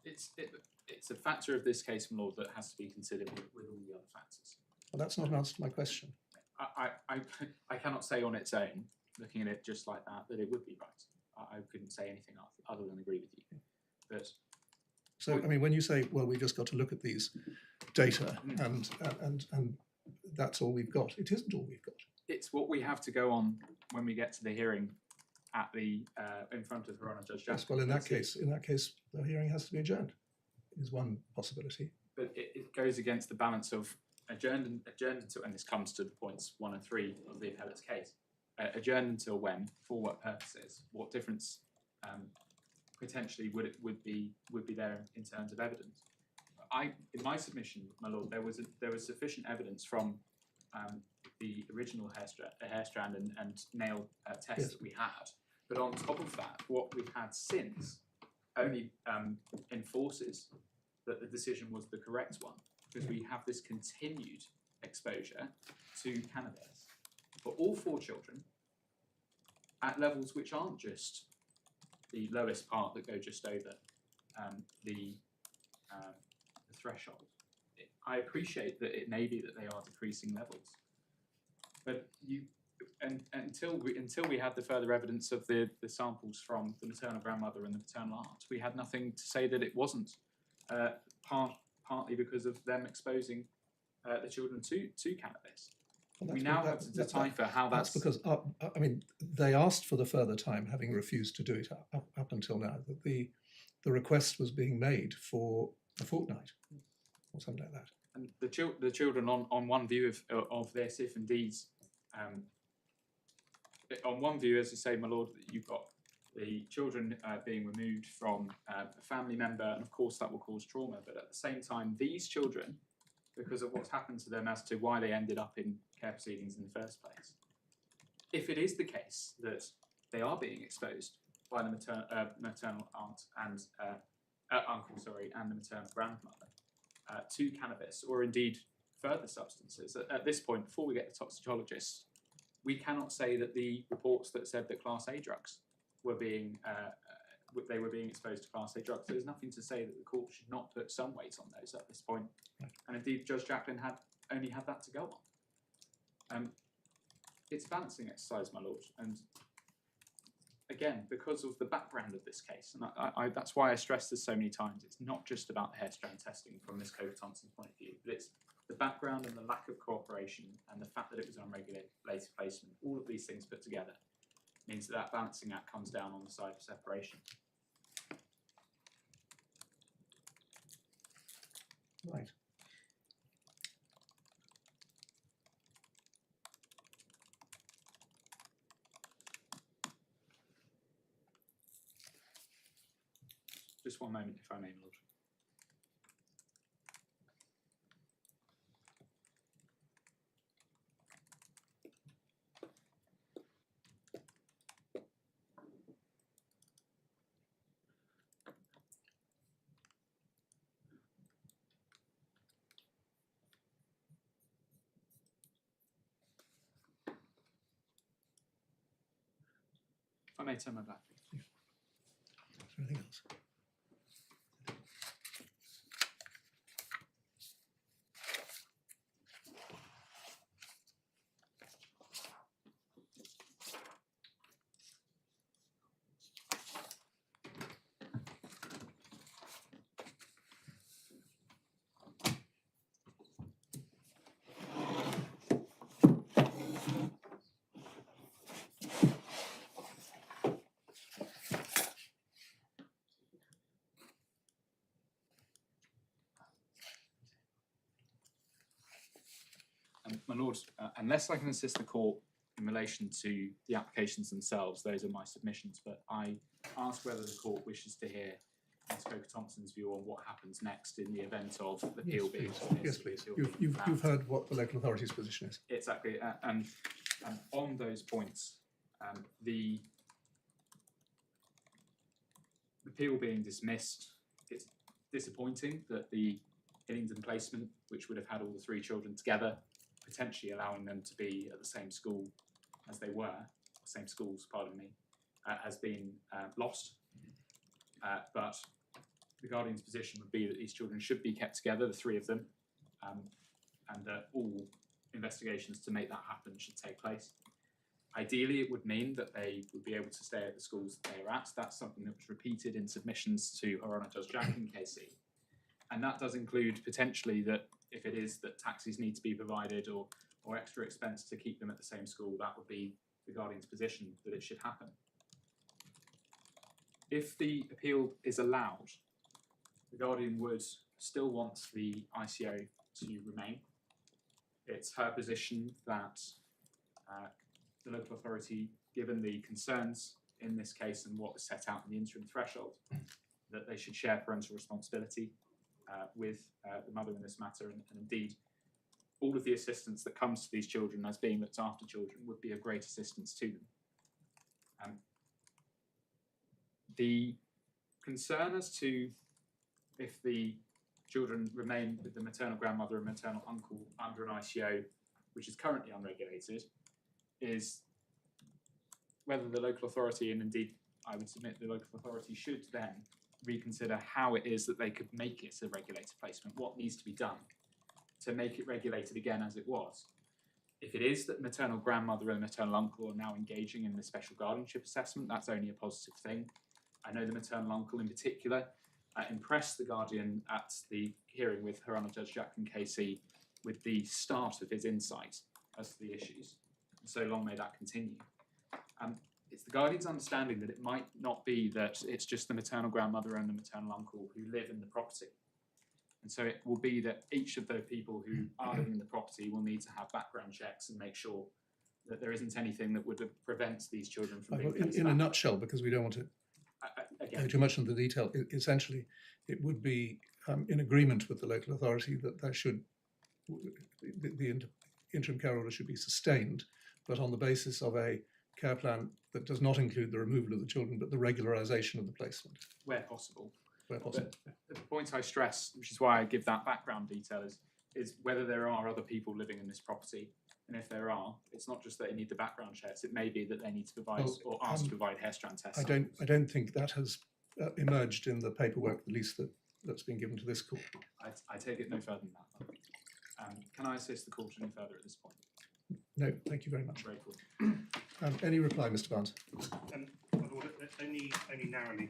It's a factor of this case, my lord, that has to be considered with all the other factors. Well, that's not an answer to my question. I cannot say on its own, looking at it just like that it would be right. I couldn't say anything other than agree with you. But so, I mean, when you say, well, we've just got to look at these data and that's all we've got, it isn't all we've got. It's what we have to go on when we get to the hearing at the in front of Her Honour Judge Jacklin. Yes, well, in that case, the hearing has to be adjourned. Is one possibility. But it goes against the balance of adjourned until, and this comes to the points 1 and 3 of the appellate's case. Adjourned until when? For what purposes? What difference potentially would be there in terms of evidence? In my submission, my lord, there was sufficient evidence from the original hair strand and nail test that we had. But on top of that, what we've had since only enforces that the decision was the correct one, because we have this continued exposure to cannabis for all 4 children at levels which aren't just the lowest part that go just over the threshold. I appreciate that it may be that they are decreasing levels, but until we had the further evidence of the samples from the maternal grandmother and the paternal aunt, we had nothing to say that it wasn't partly because of them exposing the children to cannabis. Well, we now have to decipher how that's because I mean, they asked for the further time, having refused to do it up until now. That the request was being made for a fortnight or something like that. And the children on one view of this, if indeed, on one view, as I say, my lord, you've got the children being removed from a family member, and of course that will cause trauma. But at the same time, these children, because of what's happened to them as to why they ended up in care proceedings in the first place, if it is the case that they are being exposed by the maternal aunt and uncle, and the maternal grandmother to cannabis, or indeed further substances, at this point, before we get the toxicologist we cannot say that the reports that said that Class A drugs were being they were being exposed to Class A drugs. There's nothing to say that the court should not put some weight on those at this point. Right. And indeed, Judge Jacklin only had that to go on. It's a balancing exercise, my lord, and again, because of the background of this case, and that's why I stressed this so many times, it's not just about the hair strand testing from Ms. Coker-Thompson's point of view, but it's the background and the lack of cooperation and the fact that it was unregulated placement. All of these things put together means that balancing act comes down on the side of separation. Right. Just one moment, if I may, my lord. If I may turn my back, please. Is there anything else? My lord, unless I can assist the court in relation to the applications themselves, those are my submissions, but I ask whether the court wishes to hear Ms. Coker-Thompson's view on what happens next in the event of the appeal being dismissed. Yes, please. You've heard what the local authority's position is. Exactly, and on those points, the appeal being dismissed, it's disappointing that the Hillingdon placement, which would have had all the three children together, potentially allowing them to be at the same school as they were, same schools, pardon me, has been lost. But the Guardian's position would be that these children should be kept together, the three of them, and that all investigations to make that happen should take place. Ideally, it would mean that they would be able to stay at the schools that they are at. That's something that was repeated in submissions to Her Honour Judge Jacklin KC. And that does include potentially that if it is that taxis need to be provided or extra expense to keep them at the same school, that would be the Guardian's position that it should happen. If the appeal is allowed, the Guardian would still want the ICO to remain. It's her position that the local authority, given the concerns in this case and what was set out in the interim threshold, that they should share parental responsibility with the mother in this matter, and indeed all of the assistance that comes to these children as being looked after children would be of great assistance to them. The concern as to if the children remain with the maternal grandmother and maternal uncle under an ICO, which is currently unregulated, is whether the local authority, and indeed I would submit the local authority should then reconsider how it is that they could make it a regulated placement, what needs to be done to make it regulated again as it was. If it is that maternal grandmother and maternal uncle are now engaging in the special guardianship assessment, that's only a positive thing. I know the maternal uncle in particular impressed the Guardian at the hearing with Her Honour Judge Jacklin KC with the start of his insight as to the issues. And so long may that continue. It's the Guardian's understanding that it might not be that it's just the maternal grandmother and the maternal uncle who live in the property. And so it will be that each of the people who are living in the property will need to have background checks and make sure that there isn't anything that would prevent these children from being In a nutshell, because we don't want to go again, too much into the detail, essentially it would be in agreement with the local authority that there should, the interim care order should be sustained, but on the basis of a care plan that does not include the removal of the children, but the regularisation of the placement, where possible. where possible. The point I stress, which is why I give that background detail, is whether there are other people living in this property And if there are, it's not just that they need the background checks, it may be that they need to provide Well, or ask to provide hair strand tests. I don't think that has emerged in the paperwork, at least that's been given to this court. I take it no further than that. Can I assist the court any further at this point? No, thank you very much. Grateful. Any reply, Mr. Barnes? My Lord, only narrowly.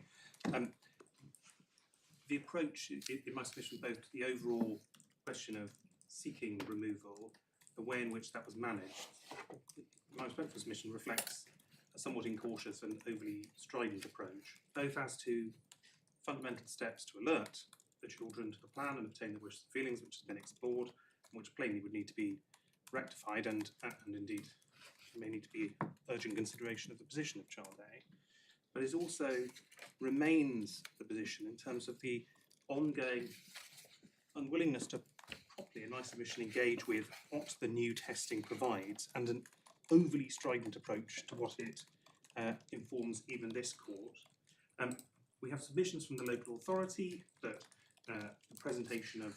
The approach in my submission, both to the overall question of seeking removal, the way in which that was managed, my respectful submission reflects a somewhat incautious and overly strident approach, both as to fundamental steps to alert the children to the plan and obtain the wishes and feelings, which has been explored, and which plainly would need to be rectified and indeed may need to be urgent consideration of the position of Child A. But it also remains the position in terms of the ongoing unwillingness to properly, in my submission, engage with what the new testing provides and an overly strident approach to what it informs even this court. We have submissions from the local authority that the presentation of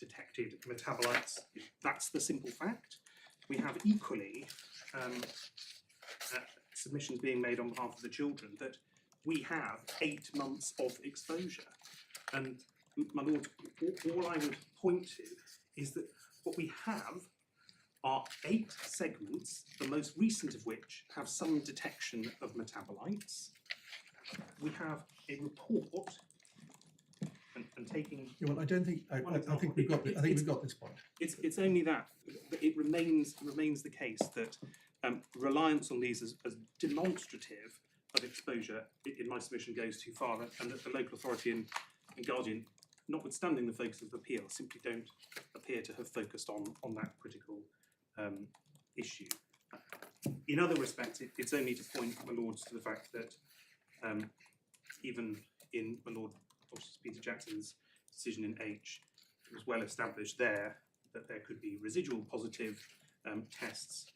detected metabolites, that's the simple fact. We have equally submissions being made on behalf of the children that we have 8 months of exposure. And my Lord, all I would point to is that what we have are 8 segments, the most recent of which have some detection of metabolites. We have a report, and taking. Yeah, well, I don't think. I think we've got. I think we've got this point. It's only that, but it remains the case that reliance on these as demonstrative of exposure in my submission goes too far, and that the local authority and Guardian, notwithstanding the focus of appeal, simply don't appear to have focused on that critical issue. In other respects, it's only to point, my Lords, to the fact that even in my Lord Justice Peter Jackson's decision in H, it was well established there that there could be residual positive tests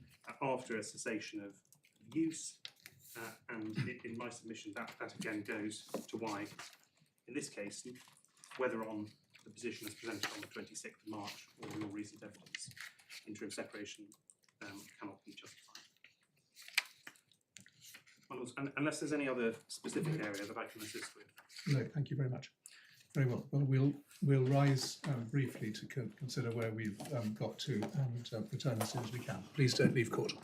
after a cessation of use, and in my submission that again goes to why, in this case, whether on the position as presented on the 26th of March or more recent evidence, interim separation cannot be justified. Well, unless there's any other specific area that I can assist with. No, thank you very much. Very well. Well, we'll rise briefly to consider where we've got to and return as soon as we can. Please don't leave court.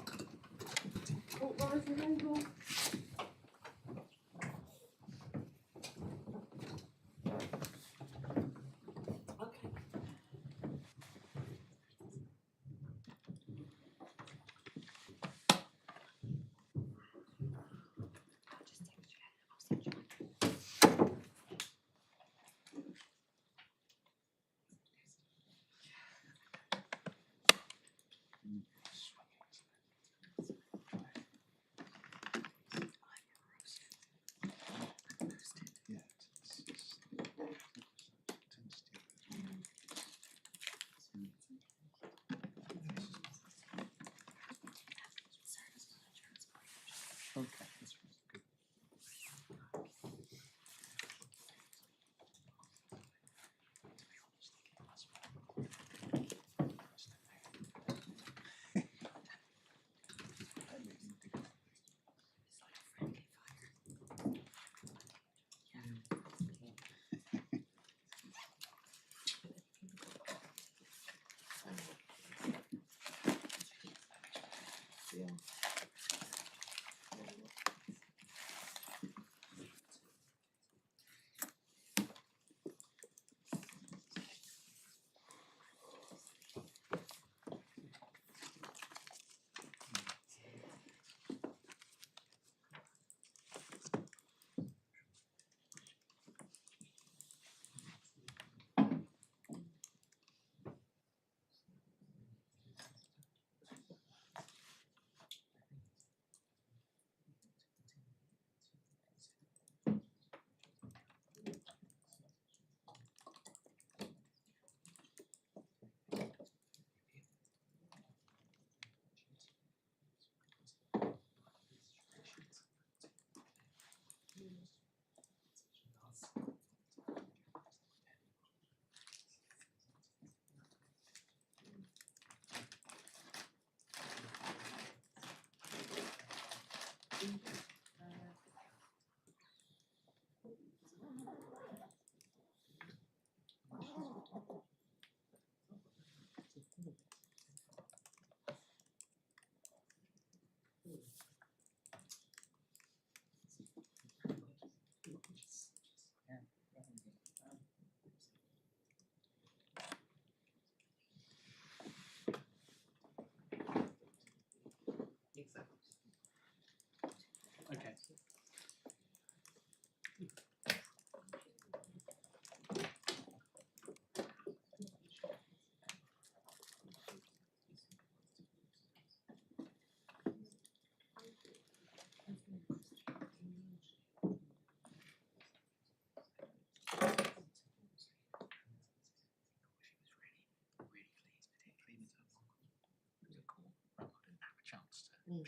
Mm.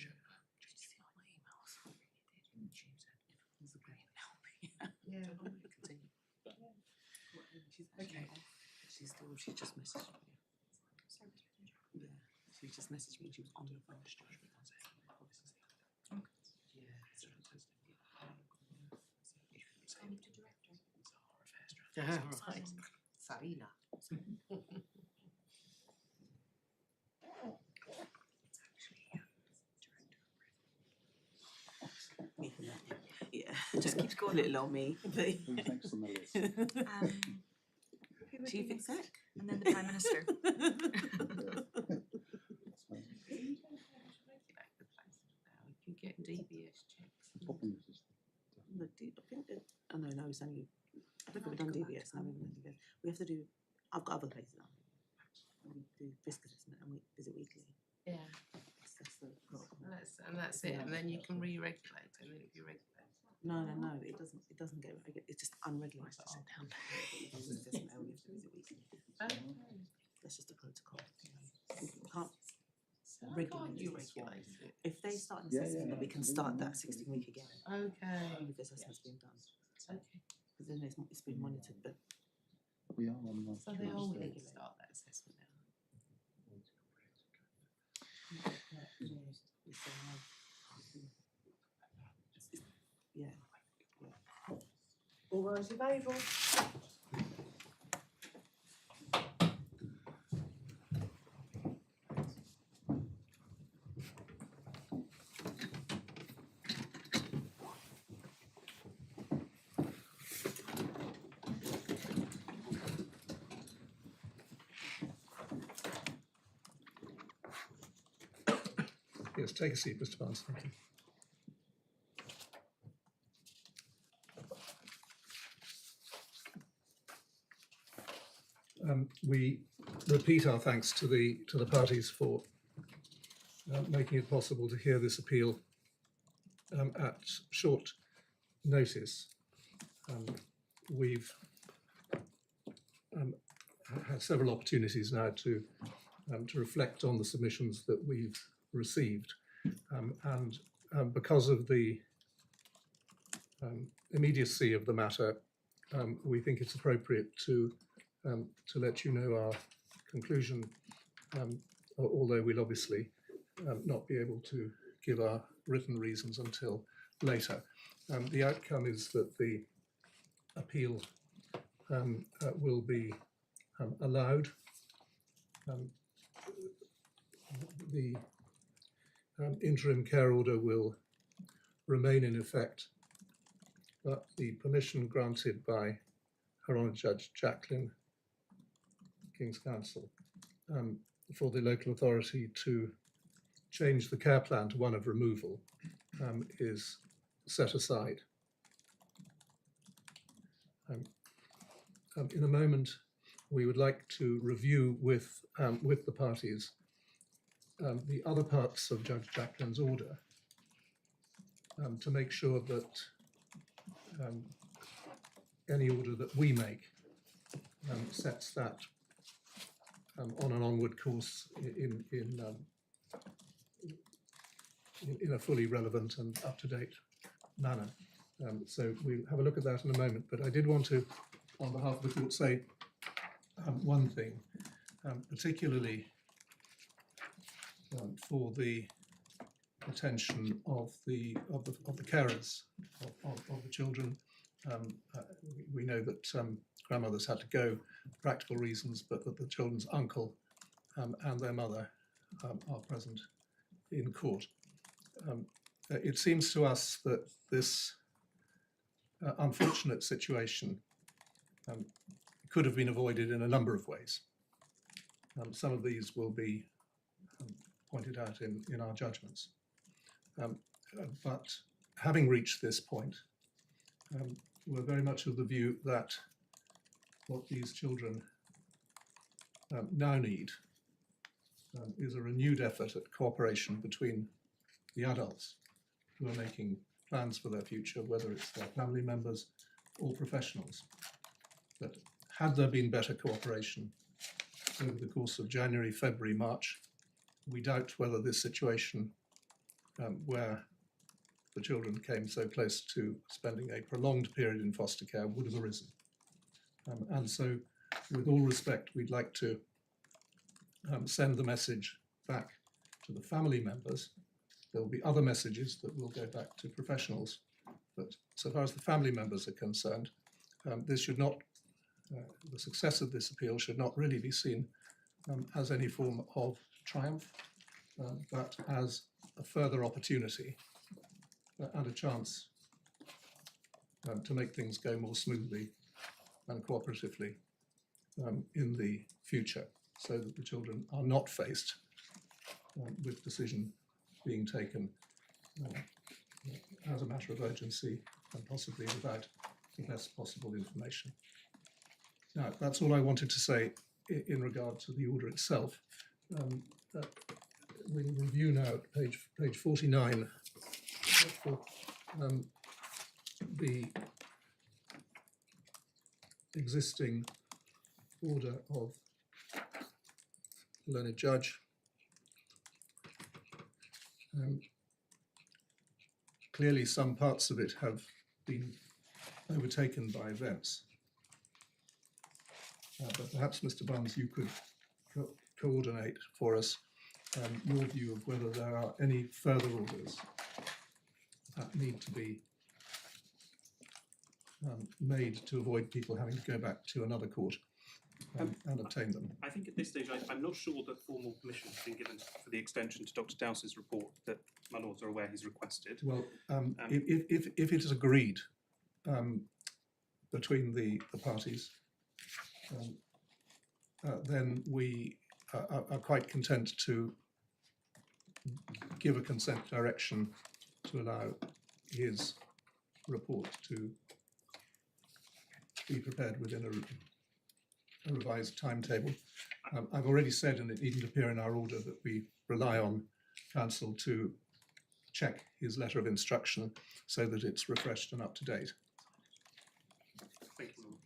Yeah. Okay. She just messaged me. Yeah, she just messaged me. She was on the phone. Yeah, right. Sarina. Yeah, just keeps going little on me. But Who's next on the list? Chief Exec, and then the Prime Minister. You can get DBS checks. Problem is, I think that, oh no, it's only, I think we've done DBS, no, we haven't done DBS. We have to do, I've got other places now. We do risk assessment and we visit weekly. Yeah. That's the problem. And that's it. And then you can re-regulate, and then if you regulate. No, it doesn't go, it's just unregulated. We do risk assessment and we have to visit weekly. That's just a protocol. We can't regulate. You regulate it. If they start an assessment, then we can start that 16-week again. Okay. If the assessment's been done. Okay. Because then it's been monitored, but we are on So they all need to start that assessment now. Yeah. All those in favour? Yes, take a seat, Mr. Barnes. Thank you. We repeat our thanks to the parties for making it possible to hear this appeal at short notice. We've had several opportunities now to reflect on the submissions that we've received, and because of the immediacy of the matter, we think it's appropriate to let you know our conclusion, although we'll obviously not be able to give our written reasons until later. The outcome is that the appeal will be allowed. The interim care order will remain in effect, but the permission granted by Her Honour Judge Jacklin, King's Counsel, for the local authority to change the care plan to one of removal is set aside. In a moment, we would like to review with the parties the other parts of Judge Jacklin's order to make sure that any order that we make sets that on an onward course in a fully relevant and up-to-date manner. So we'll have a look at that in a moment, but I did want to, on behalf of the court, say one thing, particularly for the attention of the carers of the children. We know that grandmothers had to go for practical reasons, but that the children's uncle and their mother are present in court. It seems to us that this unfortunate situation could have been avoided in a number of ways. Some of these will be pointed out in our judgments. But having reached this point, we're very much of the view that what these children now need is a renewed effort at cooperation between the adults who are making plans for their future, whether it's their family members or professionals. That had there been better cooperation over the course of January, February, March, we doubt whether this situation where the children came so close to spending a prolonged period in foster care would have arisen. And so, with all respect, we'd like to send the message back to the family members. There will be other messages that will go back to professionals, but so far as the family members are concerned, this should not, the success of this appeal should not really be seen as any form of triumph, but as a further opportunity and a chance to make things go more smoothly and cooperatively in the future, so that the children are not faced with decision being taken as a matter of urgency and possibly without the best possible information. Now, that's all I wanted to say in regard to the order itself. We'll review now at page 49 the existing order of the learned judge. Clearly, some parts of it have been overtaken by events. But perhaps, Mr. Barnes, you could coordinate for us your view of whether there are any further orders that need to be made to avoid people having to go back to another court and obtain them. I think at this stage, I'm not sure that formal permission has been given for the extension to Dr. Dowse's report that my lords are aware he's requested. Well, if it is agreed between the parties, then we are quite content to give a consent direction to allow his report to be prepared within a revised timetable. I've already said, and it needn't appear in our order, that we rely on counsel to check his letter of instruction so that it's refreshed and up to date. Thank you, Lord.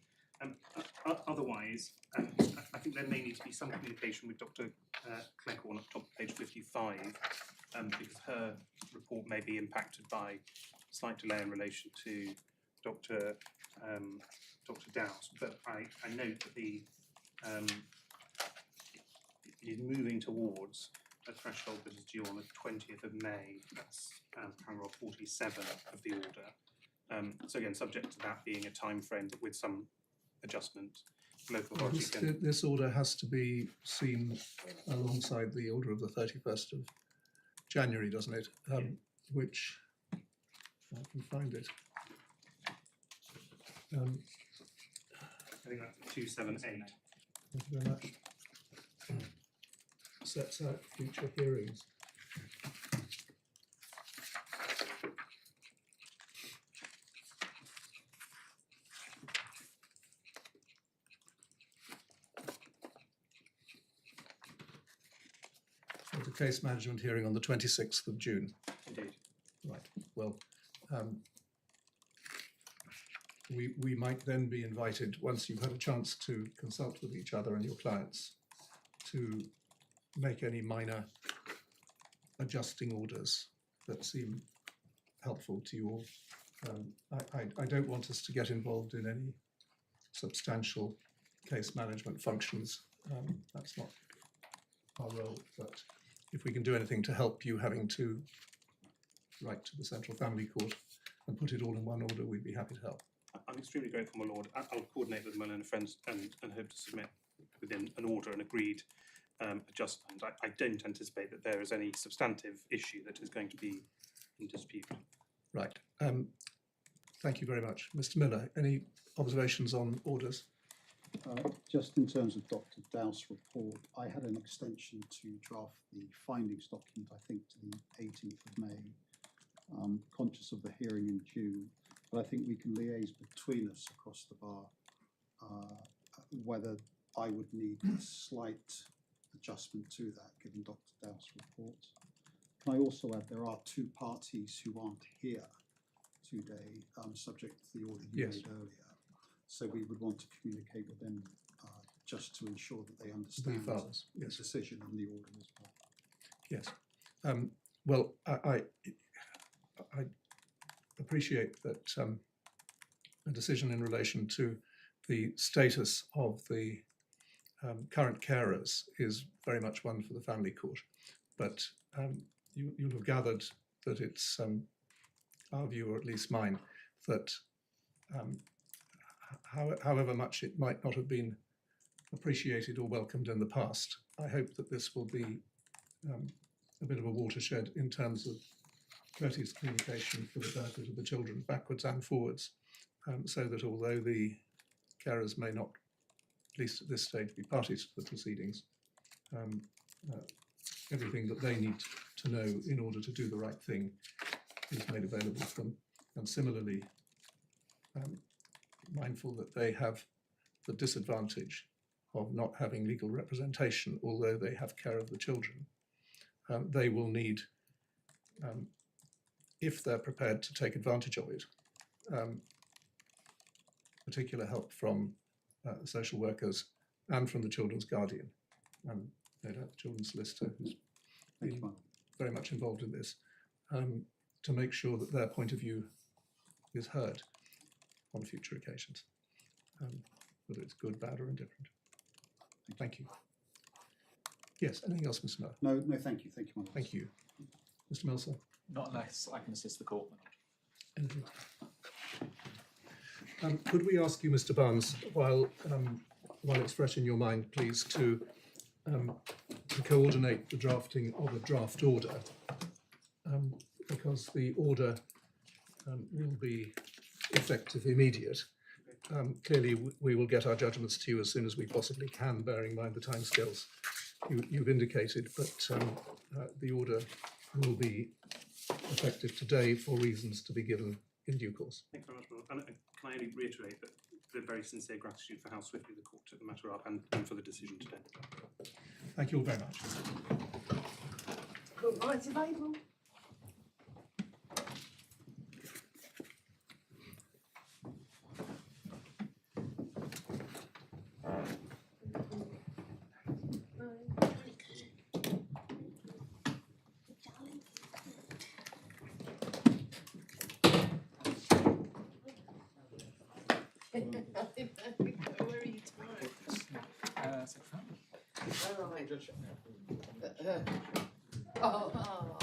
Otherwise, I think there may need to be some communication with Dr. Cleckhorn at the top of page 55, because her report may be impacted by slight delay in relation to Dr. Dowse. But I note that it is moving towards a threshold that is due on the 20th of May. That's paragraph 47 of the order. So again, subject to that being a time frame with some adjustment, local authority can... This order has to be seen alongside the order of the 31st of January, doesn't it? Which, if I can find it. I think that's 278. Thank you very much. Sets out future hearings. There's a case management hearing on the 26th of June. Indeed. Right. Well, we might then be invited, once you've had a chance to consult with each other and your clients, to make any minor adjusting orders that seem helpful to you all. I don't want us to get involved in any substantial case management functions. That's not our role, but if we can do anything to help you having to write to the Central Family Court and put it all in one order, we'd be happy to help. I'm extremely grateful, my lord. I'll coordinate with my learned friends and hope to submit within an order and agreed adjustment. I don't anticipate that there is any substantive issue that is going to be in dispute. Right. Thank you very much. Mr. Miller, any observations on orders? Just in terms of Dr. Dowse's report, I had an extension to draft the findings document, I think, to the 18th of May. Conscious of the hearing in June, but I think we can liaise between us across the bar whether I would need a slight adjustment to that, given Dr. Dowse's report. Can I also add there are two parties who aren't here today, subject to the order you made earlier. So we would want to communicate with them just to ensure that they understand the decision and the order as well. Yes. well, I appreciate that a decision in relation to the status of the current carers is very much one for the family court, but you'll have gathered that it's our view, or at least mine, that however much it might not have been appreciated or welcomed in the past, I hope that this will be a bit of a watershed in terms of courteous communication for the benefit of the children, backwards and forwards, so that although the carers may not, at least at this stage, be parties to the proceedings, everything that they need to know in order to do the right thing is made available to them. And similarly, mindful that they have the disadvantage of not having legal representation, although they have care of the children. They will need, if they're prepared to take advantage of it, particular help from social workers and from the children's guardian, and no doubt the children's solicitor, who's been very much involved in this, to make sure that their point of view is heard on future occasions, whether it's good, bad, or indifferent. Thank you. Yes, anything else, Mr. Miller? No, thank you, my lord. Thank you. Mr. Melser? Not unless I can assist the court. Anything? Could we ask you, Mr. Barnes, while it's fresh in your mind, please, to coordinate the drafting of a draft order, because the order will be effective immediate. Clearly, we will get our judgments to you as soon as we possibly can, bearing in mind the timescales you've indicated, but the order will be effective today for reasons to be given in due course. Thanks very much, Lord. And can I only reiterate that the very sincere gratitude for how swiftly the court took the matter up and for the decision today. Thank you all very much. Cool, rights available. Where are you tomorrow? All right. Oh.